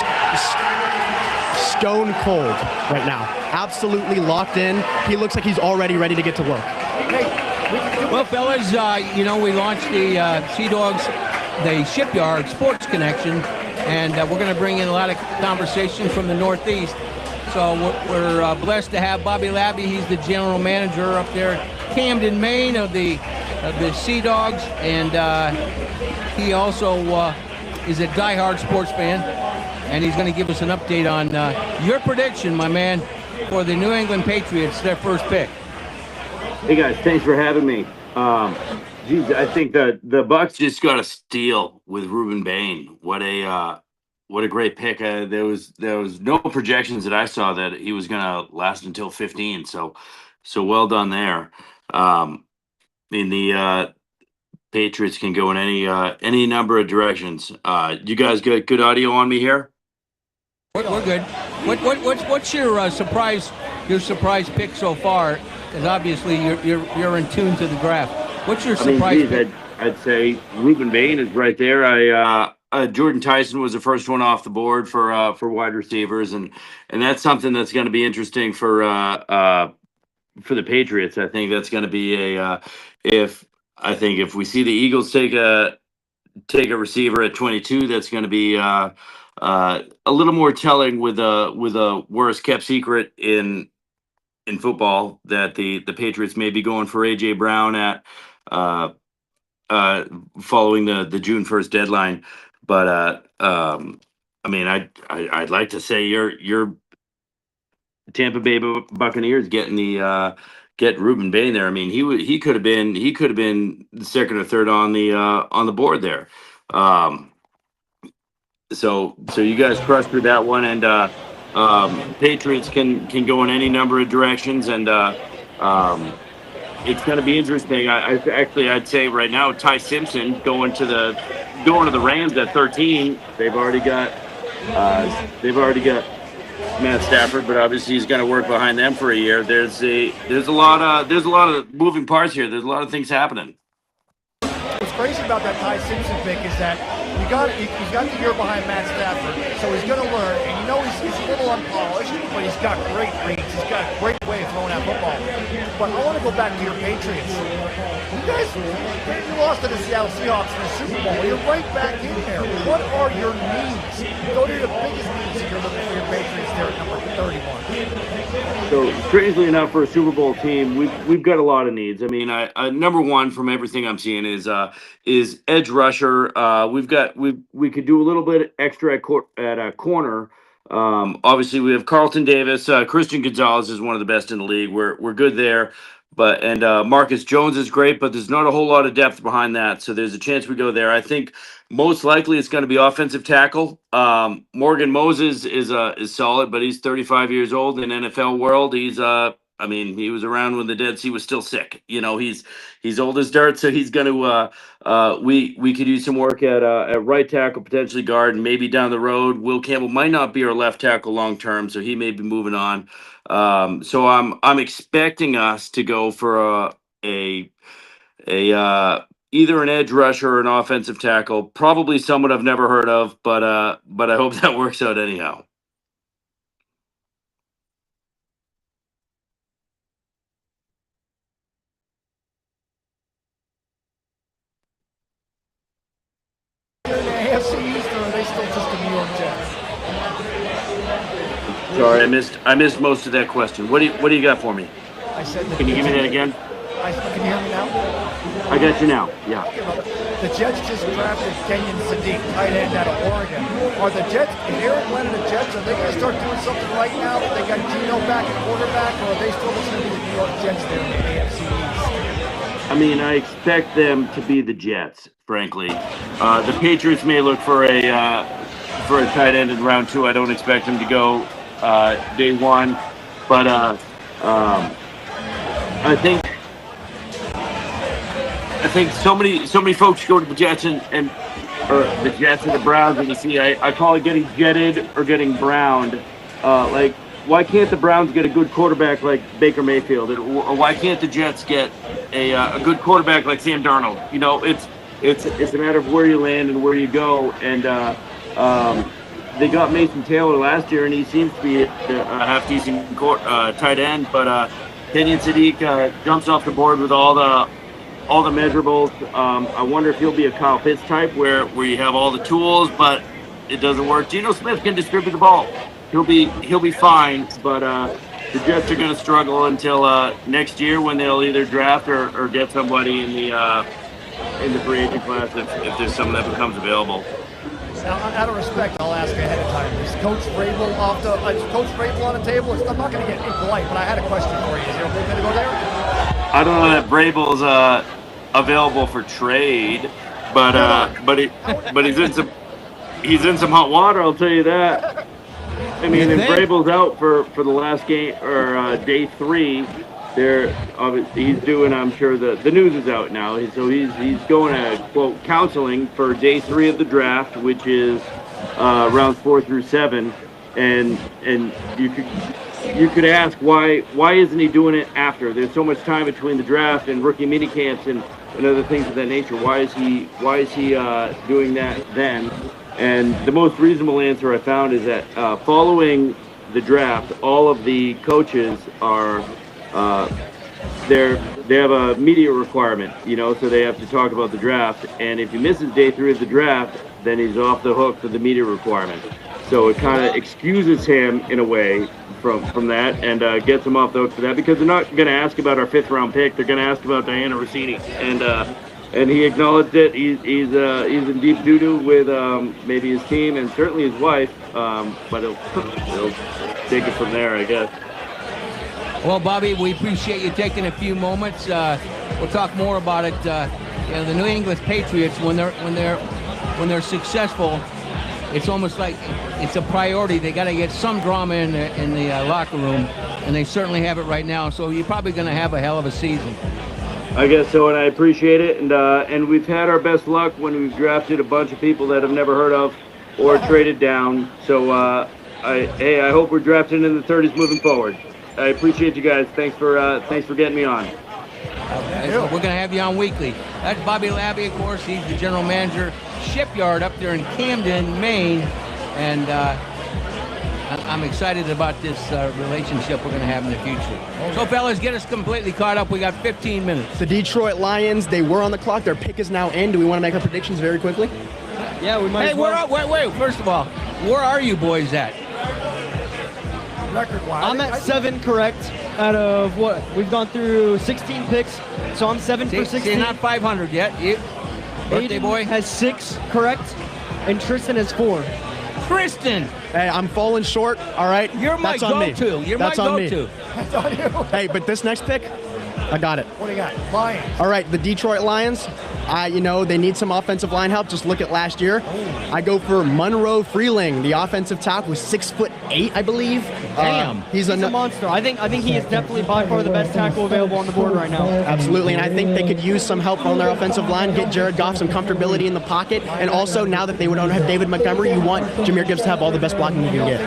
stone cold right now. Absolutely locked in. He looks like he's already ready to get to work. Well, fellas, we launched the Sea Dogs, the Shipyard Sports Connection, and we're going to bring in a lot of conversation from the Northeast. So we're blessed to have Bobby Labby. He's the general manager up there at Camden, Maine, of the Sea Dogs, and he also is a diehard sports fan, and he's going to give us an update on your prediction, my man, for the New England Patriots, their first pick. Hey guys, thanks for having me. I think the Bucks just got a steal with Ruben Bain. What a great pick. There was no projections that I saw that he was gonna last until 15. So well done there. The Patriots can go in any number of directions. You guys got good audio on me here? We're good. What's your surprise pick so far? Because obviously you're in tune to the draft. What's your surprise pick? I'd say Ruben Bain is right there. Jordan Tyson was the first one off the board for wide receivers, and that's something that's going to be interesting for the Patriots. I think that's going to be if we see the Eagles take a receiver at 22, that's going to be a little more telling with a worst kept secret in football that the Patriots may be going for A.J. Brown at following the June 1st deadline. But I'd like to say your Tampa Bay Buccaneers get Ruben Bain there. I mean, he could have been the second or third on the board there. So you guys crushed through that one, and Patriots can go in any number of directions, and it's going to be interesting. I'd say right now, Ty Simpson going to the Rams at 13. They've already got Matt Stafford, but obviously he's going to work behind them for a year. There's a lot of moving parts here. There's a lot of things happening. What's crazy about that Ty Simpson pick is that he's got the year behind Matt Stafford, so he's going to learn. And he's a little unpolished, but he's got great reads. He's got a great way of throwing that football. But I want to go back to your Patriots. You guys, you lost to the Seattle Seahawks in the Super Bowl. You're right back in there. What are your needs? Go to the biggest needs if you're looking for your Patriots there at number 31. So strangely enough, for a Super Bowl team, we've got a lot of needs. I mean, number one from everything I'm seeing is edge rusher. We could do a little bit extra at a corner. Obviously, we have Carlton Davis. Christian Gonzalez is one of the best in the league. We're good there. But Marcus Jones is great, but there's not a whole lot of depth behind that. So there's a chance we go there. I think most likely it's going to be offensive tackle. Morgan Moses is solid, but he's 35 years old in NFL world. He's I mean, he was around when the Dead Sea was still sick. You know, he's old as dirt, so he's going to. We could use some work at right tackle, potentially guard, and maybe down the road, Will Campbell might not be our left tackle long term, so he may be moving on. So I'm expecting us to go for a either an edge rusher or an offensive tackle, probably someone I've never heard of, but I hope that works out anyhow. In the AFC East, or are they still just the New York Jets? Sorry, I missed most of that question. What do you got for me? I said. Can you give me that again? Can you hear me now? I got you now. Yeah. The Jets just drafted Kenyon Sadiq, tight end out of Oregon. Are the Jets, if Aaron went to the Jets, are they going to start doing something right now that they got Geno back at quarterback, or are they still just going to be the New York Jets there in the AFC East? I mean, I expect them to be the Jets, frankly. The Patriots may look for a tight end in round 2. I don't expect them to go day 1, but I think so many folks go to the Jets or the Jets and the Browns, and you see, I call it getting jetted or getting browned. Like, why can't the Browns get a good quarterback like Baker Mayfield, or why can't the Jets get a good quarterback like Sam Darnold? You know, it's a matter of where you land and where you go. And they got Mason Taylor last year, and he seems to be a half decent tight end, but Kenyon Sadiq jumps off the board with all the measurables. I wonder if he'll be a Kyle Pitts type, where you have all the tools, but it doesn't work. Geno Smith can distribute the ball. He'll be fine, but the Jets are going to struggle until next year, when they'll either draft or get somebody in the free agent class if there's someone that becomes available. Now, out of respect, I'll ask ahead of time. Is Coach Vrabel on the table? I'm not going to get impolite, but I had a question for you. Is there a way to go there? I don't know that Vrabel's available for trade, but he's in some hot water. I'll tell you that. I mean, if Vrabel's out for the last game or day 3, he's doing. I'm sure the news is out now. So he's going to quote counseling for day 3 of the draft, which is rounds 4 through 7, and you could ask why isn't he doing it after? There's so much time between the draft and rookie mini camps and other things of that nature. Why is he doing that then? And the most reasonable answer I found is that following the draft, all of the coaches are they have a media requirement, so they have to talk about the draft. And if he misses day 3 of the draft, then he's off the hook for the media requirement. So it kind of excuses him in a way from that and gets him off the hook for that, because they're not going to ask about our 5th round pick. They're going to ask about Diana Rossini, and he acknowledged it. He's in deep doo-doo with maybe his team and certainly his wife, but he'll take it from there, I guess. Well, Bobby, we appreciate you taking a few moments. We'll talk more about it. The New England Patriots, when they're successful, it's almost like it's a priority. They got to get some drama in the locker room, and they certainly have it right now. So you're probably going to have a hell of a season. I guess so, and I appreciate it. And we've had our best luck when we've drafted a bunch of people that I've never heard of or traded down. So I hope we're drafting in the 30s moving forward. I appreciate you guys. Thanks for getting me on. We're going to have you on weekly. That's Bobby Labby, of course. He's the general manager, Shipyard up there in Camden, Maine. And I'm excited about this relationship we're going to have in the future. So, fellas, get us completely caught up. We got 15 minutes. The Detroit Lions, they were on the clock. Their pick is now in. Do we want to make our predictions very quickly? Yeah, we might. Hey, wait. First of all, where are you boys at? Record-wise, I'm at 7 correct out of what? We've gone through 16 picks, so I'm 7 for 16. You're not 500 yet. Birthday boy has 6 correct, and Tristan has 4. Tristan! Hey, I'm falling short, all right? You're my go-to. That's on me. That's on you. Hey, but this next pick, I got it. What do you got? Lions. All right, the Detroit Lions, they need some offensive line help. Just look at last year. I go for Monroe Freeling, the offensive tackle, was 6'8", I believe. Damn. He's a monster. I think he is definitely by far the best tackle available on the board right now. Absolutely, and I think they could use some help on their offensive line, get Jared Goff some comfortability in the pocket, and also now that they don't have David Montgomery, you want Jahmyr Gibbs to have all the best blocking you can get.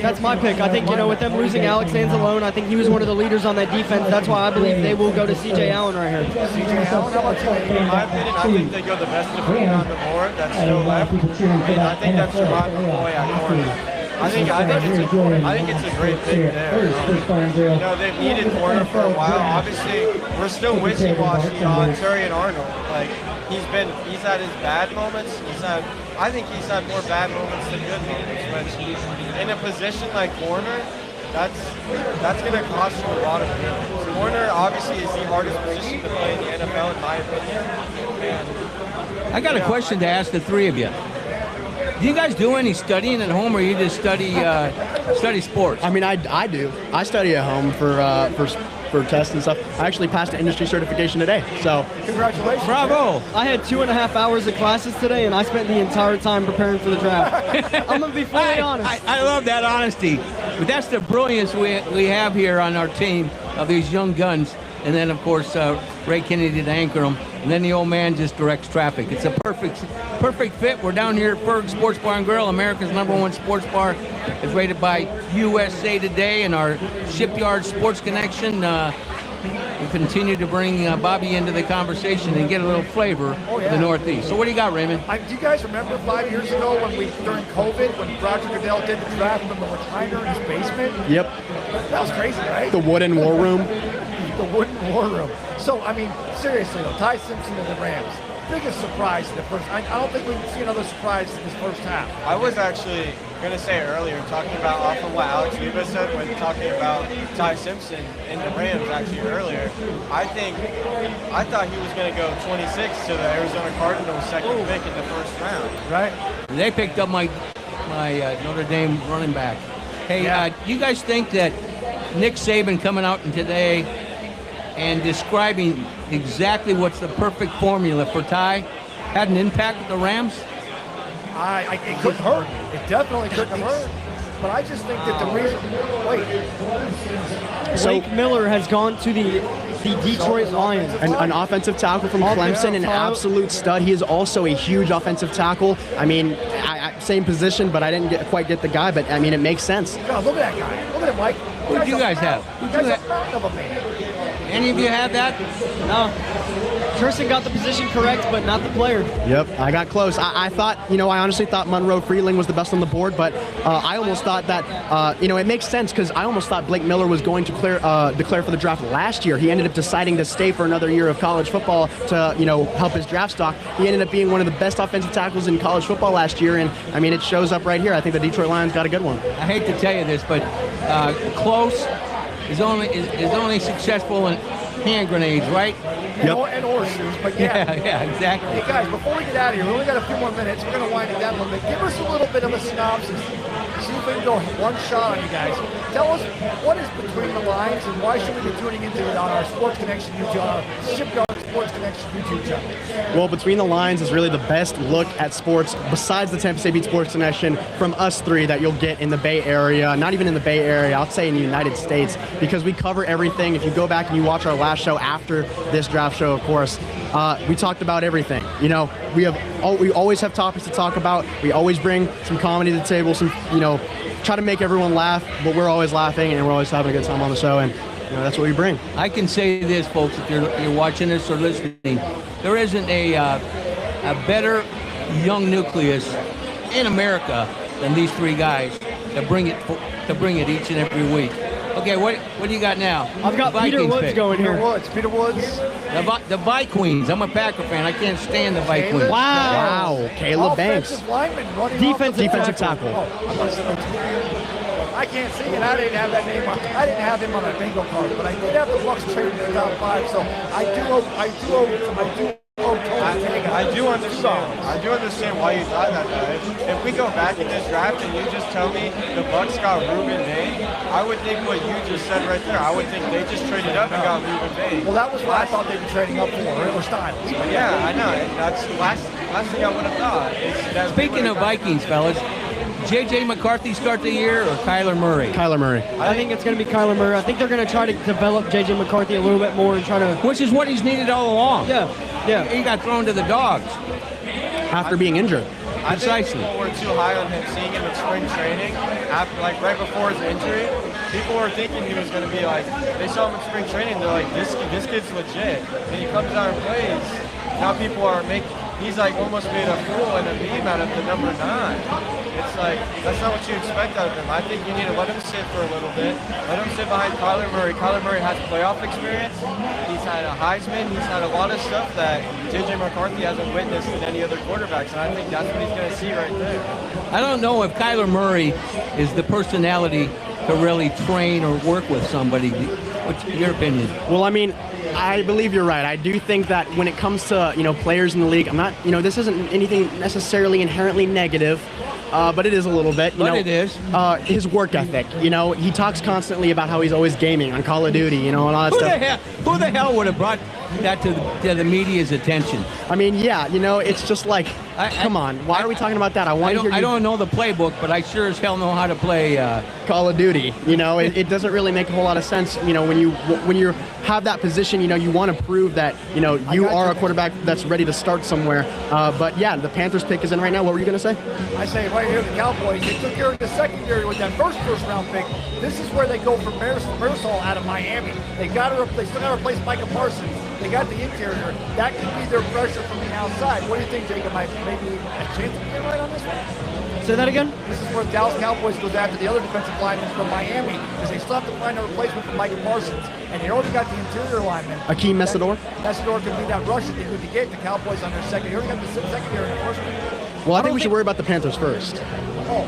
That's my pick. I think, with them losing Alex Anzalone, I think he was one of the leaders on that defense. That's why I believe they will go to C.J. Allen right here. C.J. Allen, how about you? In my opinion, I think they go the best defender on the board that's still left. And I think that's Jerron McCoy at corner. I think it's a great pick there. They've needed corner for a while. Obviously, we're still wishy-washy on Terrion Arnold. Like he's had his bad moments. I think he's had more bad moments than good moments. But in a position like corner, that's going to cost you a lot of minutes. Corner obviously is the hardest position to play in the NFL, in my opinion. And, I got a question to ask the three of you. Do you guys do any studying at home, or you just study sports? I mean, I do. I study at home for tests and stuff. I actually passed an industry certification today, so congratulations. Bravo. I had 2.5 hours of classes today, and I spent the entire time preparing for the draft. I'm going to be fully honest. I love that honesty. But that's the brilliance we have here on our team of these young guns. And then, of course, Ray Kennedy to anchor them. And then the old man just directs traffic. It's a perfect fit. We're down here at Fergs Sports Bar and Grill, America's #1 sports bar. It's rated by USA Today and our Shipyard Sports Connection. We continue to bring Bobby into the conversation and get a little flavor of the Northeast. So what do you got, Raymond? Do you guys remember 5 years ago during COVID, when Roger Goodell did the draft from the recliner in his basement? Yep. That was crazy, right? The wooden war room. The wooden war room. So, I mean, seriously though, Ty Simpson and the Rams, biggest surprise in the first. I don't think we can see another surprise in this first half. I was actually going to say earlier, talking about off of what Alex Leva said when talking about Ty Simpson and the Rams actually earlier, I thought he was going to go 26 to the Arizona Cardinals second pick in the first round. Right. They picked up my Notre Dame running back. Hey, you guys think that Nick Saban coming out today and describing exactly what's the perfect formula for Ty had an impact with the Rams? It couldn't hurt. It definitely couldn't hurt. But I just think that the reason. Blake Miller has gone to the Detroit Lions. An offensive tackle from Clemson, an absolute stud. He is also a huge offensive tackle. I mean, same position, but I didn't quite get the guy. But I mean, it makes sense. God, look at that guy. Look at him, Mike. Who do you guys have? Any of you have that? No. Tristan got the position correct, but not the player. Yep, I got close. I thought, I honestly thought Monroe Freeling was the best on the board, but I almost thought that, it makes sense because I almost thought Blake Miller was going to declare for the draft last year. He ended up deciding to stay for another year of college football to, help his draft stock. He ended up being one of the best offensive tackles in college football last year, and I mean, it shows up right here. I think the Detroit Lions got a good one. I hate to tell you this, but close is only successful in hand grenades, right? Yep. And horseshoes, but yeah, exactly. Hey guys, before we get out of here, we only got a few more minutes. We're going to wind it down a little bit. Give us a little bit of a synopsis. See if we can go one shot on you guys. Tell us what is between the lines and why should we be tuning into it on our Sports Connection YouTube, on our Shipyard Sports Connection YouTube channel? Well, Between the Lines is really the best look at sports besides the Tampa State Beat Sports Connection from us three that you'll get in the Bay Area, not even in the Bay Area, I'll say in the United States, because we cover everything. If you go back and you watch our last show after this draft show, of course, we talked about everything. We always have topics to talk about. We always bring some comedy to the table, some, try to make everyone laugh, but we're always laughing and we're always having a good time on the show, and that's what we bring. I can say this, folks, if you're watching this or listening, there isn't a better young nucleus in America than these three guys that bring it each and every week. Okay, what do you got now? I've got Peter Woods going here. Peter Woods. The Vi-Queens. I'm a Packer fan. I can't stand the Vi-Queens. Wow. Caleb Banks. Defensive tackle. I can't see it. I didn't have that name. I didn't have him on my bingo card, but I did have the Bucs traded in the top 5. So I do owe I do understand. I do understand why you thought that, though. If we go back in this draft and you just tell me the Bucks got Ruben Bain, I would think what you just said right there. I would think they just traded up and got Ruben Bain. Well, that was what I thought they'd be trading up for, or Styles. Yeah, I know. And that's the last thing I would have thought. Speaking of Vikings, fellas, J.J. McCarthy start the year or Kyler Murray? Kyler Murray. I think it's going to be Kyler Murray. I think they're going to try to develop J.J. McCarthy a little bit more and try to... Which is what he's needed all along. Yeah. He got thrown to the dogs. After being injured. I Precisely. think people were too high on him, seeing him in spring training, after, like right before his injury. People were thinking he was going to be like, they saw him in spring training, they're like, this kid's legit. And he comes out and plays. Now people are he's like almost made a fool and a meme out of the number 9. It's like, that's not what you expect out of him. I think you need to let him sit for a little bit. Let him sit behind Kyler Murray. Kyler Murray has playoff experience. He's had a Heisman. He's had a lot of stuff that J.J. McCarthy hasn't witnessed in any other quarterbacks, and I think that's what he's going to see right there. I don't know if Kyler Murray is the personality to really train or work with somebody. What's your opinion? Well, I mean, I believe you're right. I do think that when it comes to, players in the league, I'm not, this isn't anything necessarily inherently negative, but it is a little bit. It is. His work ethic. He talks constantly about how he's always gaming on Call of Duty, and all that stuff. Who the hell would have brought that to the media's attention? I mean, yeah, it's just like, come on, why are we talking about that? I don't know the playbook, but I sure as hell know how to play Call of Duty. It doesn't really make a whole lot of sense. When you have that position, you want to prove that you are a quarterback that's ready to start somewhere. But yeah, the Panthers pick is in right now. What were you going to say? I say right here, the Cowboys, they took care of the secondary with that first round pick. This is where they go for Marisol out of Miami. They still got to replace Micah Parsons. They got the interior. That could be their pressure from the outside. What do you think, Jacob? Maybe a chance to get right on this one? Say that again? This is where the Dallas Cowboys goes after the other defensive lineman from Miami, because they still have to find a replacement for Micah Parsons. And you already got the interior lineman. Akeem Messidor? Messidor could be that rush that they could get the Cowboys on their second. You already got the secondary in the first one. Well, I think we should worry about the Panthers first. Oh,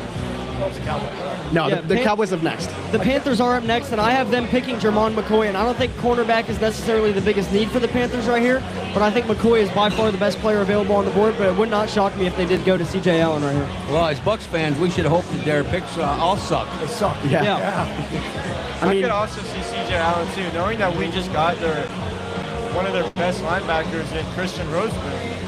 the Cowboys. No, the Cowboys up next. The Panthers are up next, and I have them picking Jermon McCoy, and I don't think cornerback is necessarily the biggest need for the Panthers right here, but I think McCoy is by far the best player available on the board, but it would not shock me if they did go to C.J. Allen right here. Well, as Bucs fans, we should hope that their picks all suck. They suck. Yeah. I could also see C.J. Allen, too, knowing that we just got one of their best linebackers in Christian Rosewood.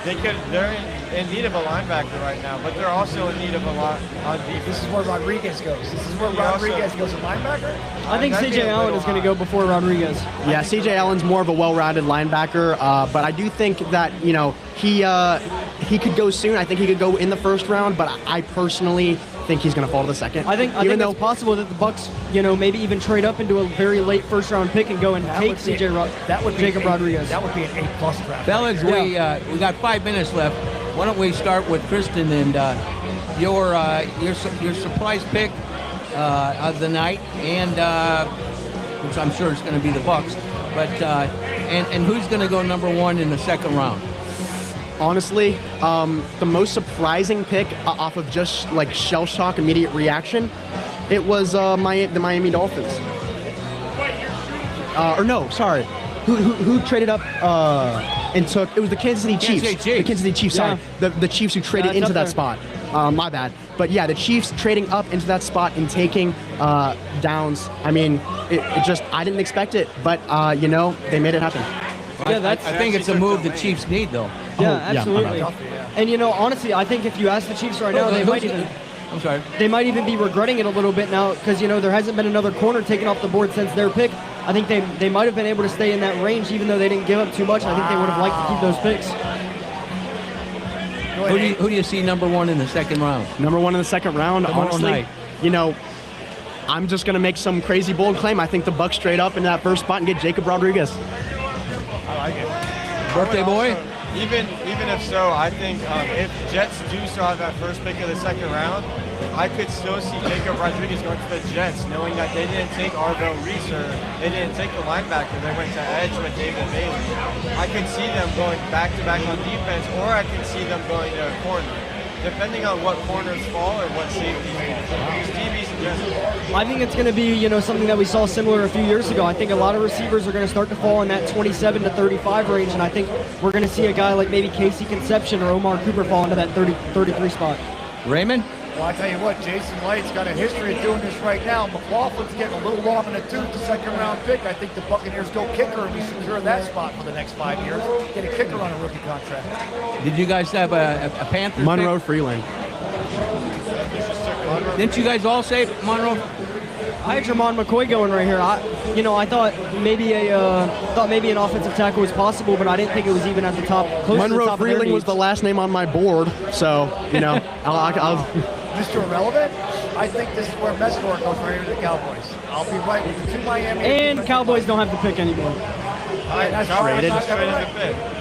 They're in need of a linebacker right now, but they're also in need of a lot on defense. This is where Rodriguez goes. This is where Rodriguez goes, a linebacker? I think C.J. Allen is going to go before Rodriguez. Yeah, C.J. Allen's more of a well-rounded linebacker, but I do think that, he could go soon. I think he could go in the first round, but I personally think he's going to fall to the second. I think it's possible that the Bucs, maybe even trade up into a very late first-round pick and go and take Jacob Rodriguez. That would be an A+ draft. Fellas, we got 5 minutes left. Why don't we start with Kristen and your surprise pick of the night, and which I'm sure is going to be the Bucs, but and who's going to go number 1 in the second round? Honestly, the most surprising pick off of just like shell shock, immediate reaction, it was the Miami Dolphins. Who traded up and took? It was the Kansas City Chiefs. The Kansas City Chiefs. Sorry, the Chiefs who traded into that spot. My bad. But yeah, the Chiefs trading up into that spot and taking Downs. I mean, it just I didn't expect it, but they made it happen. I think it's a move the Chiefs need, though. Yeah, absolutely. And honestly, I think if you ask the Chiefs right now, they might even be regretting it a little bit now because there hasn't been another corner taken off the board since their pick. I think they might have been able to stay in that range even though they didn't give up too much. I think they would have liked to keep those picks. Who do you see number 1 in the second round? Number 1 in the second round, honestly, night. I'm just gonna make some crazy bold claim. I think the Bucs straight up into that first spot and get Jacob Rodriguez. I like it. Birthday boy? Even if so, I think if Jets do still have that first pick of the second round, I could still see Jacob Rodriguez going to the Jets, knowing that they didn't take Arvell Reese or they didn't take the linebacker. They went to edge with David Bailey. I could see them going back-to-back on defense, or I could see them going to a corner. depending on what corners fall or what safeties fall. These DBs in general. I think it's going to be, something that we saw similar a few years ago. I think a lot of receivers are going to start to fall in that 27 to 35 range, and I think we're going to see a guy like maybe Casey Conception or Omar Cooper fall into that 33 spot. Raymond? Well, I tell you what, Jason Light's got a history of doing this right now. McLaughlin's getting a little long in the tooth, the second-round pick. I think the Buccaneers go kicker and we secure that spot for the next 5 years. Get a kicker on a rookie contract. Did you guys have a Panthers Monroe pick? Freeland. Didn't you guys all say Monroe? I had Jermon McCoy going right here. I thought maybe an offensive tackle was possible, but I didn't think it was even at the top. Close to the Monroe top of their Freeling was needs. the last name on my board, so I'll Mr. Irrelevant, I think this is where Mescor goes right here to the Cowboys. I'll be right with the two Miami. And Cowboys don't have the pick anymore. All right, that's all right. Traded. That's not right.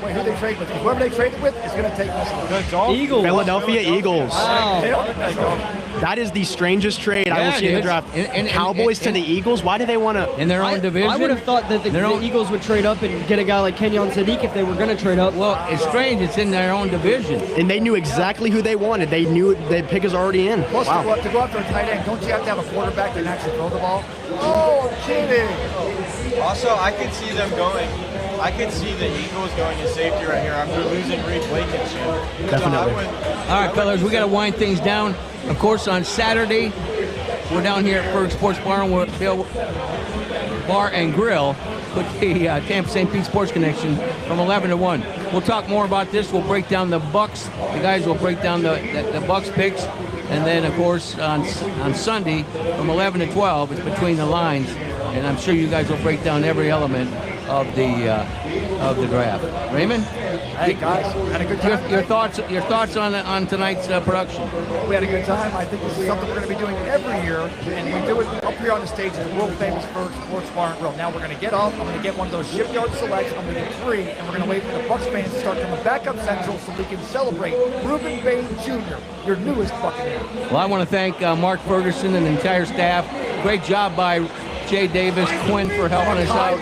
Wait, who they trade with? Whoever they traded with is going to take this. Eagles. Philadelphia Eagles. Wow. They don't- That is the strangest trade I will Yeah, see in the it is. draft. And- Cowboys to the Eagles? Why do they want to? In their own division? I would have thought that the Eagles would trade up and get a guy like Kenyon Sadiq if they were going to trade up. Well, it's strange. It's in their own division. And they knew exactly who they wanted. They knew the pick is already in. Plus, to go after a tight end, don't you have to have a quarterback that can actually throw the ball? Oh, I'm kidding. Also, I could see them going. I could see the Eagles going to safety right here after losing Reed Blankenship. Definitely. All right, fellas, we got to wind things down. Of course, on Saturday, we're down here at Fergs Sports Bar and Grill with the Tampa St. Pete Sports Connection from 11 to 1. We'll talk more about this. We'll break down the Bucks. The guys will break down the Bucks picks. And then, of course, on Sunday from 11 to 12, it's Between the Lines. And I'm sure you guys will break down every element of the draft. Raymond? Hey guys, had a good time. Your thoughts on tonight's production? We had a good time. I think this is something we're going to be doing every year, and we do it up here on the stage at the world famous Fergs Sports Bar and Grill. Now we're going to get off. I'm going to get one of those Shipyard Selects. I'm going to get 3, and we're going to wait for the Bucs fans to start coming back up Central so we can celebrate Reuben Bain Jr., your newest Buccaneer. Well, I want to thank Mark Ferguson and the entire staff. Great job by Jay Davis, Quinn for helping us out.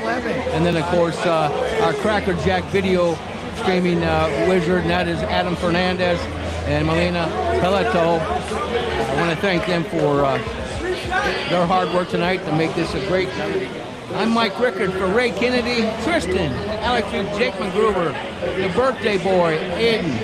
And then, of course, our Cracker Jack video streaming wizard, and that is Adam Fernandez and Melina Peleto. I want to thank them for their hard work tonight to make this a great night. I'm Mike Rickard for Ray Kennedy, Tristan, Alex Hughes, Jake McGruber, the birthday boy, Aiden.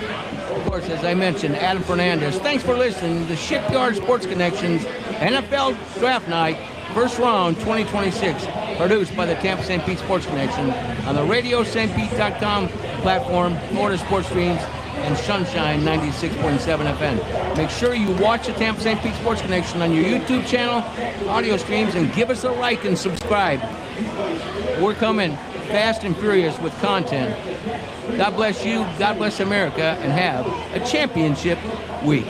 Of course, as I mentioned, Adam Fernandez. Thanks for listening to Shipyard Sports Connections NFL Draft Night, first round 2026, produced by the Tampa St. Pete Sports Connection on the RadioStPete.com platform, Florida Sports Streams, and Sunshine 96.7 FM. Make sure you watch the Tampa St. Pete Sports Connection on your YouTube channel, audio streams, and give us a like and subscribe. We're coming fast and furious with content. God bless you, God bless America, and have a championship week.